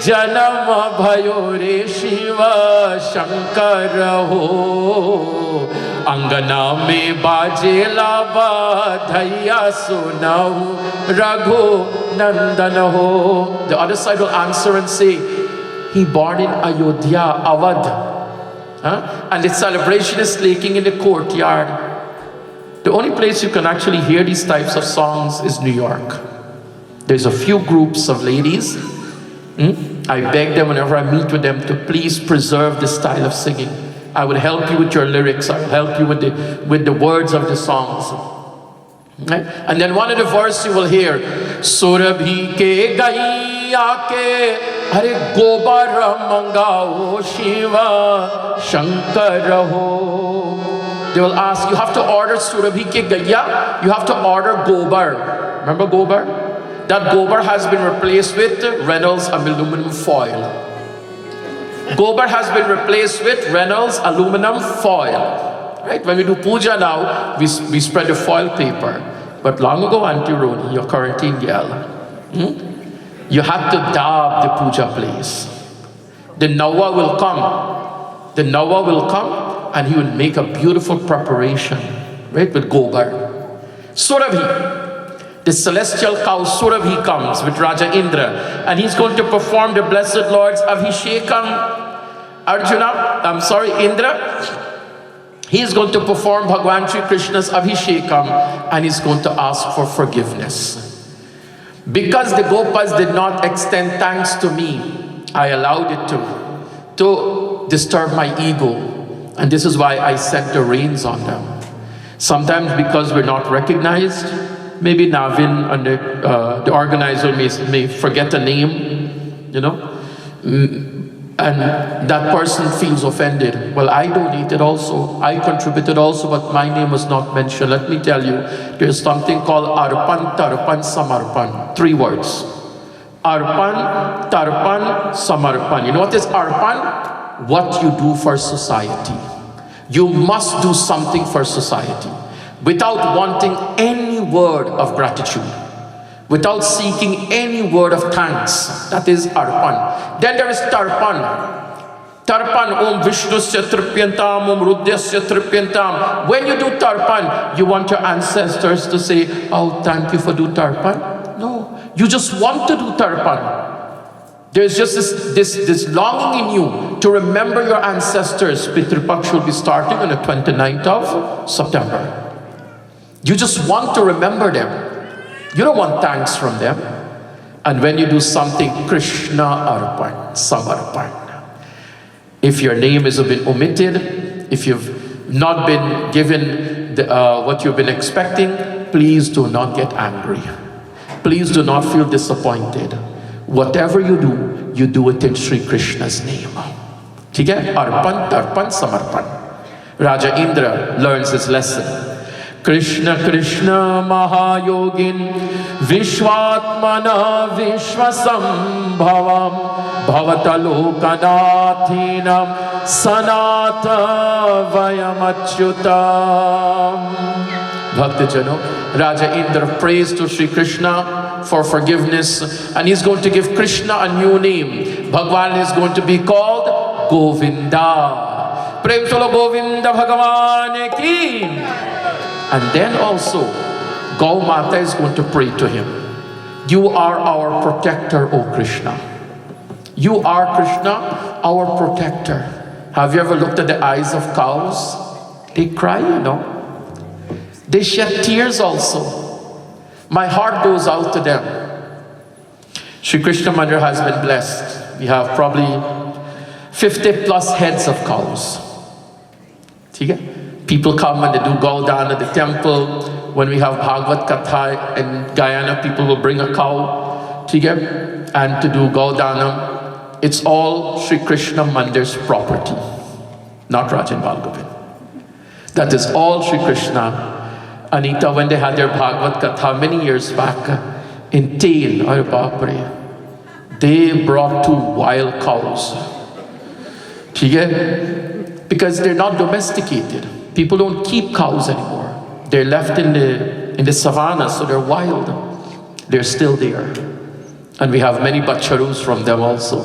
जन्म भयो रे शिव शंकर हो. अंगना में बाजेला बधैया सुनऊ रघु नंदन हो. The other side will answer and say, he born in Ayodhya, Awadh. And the celebration is taking in the courtyard. The only place you can actually hear these types of songs is New York. There's a few groups of ladies. I beg them whenever I meet with them to please preserve this style of singing. I would help you with your lyrics. I will help you with the words of the songs. Right? And then one of the verses you will hear, Surabhi ke gaiya ke Hare gobar mangao Shiva Shankar ho. They will ask, you have to order Surabhi ke gaiya, you have to order gobar. Remember gobar? That gobar has been replaced with Reynolds aluminum foil. Gobar has been replaced with Reynolds aluminum foil. Right? When we do puja now, we spread the foil paper. But long ago, Auntie Roni, your quarantine girl, you had to dab the puja place. The Nawa will come. The Nawa will come and he will make a beautiful preparation, right, with gobar. Surabhi. The celestial cow Surabhi comes with Raja Indra and he's going to perform the Blessed Lord's Abhishekam. Indra, he's going to perform Bhagwan Shri Krishna's Abhishekam and he's going to ask for forgiveness. Because the Gopas did not extend thanks to me, I allowed it to disturb my ego. And this is why I set the reins on them. Sometimes because we're not recognized, maybe Navin and the organizer may forget a name, and that person feels offended. Well, I donated also, I contributed also, but my name was not mentioned. Let me tell you, there's something called Arpan, Tarpan, Samarpan. 3 words. Arpan, Tarpan, Samarpan. You know what is Arpan? What you do for society. You must do something for society without wanting any word of gratitude, without seeking any word of thanks. That is Arpan. Then there is Tarpan. Tarpan, Om Vishnusya Tripyantam, Om Rudyasya Tripyantam. When you do Tarpan, you want your ancestors to say, oh, thank you for doing Tarpan. No, you just want to do Tarpan. There's just this longing in you to remember your ancestors. Pitrupaksha will be starting on the 29th of September. You just want to remember them. You don't want thanks from them. And when you do something, Krishna Arpan, Samarpan. If your name has been omitted, if you've not been given what you've been expecting, please do not get angry. Please do not feel disappointed. Whatever you do it in Sri Krishna's name. Okay? Arpan, Tarpan, Samarpan. Raja Indra learns this lesson. Krishna Krishna Mahayogin Vishwatmana Vishwasambhavam Bhavatalokanathinam Sanata Vayamachyutam. Bhaktijano, Raja Indra prays to Sri Krishna for forgiveness and he's going to give Krishna a new name. Bhagwan is going to be called Govinda. Prem Solo Govinda Bhagavan ki. And then also, Gau Mata is going to pray to him. You are our protector, O Krishna. You are, Krishna, our protector. Have you ever looked at the eyes of cows? They cry, They shed tears also. My heart goes out to them. Sri Krishna Mandir has been blessed. We have probably 50 plus heads of cows. People come and they do Goverdhan at the temple. When we have Bhagwat Katha in Guyana, people will bring a cow and to do Goverdhan. It's all Sri Krishna Mandir's property, not Rajin Balgobind. That is all Sri Krishna Anita, when they had their Bhagavad Katha many years back in Tain, or Bapre, they brought 2 wild cows. Because they're not domesticated. People don't keep cows anymore. They're left in the savannah, so they're wild. They're still there. And we have many bacharus from them also.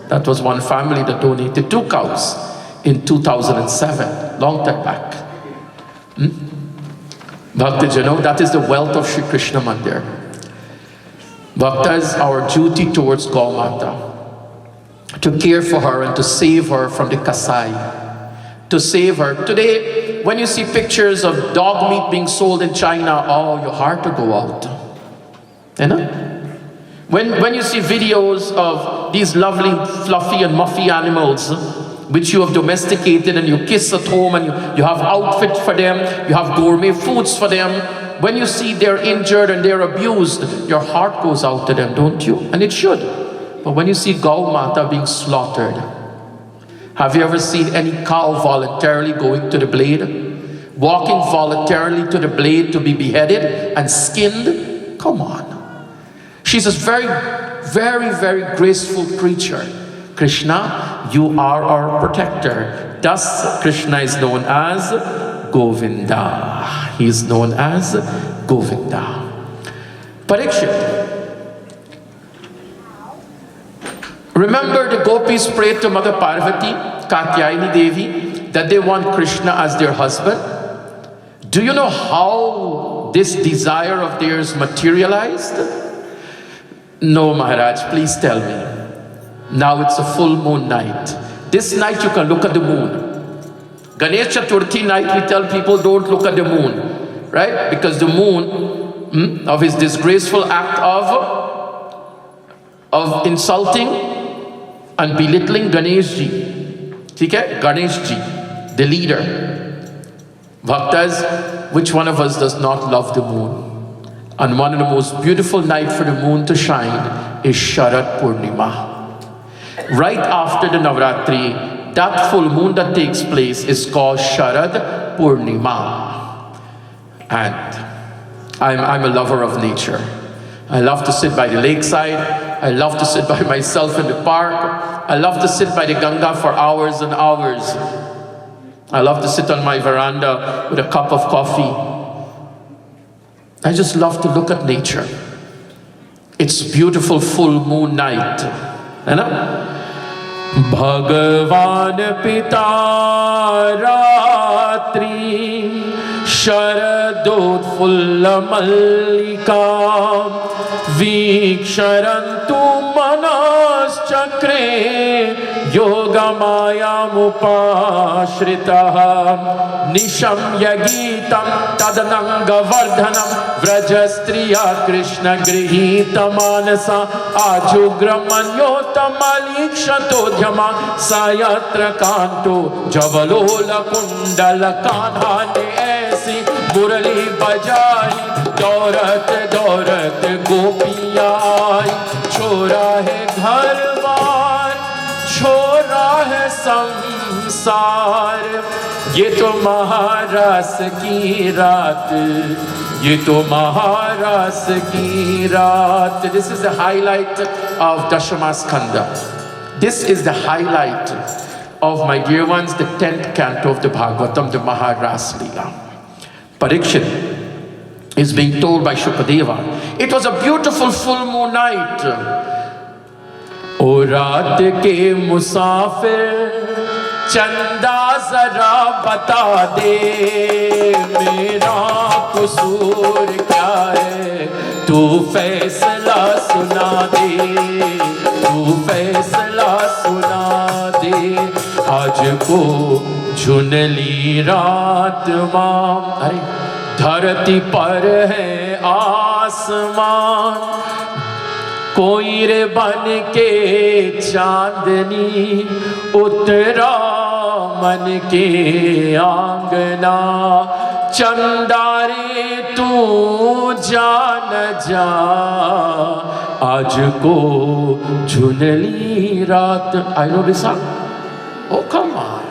That was one family that donated 2 cows in 2007, long time back. Bhakta, that is the wealth of Sri Krishna Mandir. Bhakta is our duty towards Gaumata, to care for her and to save her from the Kasai, to save her. Today, when you see pictures of dog meat being sold in China, oh, your heart will go out. You know? When you see videos of these lovely, fluffy and muffy animals, which you have domesticated and you kiss at home and you have outfits for them, you have gourmet foods for them, when you see they're injured and they're abused, your heart goes out to them, don't you? And it should. But when you see Gau Mata being slaughtered, have you ever seen any cow voluntarily going to the blade? Walking voluntarily to the blade to be beheaded and skinned? Come on. She's a very, very, very graceful creature. Krishna, you are our protector. Thus, Krishna is known as Govinda. He is known as Govinda. Parikshit. Remember the Gopis prayed to Mother Parvati, Katyayani Devi, that they want Krishna as their husband. Do you know how this desire of theirs materialized? No, Maharaj, please tell me. Now it's a full moon night. This night you can look at the moon. Ganesh Chaturthi night we tell people don't look at the moon, right? Because the moon, of his disgraceful act of insulting and belittling Ganeshji. Okay? Ganeshji, the leader. Bhaktas, which one of us does not love the moon? And one of the most beautiful nights for the moon to shine is Sharad Purnima. Right after the Navratri, that full moon that takes place is called Sharad Purnima. And I'm a lover of nature. I love to sit by the lakeside. I love to sit by myself in the park. I love to sit by the Ganga for hours and hours. I love to sit on my veranda with a cup of coffee. I just love to look at nature. It's beautiful full moon night. You know? Bhagavan Pita Ratri Sharadotfulla Mallika Viksharantu Manas Chakre Yogamayam Upashritaha Nisham Yagitam Tadanam Goverdhanam Vrajastriya Krishna Grihita Manasa Ajugramanyotam Alikshatodhyama Sayatra Kanto Javalola Kundala Kanhane Aisi Murali Bajai Daurat Daurat Gopiyai Chora hai gharwar Chora hai samsar Ye to Maharas ki raat Ye to Maharas ki raat. This is the highlight of Dashamaskanda. This is the highlight of, my dear ones, the 10th canto of the Bhagwatam, the Maharasa Leela. Parikshit is being told by Shukadeva, it was a beautiful full moon night. O raat ke musafir Chanda zara bata de Mera kusur kya hai Tu faisla suna de Tu faisla suna de Aaj ko junli raat maam Dharati par hai aasmaan कोई रे बन के चांदनी उतरा मन के आंगना चंदारे तू जान जा आज को झुनली रात. I know this song? Oh, come on.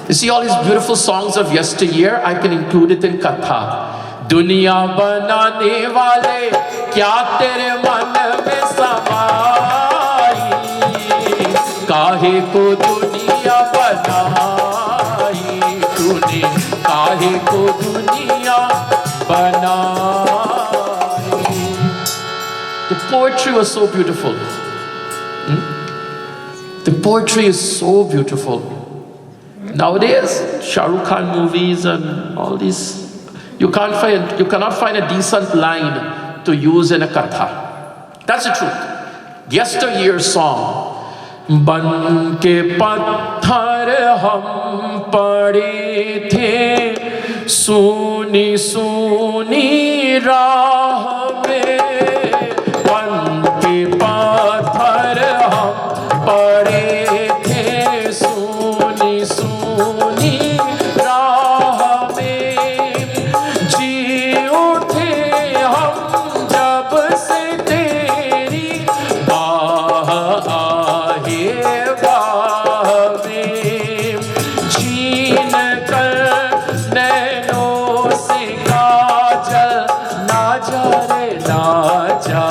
You see all these beautiful songs of yesteryear, I can include it in Katha. Duniya banane wale, kya tere man mein samaayi, kahe ko duniya banaayi, tune kahe ko duniya banaayi. The poetry was so beautiful. The poetry is so beautiful. Nowadays, Shah Rukh Khan movies and all these, you cannot find a decent line to use in a katha. That's the truth. Yesteryear's song, ban ke patthar hum pade the, suni suni raah mein, ban ke patthar hum pade the, suni suni राह में, जी उठे हम जब से तेरी बाह आहे बाह में, छीन कर नैनों से काजल ना जा रे ना जा,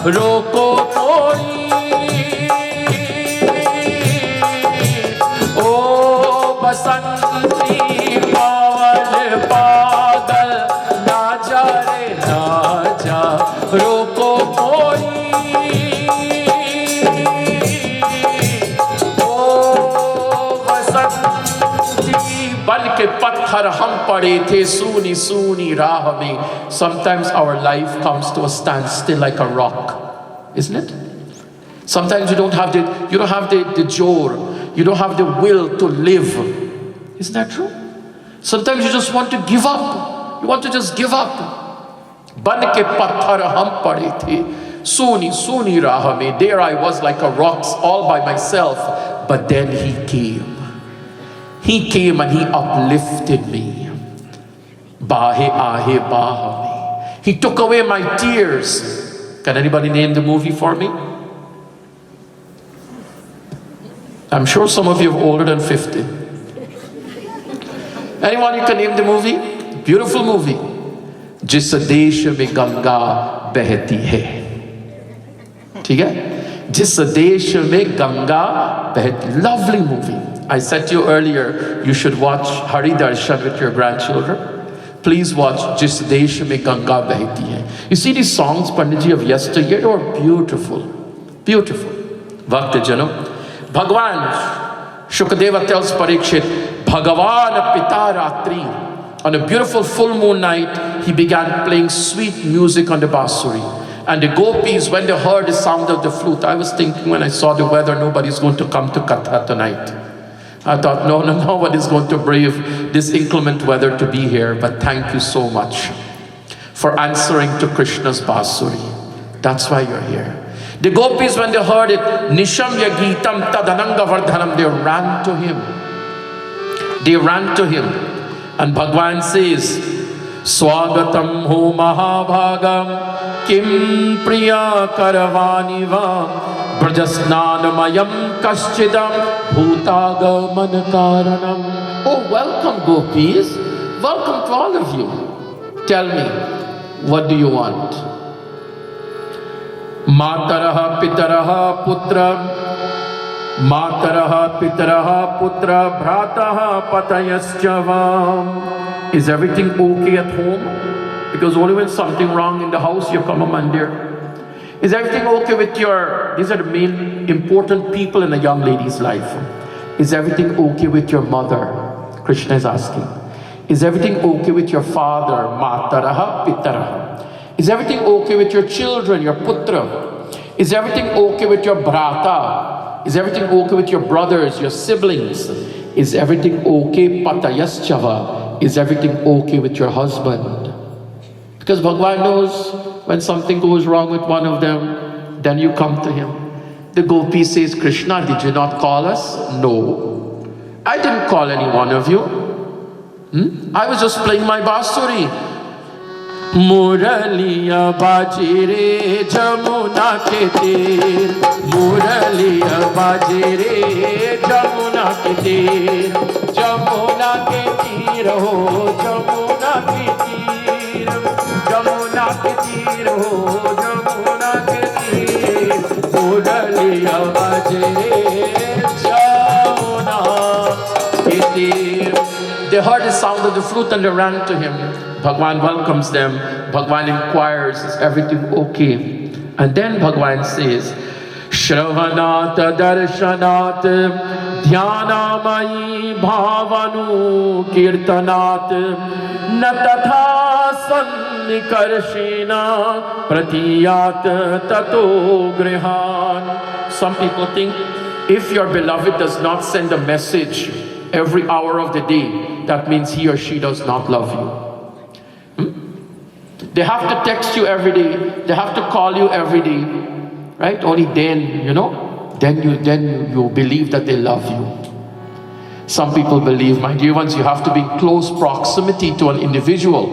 रोको कोई बसंती पवन पागल ना जा रे ना जा, रोको कोई ओ बसंती। बन के पत्थर हम पड़े थे सूनी सूनी राह में. Sometimes our life comes to a standstill like a rock, isn't it? Sometimes you don't have the jor, you don't have the will to live. Isn't that true? Sometimes you just want to give up. You want to just give up. Ban ke patthar hum pade the, suni suni raah mein. There I was like a rock all by myself. But then he came. He came and he uplifted me. Baahe aahe baah mein. He took away my tears. Can anybody name the movie for me? I'm sure some of you are older than 50. Anyone you can name the movie? Beautiful movie. जिस देश में गंगा बहती है. ठीक है? जिस देश में गंगा बहती. Lovely movie. I said to you earlier, you should watch Hari Darshan with your grandchildren. Please watch जिस देश में गंगा बहती है. You see these songs, Pandit of yesteryear, they were beautiful. Beautiful. Bhakta Janam. Bhagwan, Shukadeva tells Parikshit, Bhagavan Pita Ratri. On a beautiful full moon night, he began playing sweet music on the basuri. And the Gopis, when they heard the sound of the flute, I was thinking when I saw the weather, nobody's going to come to Katha tonight. I thought, no, nobody's going to brave this inclement weather to be here. But thank you so much for answering to Krishna's basuri. That's why you're here. The Gopis, when they heard it, Nisham Yagitam Tadananga Vardhanam, they ran to him. They ran to him. And Bhagwan says, Swagatam ho Mahabhagam Kim Priya Karavani Vam Brajasnanamayam Kaschidam Bhutagaman Karanam. Oh, welcome Gopis. Welcome to all of you. Tell me, what do you want? Mataraha Pitaraha Putra Mataraha Pitaraha Putra Bhrataha Patayaschavam. Is everything okay at home? Because only when something wrong in the house you come a mandir. Is everything okay with these are the main important people in a young lady's life. Is everything okay with your mother? Krishna is asking. Is everything okay with your father? Mataraha Pitaraha. Is everything okay with your children, your putra? Is everything okay with your brata? Is everything okay with your brothers, your siblings? Is everything okay, Patayaschava? Is everything okay with your husband? Because Bhagwan knows when something goes wrong with one of them, then you come to him. The Gopi says, Krishna, did you not call us? No. I didn't call any one of you. I was just playing my basuri. Muraliya bajire jamuna ke tir, Muraliya bajire jamuna ke tir, Jamuna के तीर हो, जमुना के तीर, जमुना के तीर हो, जमुना के तीर, मुरलिया बजे जमुना के तीर. They heard the sound of the flute and they ran to him. Bhagwan welcomes them. Bhagwan inquires, is everything okay? And then Bhagwan says, Shravanat darshanat dhyanamayi bhavanu kirtanat natatha sannikarshena pratiyat tato grihan. Some people think if your beloved does not send a message every hour of the day, that means he or she does not love you. They have to text you every day. They have to call you every day. Right? Only then, then you believe that they love you. Some people believe, my dear ones, you have to be in close proximity to an individual.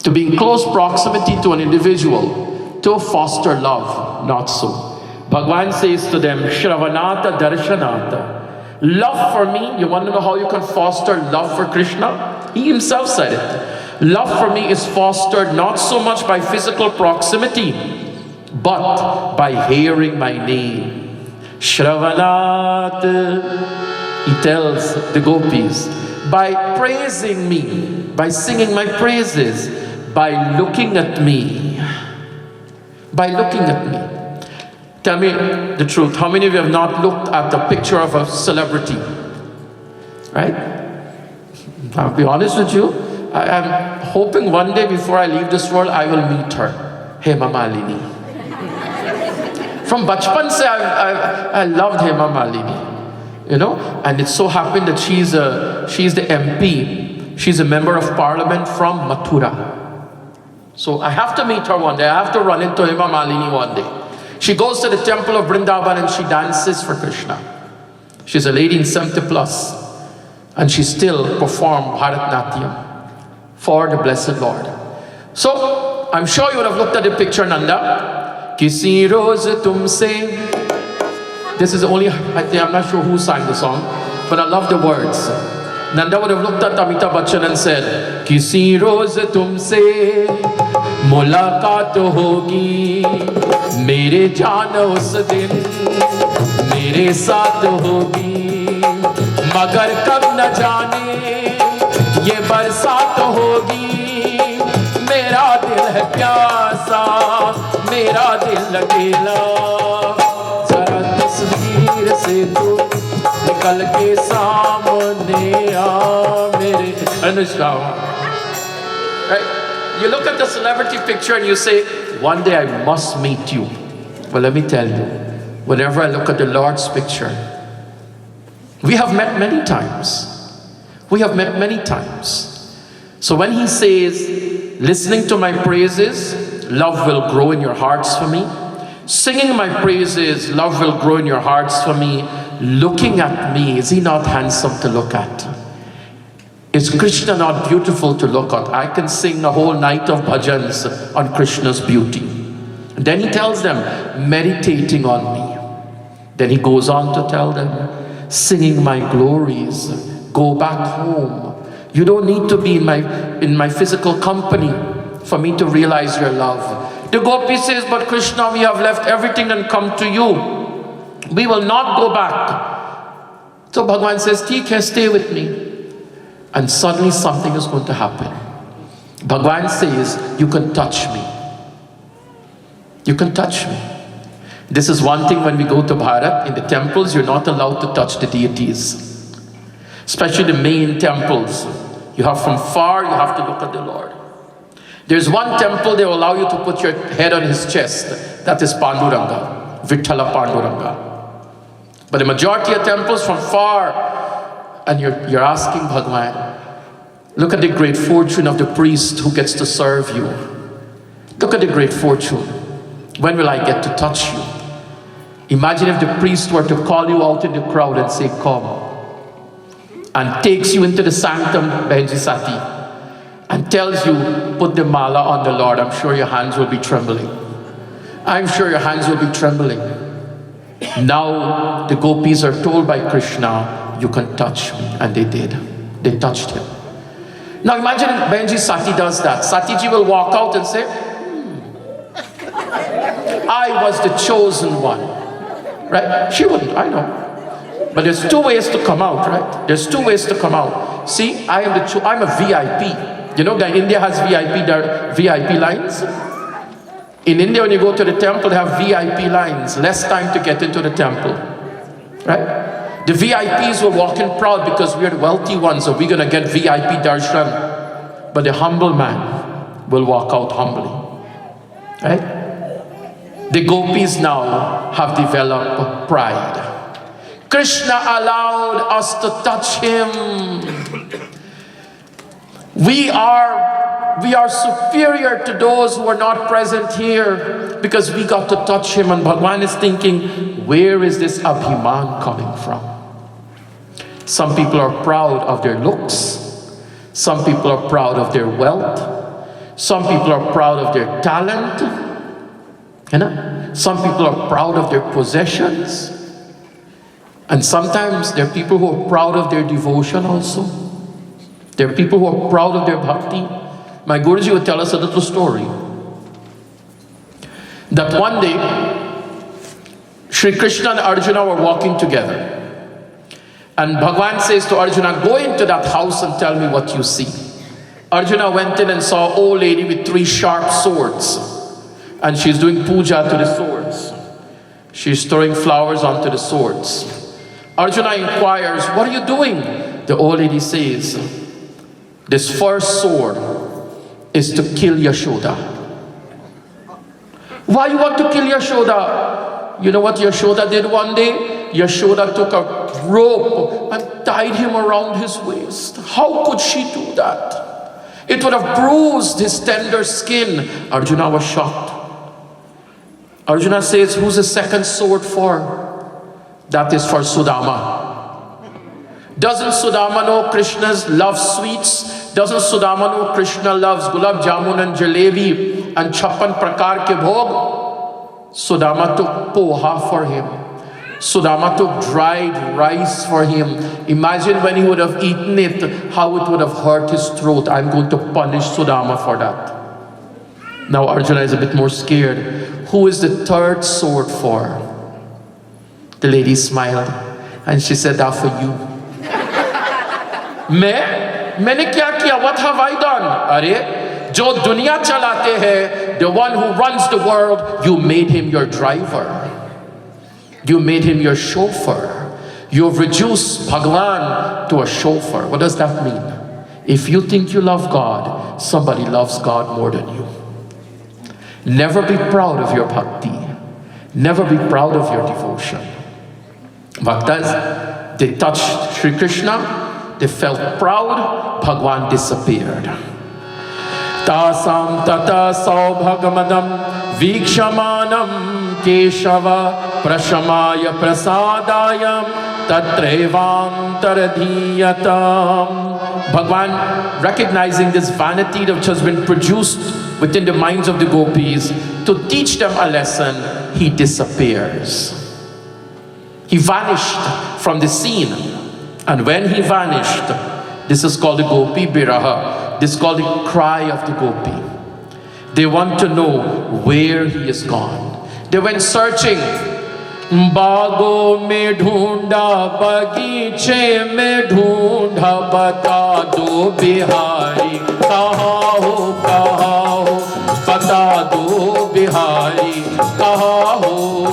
To be in close proximity to an individual to foster love. Not so. Bhagwan says to them, Shravanata Darshanata. Love for me, you want to know how you can foster love for Krishna? He himself said it. Love for me is fostered not so much by physical proximity, but by hearing my name. Shravanat, he tells the Gopis, by praising me, by singing my praises, by looking at me. By looking at me. Tell me the truth. How many of you have not looked at the picture of a celebrity? Right? I'll be honest with you. I'm hoping one day before I leave this world, I will meet her. Hema Malini. From Bachpan se, I loved Hema Malini. And it so happened that she's the MP. She's a member of parliament from Mathura. So I have to meet her one day. I have to run into Hema Malini one day. She goes to the temple of Vrindavan and she dances for Krishna. She's a lady in 70 plus. And she still performs Bharatnatyam for the blessed Lord. So, I'm sure you would have looked at the picture, Nanda. Kisi roz tumse. This is only, I'm not sure who sang the song, but I love the words. Nanda would have looked at Amitabh Bachchan and said, Kisi roz tumse mulaqat hogi, mere jaan us din mere saath hogi, magar kab na jaane ye barsat hogi, mera dil hai pyasa, mera dil akela, zara tasveer se tu nikal ke samne aa mere. Anushka. Right? You look at the celebrity picture and you say, one day I must meet you. Well, let me tell you, whenever I look at the Lord's picture, we have met many times. We have met many times. So when he says, listening to my praises, love will grow in your hearts for me. Singing my praises, love will grow in your hearts for me. Looking at me, is he not handsome to look at? Is Krishna not beautiful to look at? I can sing a whole night of bhajans on Krishna's beauty. And then he tells them, meditating on me. Then he goes on to tell them, singing my glories, go back home. You don't need to be in my physical company for me to realize your love. The Gopi says, but Krishna, we have left everything and come to you. We will not go back. So Bhagwan says, Theek hai, stay with me. And suddenly something is going to happen. Bhagwan says, you can touch me. You can touch me. This is one thing when we go to Bharat, in the temples, you're not allowed to touch the deities. Especially the main temples. You have from far, you have to look at the Lord. There's one temple, they will allow you to put your head on his chest. That is Panduranga, Vithala Panduranga. But the majority of temples from far, and you're asking Bhagwan, look at the great fortune of the priest who gets to serve you. Look at the great fortune. When will I get to touch you? Imagine if the priest were to call you out in the crowd and say, come. And takes you into the sanctum, Benji Sati, and tells you, put the mala on the Lord. I'm sure your hands will be trembling. I'm sure your hands will be trembling. Now the Gopis are told by Krishna, you can touch me. And they did. They touched him. Now imagine Benji Sati does that. Satiji will walk out and say, I was the chosen one. Right? She wouldn't, I know. But there's two ways to come out, right? There's two ways to come out. See, I'm a VIP. You know that India has VIP lines? In India, when you go to the temple, they have VIP lines. Less time to get into the temple. Right? The VIPs were walking proud because we're the wealthy ones, so we're going to get VIP darshan. But the humble man will walk out humbly. Right? The gopis now have developed pride. Krishna allowed us to touch him. We are superior to those who are not present here because we got to touch him, and Bhagwan is thinking, where is this abhiman coming from? Some people are proud of their looks. Some people are proud of their wealth. Some people are proud of their talent. You know? Some people are proud of their possessions. And sometimes there are people who are proud of their devotion also. There are people who are proud of their bhakti. My Guruji would tell us a little story. That one day, Sri Krishna and Arjuna were walking together. And Bhagwan says to Arjuna, go into that house and tell me what you see. Arjuna went in and saw an old lady with 3 sharp swords. And she's doing puja to the swords. She's throwing flowers onto the swords. Arjuna inquires, what are you doing? The old lady says, this first sword is to kill Yashoda. Why you want to kill Yashoda? You know what Yashoda did one day? Yashoda took a rope and tied him around his waist. How could she do that? It would have bruised his tender skin. Arjuna was shocked. Arjuna says, who's the second sword for? That is for Sudama. Doesn't Sudama know Krishna's love sweets? Doesn't Sudama know Krishna loves gulab jamun and jalebi and chappan prakar ke bhog? Sudama took poha for him. Sudama took dried rice for him. Imagine when he would have eaten it, how it would have hurt his throat. I'm going to punish Sudama for that. Now Arjuna is a bit more scared. Who is the third sword for? The lady smiled and she said, that for you. Maine kya kiya? What have I done? Are, jo dunya chalate hai, the one who runs the world, you made him your driver. You made him your chauffeur. You have reduced Bhagwan to a chauffeur. What does that mean? If you think you love God, somebody loves God more than you. Never be proud of your bhakti. Never be proud of your devotion. Bhaktas, they touched Sri Krishna, they felt proud, Bhagwan disappeared. Tasam tata saubhagamadam vikshamanam keshava prashamaya prasadayam tatrevantardhiyatam. Bhagwan, recognizing this vanity which has been produced within the minds of the gopis, to teach them a lesson, he disappears. He vanished from the scene. And when he vanished, this is called the Gopi Biraha. This is called the cry of the Gopi. They want to know where he is gone. They went searching. बागों में ढूंढा, बगीचे में ढूंढा, बता दो बिहारी कहाँ हो, बता दो बिहारी कहाँ हो,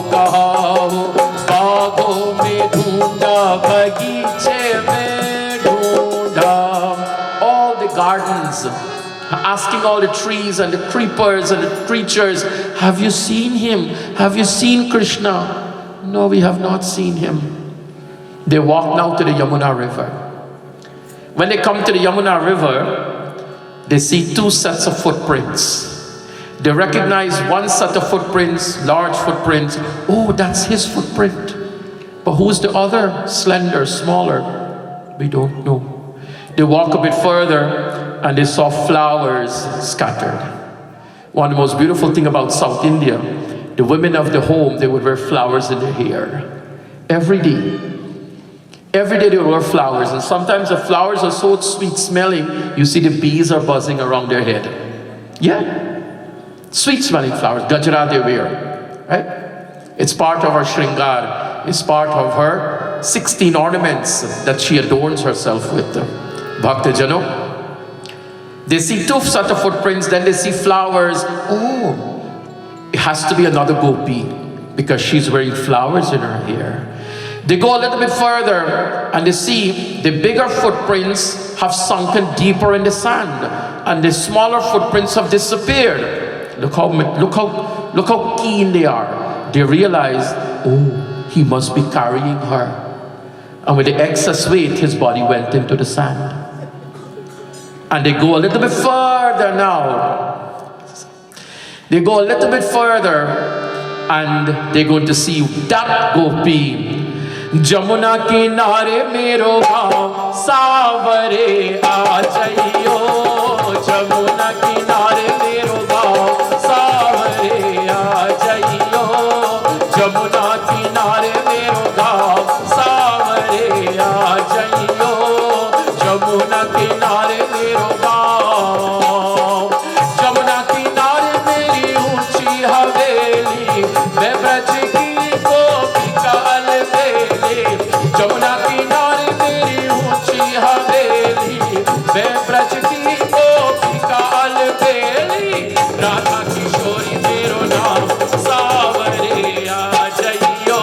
बागों में ढूंढा, बगीचे में ढूंढा. All the gardens, asking all the trees and the creepers and the creatures, have you seen him? Have you seen Krishna? No, we have not seen him. They walk now to the Yamuna River. When they come to the Yamuna River, they see 2 sets of footprints. They recognize one set of footprints, large footprints. Oh, that's his footprint. But who's the other? Slender, smaller. We don't know. They walk a bit further and they saw flowers scattered. One of the most beautiful things about South India, the women of the home, they would wear flowers in their hair every day. Every day they were flowers, and sometimes the flowers are so sweet smelling, you see the bees are buzzing around their head. Yeah, sweet smelling flowers, gajra they wear, right? It's part of her shringar, it's part of her 16 ornaments that she adorns herself with. Bhakta Jano, they see 2 set of footprints, then they see flowers. Oh, it has to be another Gopi because she's wearing flowers in her hair. They go a little bit further and they see the bigger footprints have sunken deeper in the sand and the smaller footprints have disappeared. Look how keen they are. They realize, oh, he must be carrying her. And with the excess weight, his body went into the sand. And they go a little bit further now. They go a little bit further and they're going to see that Gopi. Jamuna kinare mero gaon savare aa jaiyo. Jamuna kinare mero gaon savare aa jaiyo. Jamuna kinare mero gaon savare aa jaiyo. Jamuna kinare mero gaon. Jamuna kinare meri unchi haveli. Main braj ki gopi ka albeli. Jamuna kinare meri unchi haveli. Main braj ki gopi ka albeli. Radha Kishori mero naam savare aa jaiyo.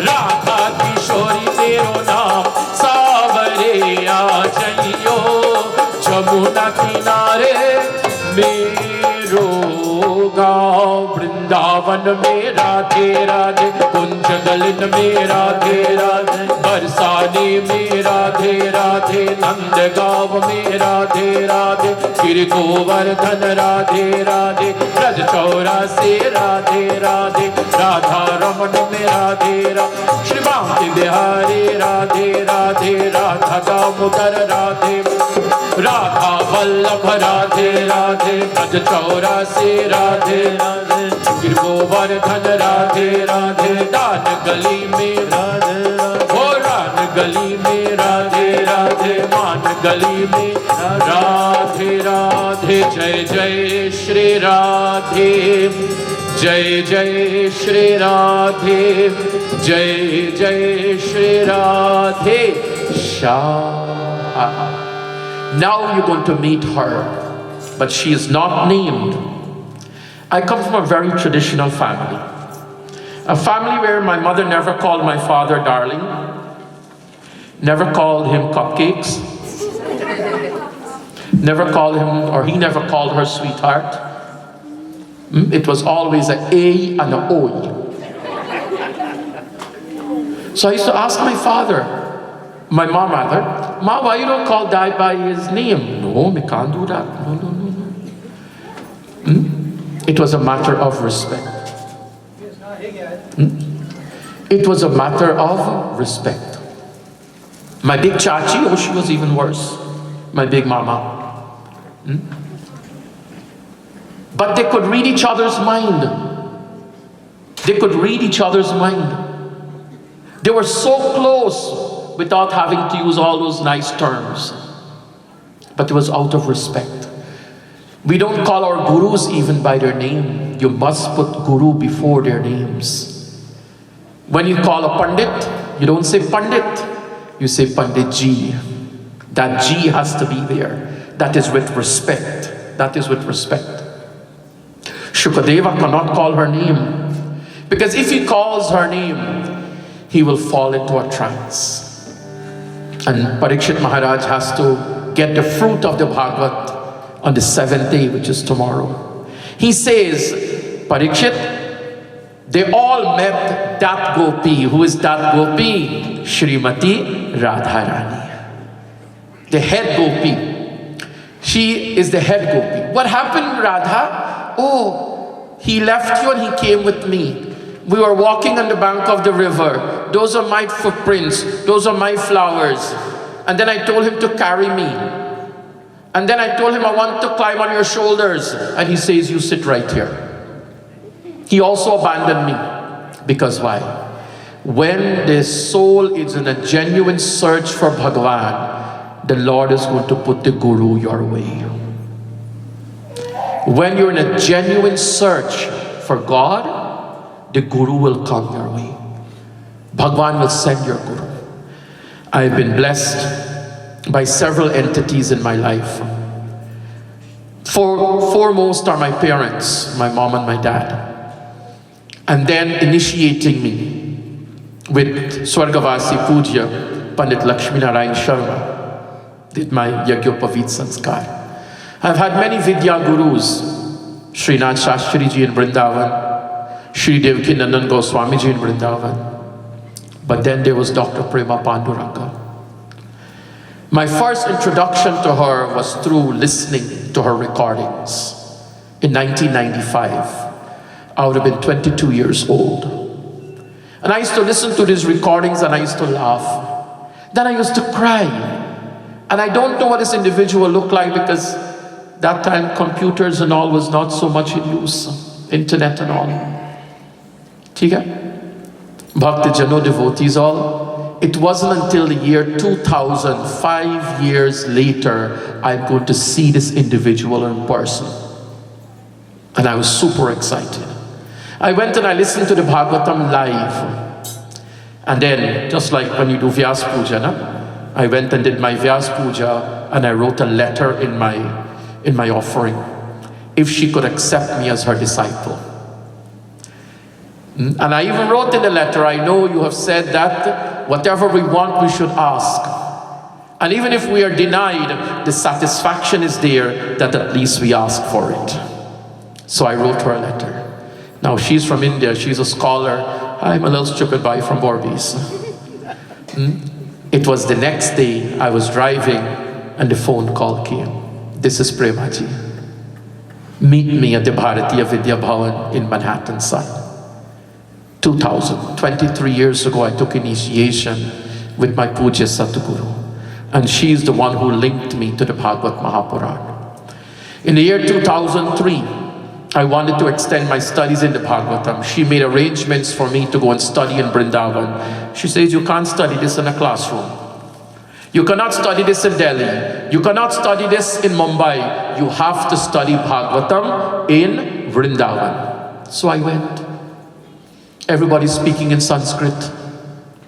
Radha Kishori mero naam savare aa jaiyo. Jamuna kinare मेरो गाँव वृंदावन में राधे राधे कुंज गलिन में राधे राधे बरसाने में राधे राधे नंद गाँव में राधे राधे गिर गोवर्धन राधे राधे ब्रज चौरासे राधे राधे राधा रमन में राधे राधे श्रीमान बिहारी राधे राधे राधा दामोदर राधे राधा वल्लभ राधे राधे ब्रज चौरासे राधे राधे गिर गोवर्धन राधे राधे दान गली में राधे राधे रान गली में राधे राधे मान गली में राधे राधे जय जय श्री राधे जय जय श्री राधे जय जय Shri Radhe Shyam. Now you're going to meet her, but she is not named. I come from a very traditional family. A family where my mother never called my father darling, never called him cupcakes, never called him, or he never called her sweetheart. It was always an A and an O. So I used to ask my father, my mom rather, Ma, why you don't call Dad by his name? No, we can't do that. No. It was a matter of respect. It was a matter of respect. My big chachi, oh, she was even worse. My big mama. But they could read each other's mind. They could read each other's mind. They were so close without having to use all those nice terms. But it was out of respect. We don't call our gurus even by their name. You must put guru before their names. When you call a Pandit, you don't say Pandit, you say Pandit Ji. That Ji has to be there. That is with respect. That is with respect. Shukadeva cannot call her name, because if he calls her name, he will fall into a trance. And Parikshit Maharaj has to get the fruit of the Bhagavad on the 7th day, which is tomorrow. He says, Parikshit, they all met that Gopi. Who is that Gopi? Srimati Radharani. The head Gopi. She is the head Gopi. What happened, Radha? Oh, he left you and he came with me. We were walking on the bank of the river. Those are my footprints. Those are my flowers. And then I told him to carry me. And then I told him, I want to climb on your shoulders. And he says, you sit right here. He also abandoned me. Because why? When the soul is in a genuine search for Bhagavan, the Lord is going to put the Guru your way. When you're in a genuine search for God, the Guru will come your way. Bhagavan will send your Guru. I've been blessed by several entities in my life. Foremost are my parents, my mom and my dad. And then initiating me with Swargavasi Puja, Pandit Lakshmi Narayan Sharma, did my Yajna Sanskar. I've had many Vidya Gurus, Srinath Shastri ji in Vrindavan, Shri Devkinandan Goswami ji in Vrindavan. But then there was Dr. Prema Panduranga. My first introduction to her was through listening to her recordings. In 1995, I would have been 22 years old. And I used to listen to these recordings and I used to laugh. Then I used to cry. And I don't know what this individual looked like because that time computers and all was not so much in use. Internet and all. Tiga? Bhakti Jano devotees all. It wasn't until the year 2000, 5 years later, I'm going to see this individual in person. And I was super excited. I went and I listened to the Bhagwatam live. And then, just like when you do Vyas Puja, I went and did my Vyas Puja and I wrote a letter in my offering. If she could accept me as her disciple. And I even wrote in the letter, I know you have said that whatever we want, we should ask. And even if we are denied, the satisfaction is there that at least we ask for it. So I wrote her a letter. Now she's from India, she's a scholar. I'm a little stupid boy from Gopies. It was the next day, I was driving and the phone call came. This is Premaji. Meet me at the Bharatiya Vidya Bhavan in Manhattan side. 2000, 23 years ago, I took initiation with my Puja Satguru. And she's the one who linked me to the Bhagwat Maha Puraan. In the year 2003, I wanted to extend my studies in the Bhagwatam. She made arrangements for me to go and study in Vrindavan. She says, you can't study this in a classroom. You cannot study this in Delhi. You cannot study this in Mumbai. You have to study Bhagwatam in Vrindavan. So I went. Everybody's speaking in Sanskrit.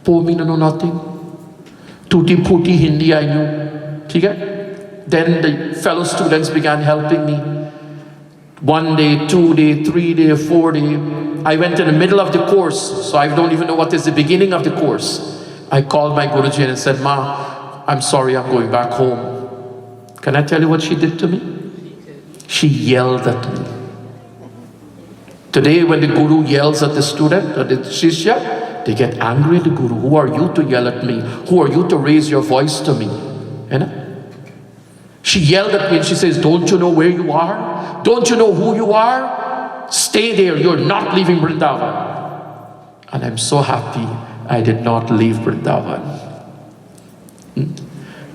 Poor me, no know nothing. Tutti putti Hindi I knew. Then the fellow students began helping me. 1 day, 2 day, 3 day, 4 day. I went in the middle of the course, so I don't even know what is the beginning of the course. I called my Guruji and said, Ma, I'm sorry, I'm going back home. Can I tell you what she did to me? She yelled at me. Today, when the Guru yells at the student or the Shishya, they get angry at the Guru. Who are you to yell at me? Who are you to raise your voice to me? You know? She yelled at me and she says, don't you know where you are? Don't you know who you are? Stay there, you're not leaving Vrindavan. And I'm so happy I did not leave Vrindavan.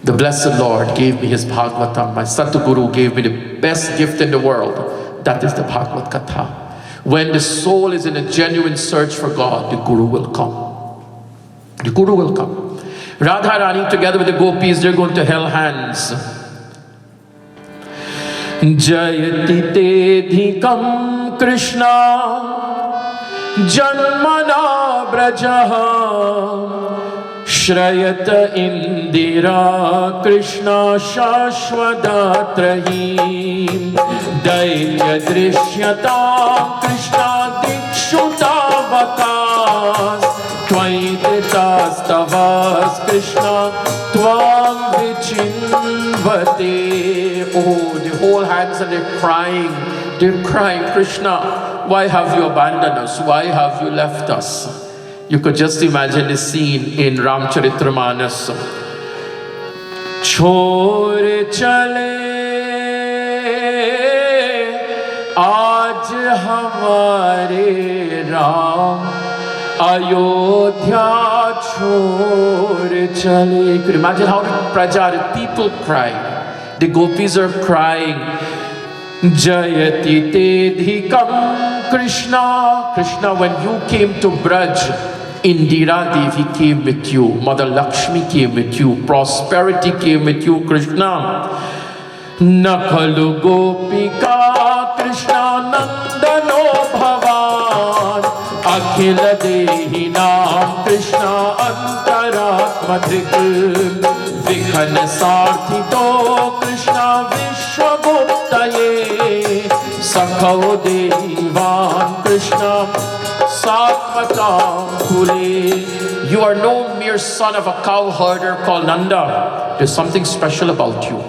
The blessed Lord gave me his Bhagwatam. My Satguru gave me the best gift in the world. That is the Bhagavad Katha. When the soul is in a genuine search for God, the Guru will come. The Guru will come. Radha Rani together with the Gopies, they're going to hell hands. Jayati tedhikam Krishna Janmana Brajaha Shrayata Indira Krishna Shashwadatrahi Daitya Drishyata Krishna Dikshutavakas Tvaitastavas Krishna Tvam Vichinvate. Oh, the whole hands and they're crying. They're crying, Krishna, why have you abandoned us? Why have you left us? You could just imagine the scene in Ramcharitramanas. Chhod chale aaj hamare Ram Ayodhya chhod chale. You could imagine how the Praja, the people cried. The Gopis are crying. Jayati tedhikam Krishna. Krishna, when you came to Braj Indra Devi came with you, Mother Lakshmi came with you, prosperity came with you, Krishna. Nakalu Gopika Krishna Nandano Bhavan Akhila Dehi Naam Krishna Antaratma Dhik Vikhan Sarthito Krishna Vishwaguptaye Sakhav Devan Krishna Satmatam Kule. You are no mere son of a cow herder called Nanda. There's something special about you.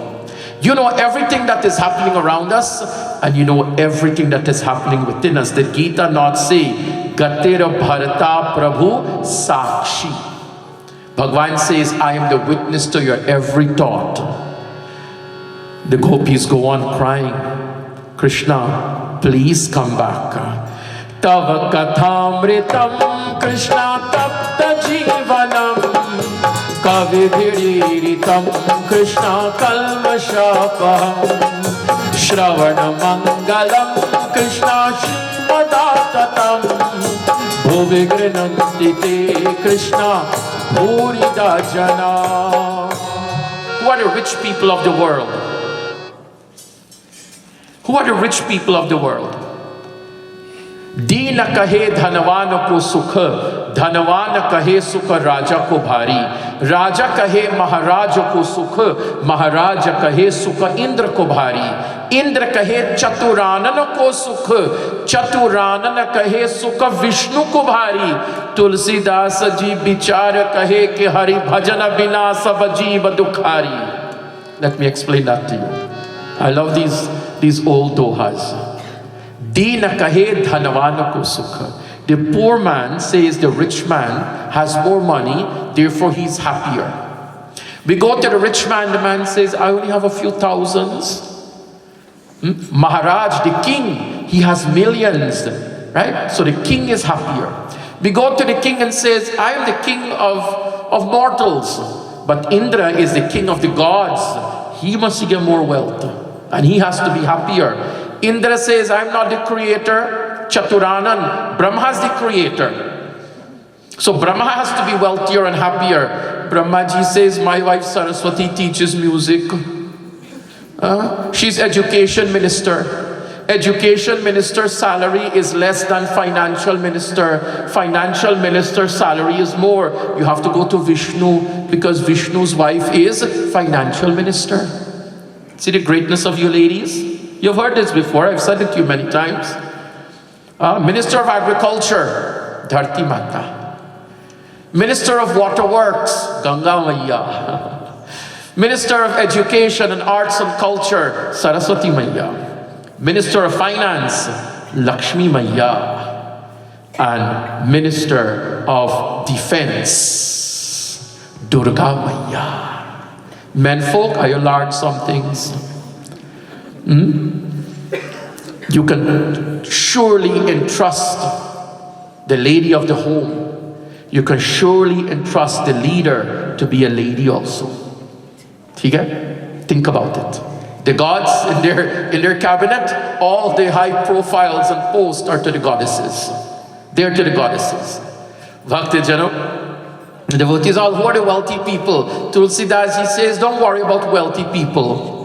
You know everything that is happening around us, and you know everything that is happening within us. Did Gita not say, Gatera Bharata Prabhu Sakshi? Bhagwan says, I am the witness to your every thought. The gopis go on crying, Krishna, please come back. Tava kathamritam Krishna tapta jivanam Kavidhiritam Krishna kalmashapaham Shravana mangalam Krishna shrimadatatam Bhuvigrinantite Krishna bhurida jana. Who are the rich people of the world? Who are the rich people of the world? दीन कहे धनवान को सुख, धनवान कहे सुख राजा को भारी, राजा कहे महाराज को सुख, महाराज कहे सुख इंद्र को भारी, इंद्र कहे चतुरानन को सुख, चतुरानन कहे सुख विष्णु को भारी, तुलसीदास जी विचार कहे कि हरि भजन बिना सब जीव दुखारी. Let me explain that to you. I love these old dohas. Dina kahe dhanavana ko sukha. The poor man says the rich man has more money, therefore he's happier. We go to the rich man, the man says, I only have a few thousands. Maharaj, the king, he has millions, right? So the king is happier. We go to the king and says, I am the king of mortals. But Indra is the king of the gods. He must get more wealth. And he has to be happier. Indra says, I'm not the creator. Chaturanan, Brahma is the creator. So Brahma has to be wealthier and happier. Brahmaji says, my wife Saraswati teaches music. She's education minister. Education minister's salary is less than financial minister. Financial minister's salary is more. You have to go to Vishnu because Vishnu's wife is financial minister. See the greatness of you ladies? You've heard this before. I've said it to you many times. Minister of Agriculture, Dharti Mata. Minister of Waterworks, Ganga Maya. Minister of Education and Arts and Culture, Saraswati Maya. Minister of Finance, Lakshmi Maya. And Minister of Defense, Durga Maya. Menfolk, are you learned some things? You can surely entrust the lady of the home. You can surely entrust the leader to be a lady also. Think about it. The gods in their cabinet, all the high profiles and posts are to the goddesses. They're to the goddesses. Bhakti Jano, the devotees, all who are the wealthy people. Tulsidas, he says, don't worry about wealthy people.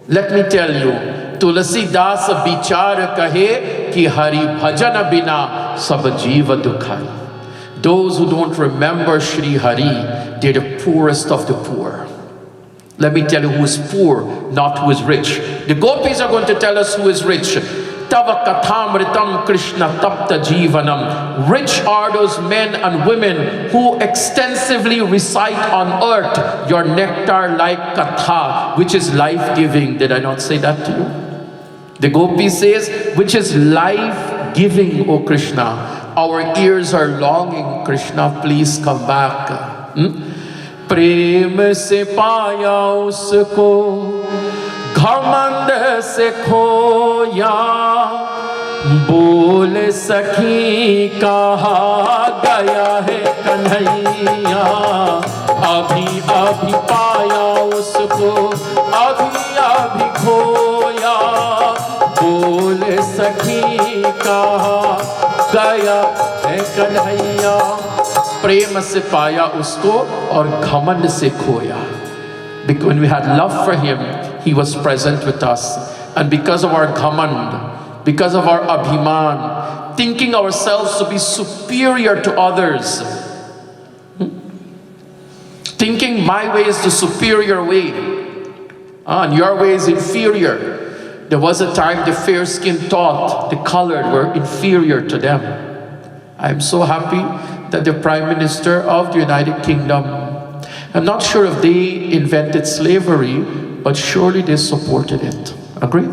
Let me tell you, Tulsidas bichar kahe ki hari bhajana bina sab jiva dukhai. Those who don't remember Shri Hari, they're the poorest of the poor. Let me tell you who is poor, not who is rich. The gopis are going to tell us who is rich. Tava kathamritam Krishna tapta jivanam. Rich are those men and women who extensively recite on earth your nectar-like katha, which is life-giving. Did I not say that to you? The gopi says, which is life-giving, O Krishna. Our ears are longing, Krishna, please come back. प्रेम से पाया उसको घमंड से खोया बोल सखी कहा गया है कन्हैया अभी अभी पाया उसको अभी अभी खोया बोल सखी कहा गया है कन्हैया। प्रेम से पाया उसको और घमंड से खोया. Because when we had love for him, he was present with us. And because of our ghamand, because of our abhiman, thinking ourselves to be superior to others, thinking my way is the superior way, and your way is inferior. There was a time the fair-skinned thought the colored were inferior to them. I am so happy that the Prime Minister of the United Kingdom, I'm not sure if they invented slavery, but surely they supported it. Agree?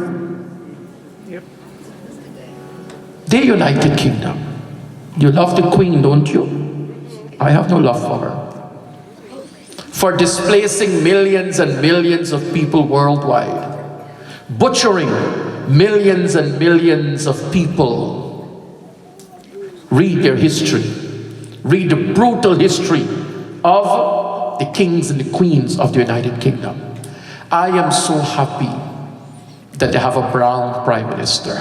Yep. The United Kingdom. You love the Queen, don't you? I have no love for her. For displacing millions and millions of people worldwide, butchering millions and millions of people. Read their history. Read the brutal history of the kings and the queens of the United Kingdom. I am so happy that they have a brown Prime Minister.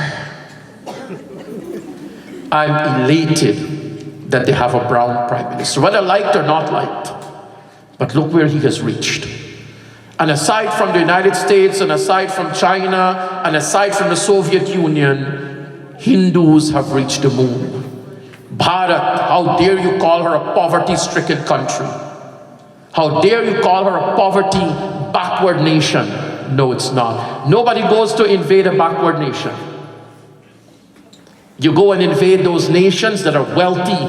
I'm elated that they have a brown Prime Minister, whether liked or not liked. But look where he has reached. And aside from the United States, and aside from China, and aside from the Soviet Union, Hindus have reached the moon. Bharat, how dare you call her a poverty-stricken country? How dare you call her a poverty backward nation? No, it's not. Nobody goes to invade a backward nation. You go and invade those nations that are wealthy.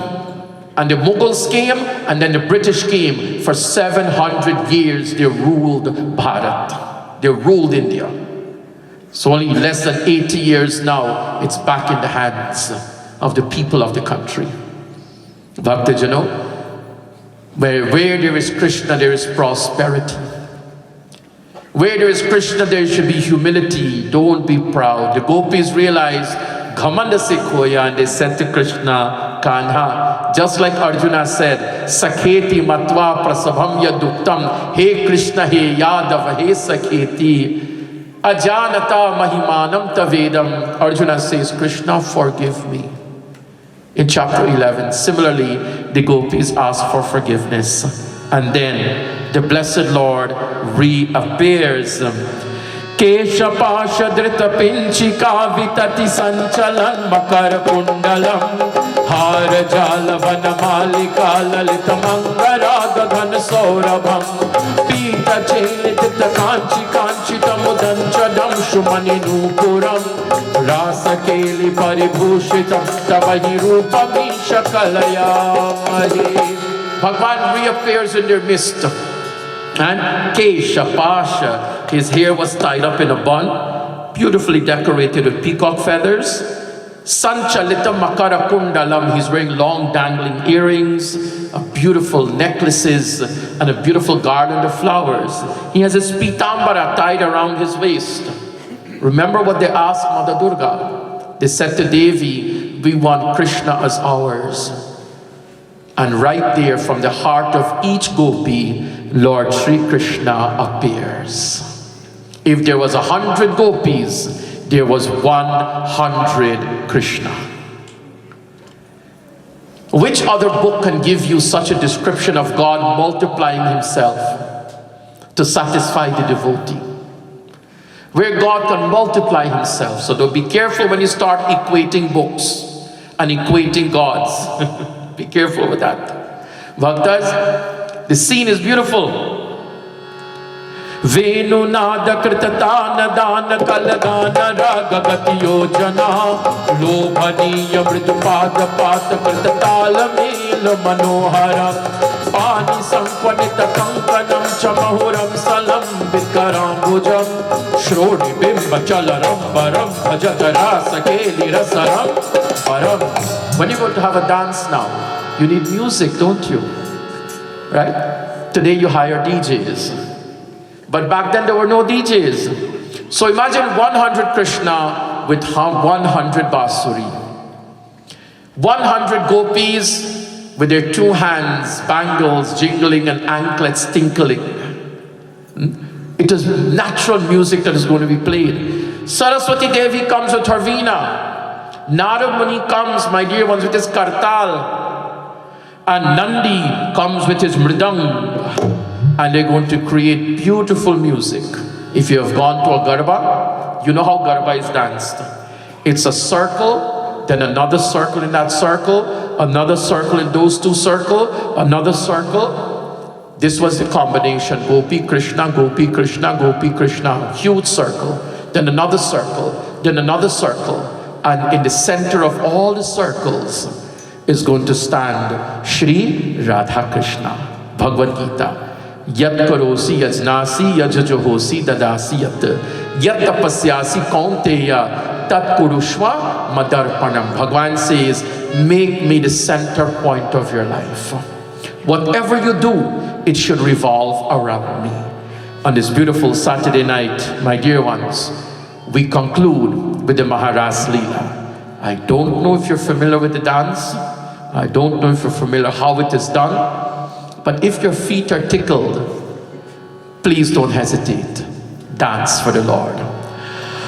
And the Mughals came, and then the British came. For 700 years, they ruled Bharat. They ruled India. So only less than 80 years now, it's back in the hands of the people of the country. But did you know? Where there is Krishna, there is prosperity. Where there is Krishna, there should be humility. Don't be proud. The Gopis realized, Ghamanda se khoya, and they said to Krishna, Kanha, just like Arjuna said, Sakheti matva prasabham yaduktam, Hey Krishna, Hey Yadav, Hey Sakheti, Ajanata mahimanam tavedam. Arjuna says, Krishna, forgive me. In chapter 11, similarly, the Gopis ask for forgiveness. And then the blessed Lord reappears. Kesha pasha drita pinchika vitati sanchalan makar kundalam har jala vanamalika lalita mangaraga ghan saurabham pita chelita kanchi kanchita mudanchadam shumani nupuram rasa keli paribhushitam tavahi rupami shakalaya mahi. Bhagwan reappears in their midst. And Kesha Pasha, his hair was tied up in a bun, beautifully decorated with peacock feathers. Sanchalita Makara Kundalam, he's wearing long dangling earrings, beautiful necklaces, and a beautiful garland of flowers. He has his pitambara tied around his waist. Remember what they asked Mother Durga? They said to Devi, we want Krishna as ours. And right there from the heart of each gopi, Lord Sri Krishna appears. If there was 100 gopis, there was 100 Krishna. Which other book can give you such a description of God multiplying himself to satisfy the devotee? Where God can multiply himself. So don't be careful when you start equating books and equating gods. Be careful with that. Bhaktas, the scene is beautiful. Venu nada kritatana dana kalagana raga gati yojana lobhaniya mridupada pata kritatala mila manohara pani sankvanita kankanam chamahuram salam bikaram shroni bimba chalaram baram bhajatara sakeli rasaram param. When you're going to have a dance now, you need music, don't you? Right? Today you hire DJs. But back then there were no DJs. So imagine 100 Krishna with 100 Basuri. 100 gopis with their two hands, bangles jingling and anklets tinkling. It is natural music that is going to be played. Saraswati Devi comes with her veena. Narad Muni comes, my dear ones, with his kartal, and Nandi comes with his mridang, and they're going to create beautiful music. If you have gone to a garba, you know how garba is danced. It's a circle, then another circle in that circle, another circle in those two circles, another circle. This was the combination, Gopi, Krishna, Gopi, Krishna, Gopi, Krishna, huge circle, then another circle, then another circle. And in the center of all the circles is going to stand Shri Radha Krishna, Bhagavad Gita. Yat karosi yajnasi yajajohosi dadasi yat tapasyasi kaunteya tat kurushva madarpanam. Bhagavan says, make me the center point of your life. Whatever you do, it should revolve around me. On this beautiful Saturday night, my dear ones, we conclude with the Maharasa Leela. I don't know if you're familiar with the dance. I don't know if you're familiar how it is done. But if your feet are tickled, please don't hesitate. Dance for the Lord.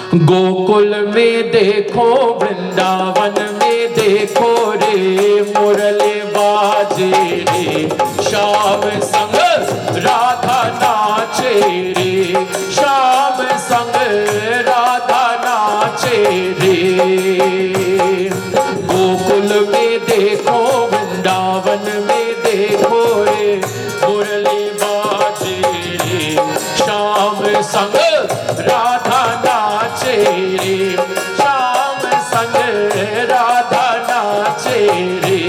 Gokul mein dekho, Vrindavan mein dekho re, murali baaje re, Shyam sang Radha naache re, Shyam sang Radha naache re. Gokul mein dekho, Vrindavan mein dekho re, murali baaje re, Shyam sang Radha naache re, Shyam sang Radha naache re.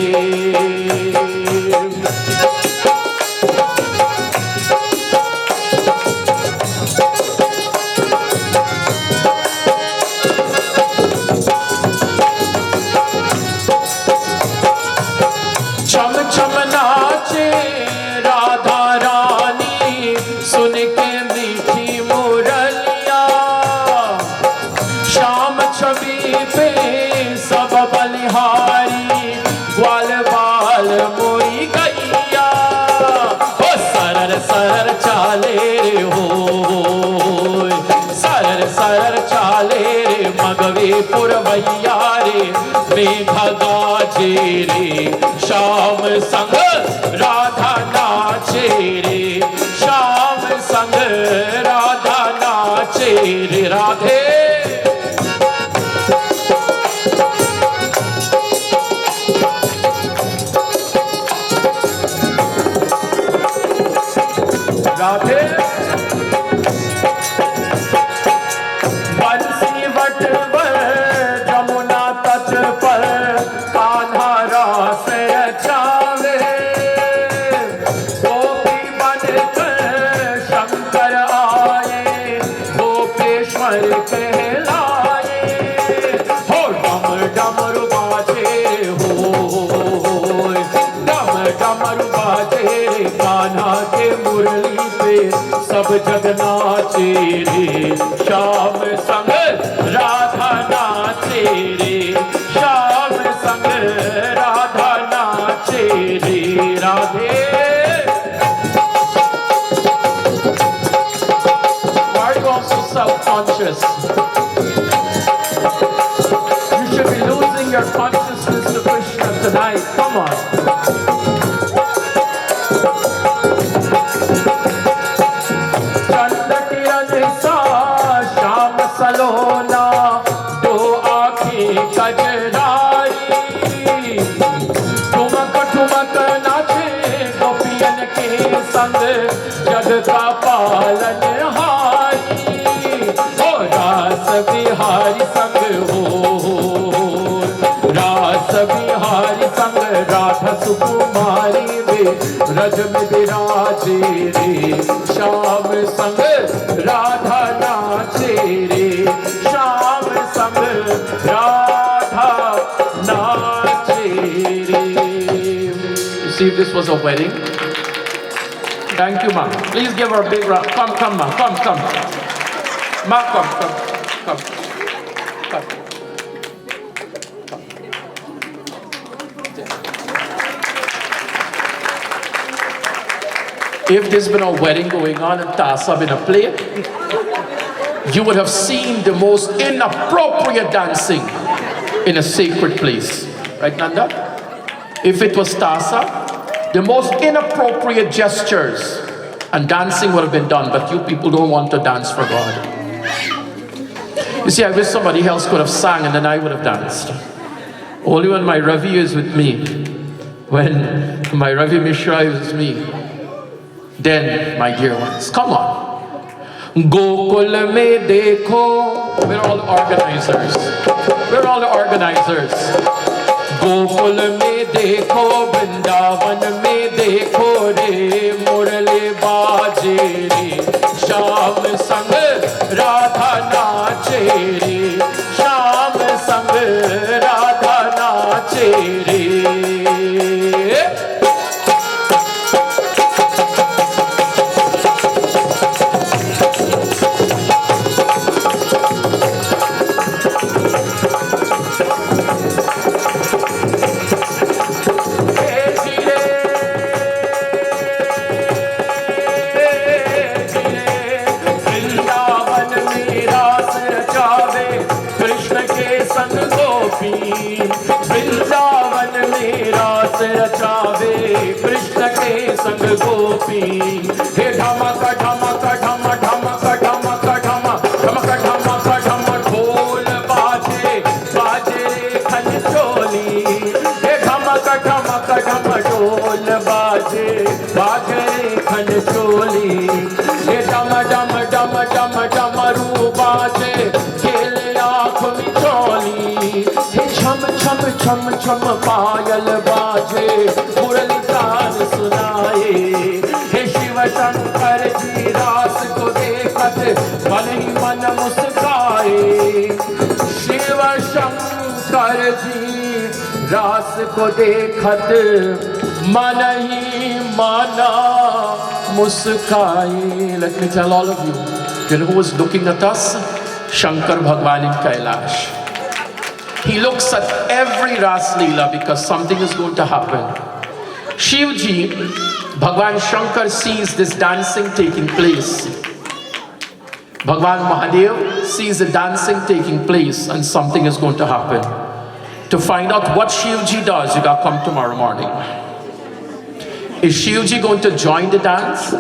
Cham cham naache Radha Rani, sun ke meethi muraliya, Shyam chhabi pe sab balihari, ग्वाल बाल मोरी गैया, हो सरर सरर चाले रे हो, सरर सरर चाले रे मगवे पुरवैया रे, मेघ गाजे रे, श्याम संग राधा नाचे रे, श्याम संग राधा नाचे रे. राधे राधे. बंसी वट पर जमुना तट पर कान्हा रास रचावे, गोपी बनकर शंकर आए, गोपेश्वर कहलाए, हो डम डमरू बाजे हो, डम डमरू बाजे कान्हा के मुरली पे सब जग नाचे रे, श्याम संग राधा नाचे रे, श्याम संग राधा नाचे रे. Radhe. Why are you all so self-conscious? You should be losing your consciousness to Krishna tonight. Come on. Shyam सलोना दो आँखें कजरारी, ठुमक ठुमक नाचे गोपियन के संग, जग का पालन हारी, हो रास बिहारी संग हो, रास बिहारी संग राधा सुकुमारी वे, रज में विराजे रे, श्याम संग राधा नाचे रे, श्याम संग राधा नाचे रे. You see, if this was a wedding. Thank you, ma. Please give her a big round. Come, come, ma. Come, come. Ma, come, come. Come. Come. If there's been a wedding going on in Tasab in a play, you would have seen the most inappropriate dancing. in a sacred place. Right, Nanda? If it was Tasa, the most inappropriate gestures and dancing would have been done, but you people don't want to dance for God. You see, I wish somebody else could have sang and then I would have danced. Only when my Ravi is with me, when my Ravi Mishra is with me, then, my dear ones, come on. Gokul mein dekho. We're all the organizers. We're all the organizers. Gokul mein dekho, Vrindavan mein dekho re, murli baaje re, Shyam sang Radha naache re, Shyam sang Radha naache re. Vrindavan में रास रचावे कृष्ण के संग गोपी हे ढमक ढमक ढम ढमक ढमक ढम ढमक ढमक ढम ढोल बाजे बाजे खन चोली हे ढमक ढमक ढम ढोल बाजे बाजे खन चोली हे डम डम डम डम डमरू बाजे खेले आँख मिचोली हे छम छम छम छम पायल बाजे मुरली तान सुनाए हे शिव शंकर जी रास को देखत मन ही मन मुस्काए शिव शंकर जी रास को देखत मन ही मन मुस्काए. Let me tell all of you, you know who is looking at us? Shankar Bhagwan in Kailash. He looks at every Ras Leela because something is going to happen. Shivji, Bhagwan Shankar sees this dancing taking place. Bhagwan Mahadev sees the dancing taking place and something is going to happen. To find out what Shivji does, you got to come tomorrow morning. Is Shivji going to join the dance?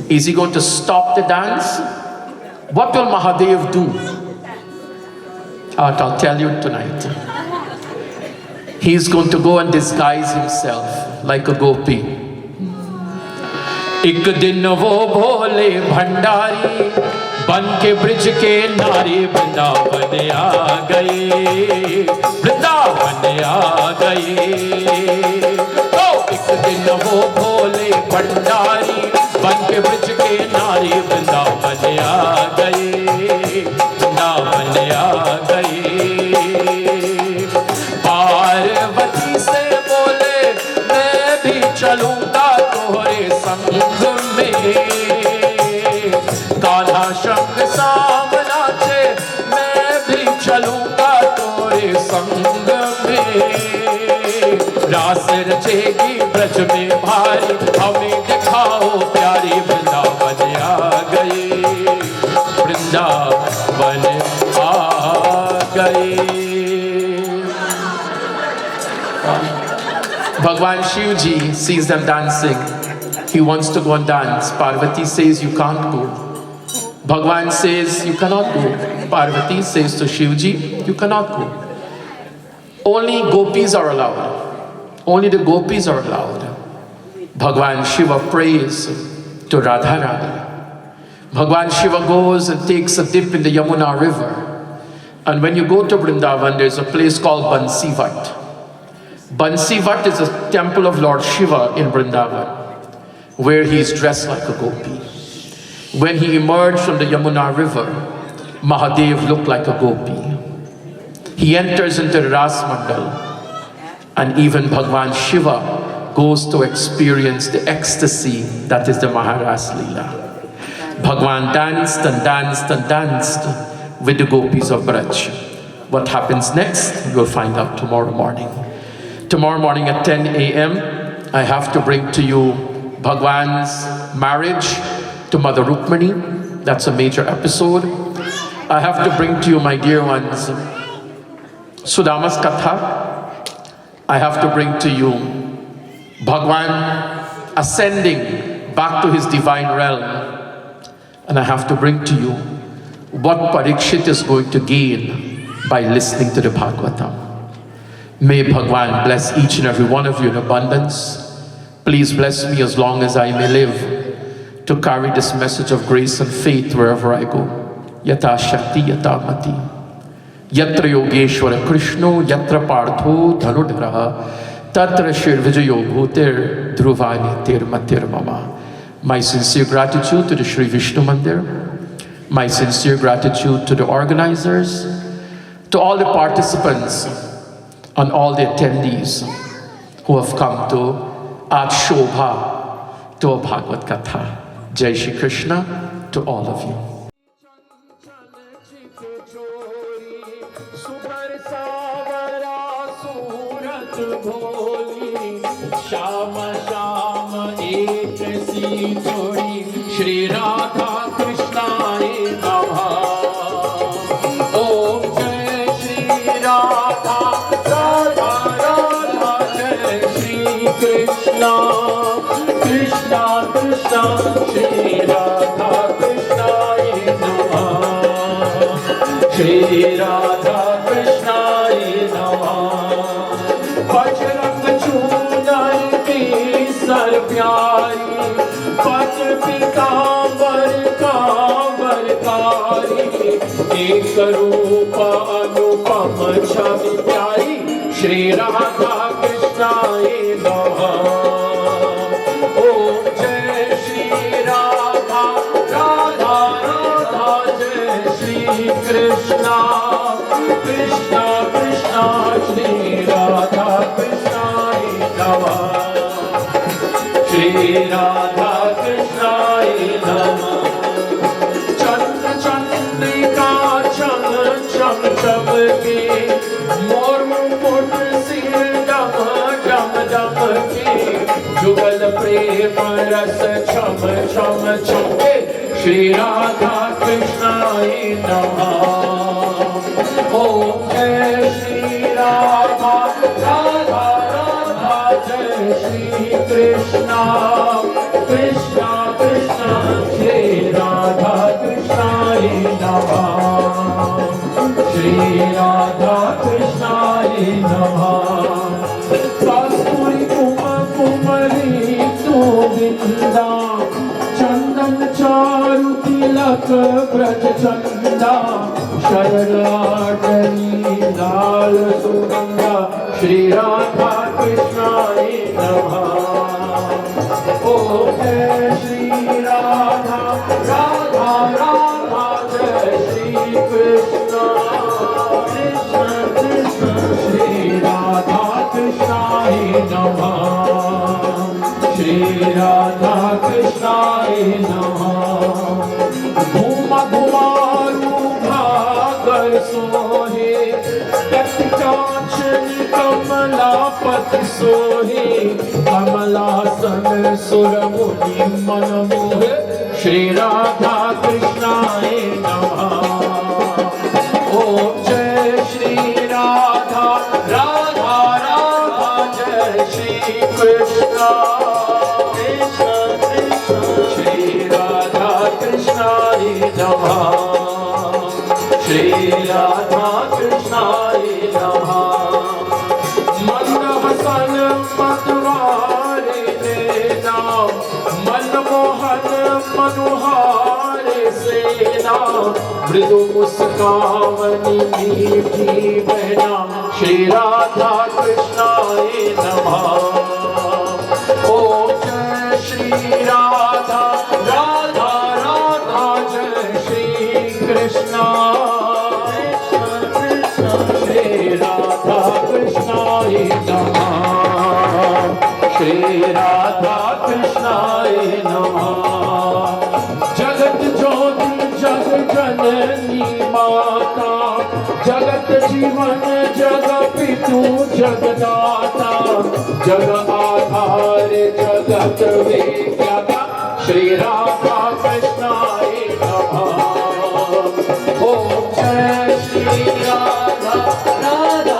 Is he going to stop the dance? What will Mahadev do? I'll tell you tonight. He's going to go and disguise himself like a gopi. एक दिन वो भोले भंडारी बन के bridge के नारे वृंदावन आ गए, वृंदावन आ गए. तो एक दिन वो भोले भंडारी बन के ब्रिज के नारे वृंदावन आ गए, वृंदावन आ गए. पार्वती से बोले मैं भी चलूंगा तोहरे संग में, कान्हा शंख साम नाचे मैं भी चलूंगा तोरे संग में. रास रचेगी ब्रज में भारी हमें दिखाओ प्यारी, वृंदावन आ गए, वृंदावन आ गए. Bhagwan Shivji sees them dancing. He wants to go and dance. Parvati says you can't go. Bhagwan says you cannot go. Parvati says to Shivji, you cannot go. Only gopis are allowed. Only the gopis are allowed. Bhagwan Shiva prays to Radharani. Bhagwan Shiva goes and takes a dip in the Yamuna river. And when you go to Vrindavan, there's a place called Bansivat. Bansivat is a temple of Lord Shiva in Vrindavan, where he is dressed like a gopi. When he emerged from the Yamuna river, Mahadev looked like a gopi. He enters into the Ras Mandal, and even Bhagwan Shiva goes to experience the ecstasy that is the Maharasa Leela. Bhagwan danced and danced and danced with the gopis of Braj. What happens next, you'll find out tomorrow morning. Tomorrow morning at 10 a.m., I have to bring to you Bhagwan's marriage to Mother Rukmani. That's a major episode. I have to bring to you, my dear ones, Sudama's Katha, I have to bring to you Bhagwan ascending back to his divine realm. And I have to bring to you what Parikshit is going to gain by listening to the Bhagwatam. May Bhagwan bless each and every one of you in abundance. Please bless me as long as I may live to carry this message of grace and faith wherever I go. Yata Shakti Yata Mati. Yatra Yogeshwara Krishno Yatra Partho Dhanudharaha Tatra Shir Vijayo Bhutir Dhruvani Tir Matir Mama. My sincere gratitude to the Sri Vishnu Mandir. My sincere gratitude to the organizers, to all the participants, and all the attendees who have come to add Shobha to a Bhagavad Katha. Jai Shri Krishna to all of you. Shri Radha Krishna Om Jai Shri Radha Radha Jai Shri Krishna Krishna Krishna Shri Radha Krishna Shri Radha Krishna Bajrang Chunai ki sar pyari Pach pikambar kambar kari Ek rupa anupam chami pyari Shri Radha Krishna Om Jai Shri Radha Radha Radha Jai Shri Krishna Krishna Krishna Shri Radha Krishna Shri Radha Krishna Chandra Chandrika Cham Cham Chamke Mor Mukut Sir Dam Dam Damke Jugal Prem Ras Cham Cham Chamke Shri Radha Krishna Om Jai Shri Radha Radha Radha Jai Shri Krishna Krishna Krishna Shri Radha Krishna Shri Radha Krishna Kasturi Kumari Govinda Chandan Charu Tilak Braj Chanda Sharadani Lal Sugandha Shri Radha Krishna Om Jai Shri Radha Radha Radha Jai Shri Krishna Krishna Krishna Shri Radha Krishna Shri Radha Krishna Bhuma Bhumaru Bhagar Sohe Kanchan Kamala Pati Sohe Kamalasan Suramuni Manamohe Shri Radha Krishna Om Jai Shri Radha Radha Radha Jai Shri Krishna Krishna Krishna Shri Radha Krishna Shri Radha Krishna Manhasan Matware Lena Manmohan Manuhare Sena Mridu Muskavani Meethi Behna Shri Radha Krishna Om Jai Shri Radha Radha Radha Jai Shri Krishna Shri Radha Krishna Shri Radha Krishna Jagat Jyoti Jagat Janani Mata Jagat Jivan Jagat Pitu Jagadata Jagat Adhar Jagat Vikyata Shri Radha Krishna Om Jai Shri Radha Radha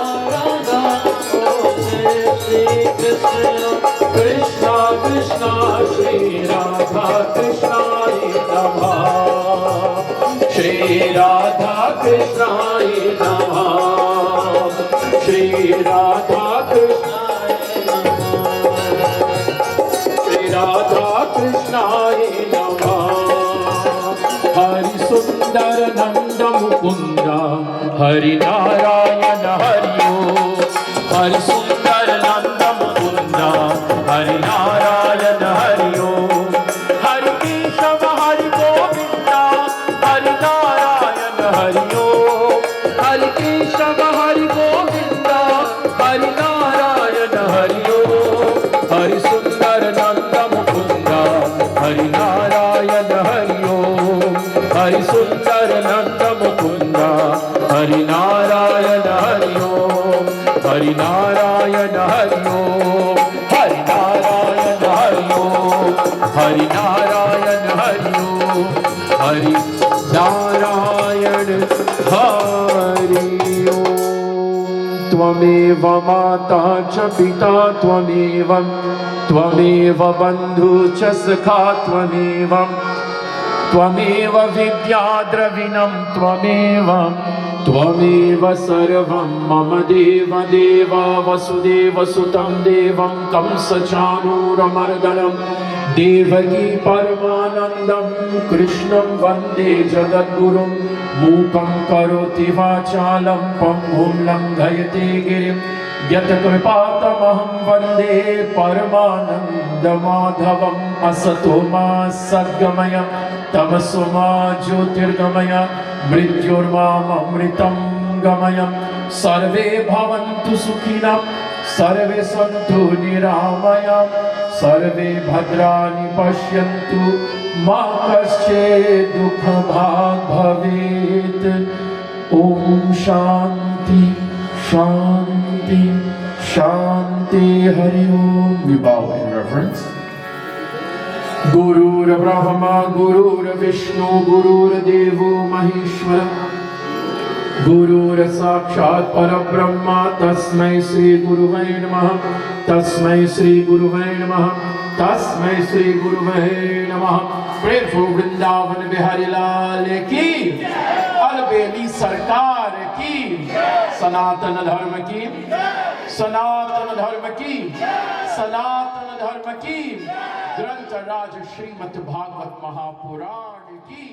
Krishna Krishna Shri Radha Krishna Namaha Shri Radha Krishna Namaha Shri Radha Krishna Shri Radha Krishna Namaha Hari Sundar Nanda Mukunda Hari Narayana Hari Om Hari Sundar Nanda Mukunda Hari Narayana Hari Om Hari Keshava Hari Govinda Hari Narayana Hari Om Hari Keshava Hari Govinda Hari Narayana Hari Om Hari Sundar Nanda Mukunda Hari Narayana Hari Om Hari Sundar Nanda Mukunda Hari Narayana Hari Om Hari Narayana Hari Om Hari Narayana Hari Om Hari Narayana Hari Om Hari Narayana Hari Om Tvameva Mata Cha Pita Tvameva Bandhu Cha Sakha Tvameva Vidya Dravinam Tvameva Sarvam Mama Deva Deva Vasudeva Sutam Devam Kamsa Chanuramardanam Devaki Paramanandam Krishnam Vande Jagadgurum Mukam Karoti Vachalam Pambhum Langhayate Girim Yatakripatamaham Vande Paramananda Madhavam Asatoma Sadgamaya Tamasoma Jyotirgamaya Mrityurmam Amritam Gamaya Sarve Bhavantu Sukhinam Sarve Santu Niramaya Sarve Bhadrani Pashyantu Ma Kasche Dukha Bhag Bhavet Om Shanti Shanti Shanti Hari Om. We bow in reverence. Gurur Brahma, Gurur Vishnu, Gurur Devo Maheshwara, Gurur Sakshat Parabrahma, Tasmai Sri Guruvai Namaha, Tasmai Sri Guruvai Namaha, Tasmai Sri Guruvai Namaha. Pray for Vrindavan Bihari Lal ki, Albeli Sarkar ki, Sanatana Dharma ki, Sanatana Dharma ki, Sanatana Dharma ki. Grantha Raj Srimad Bhagwat Maha Puraan ki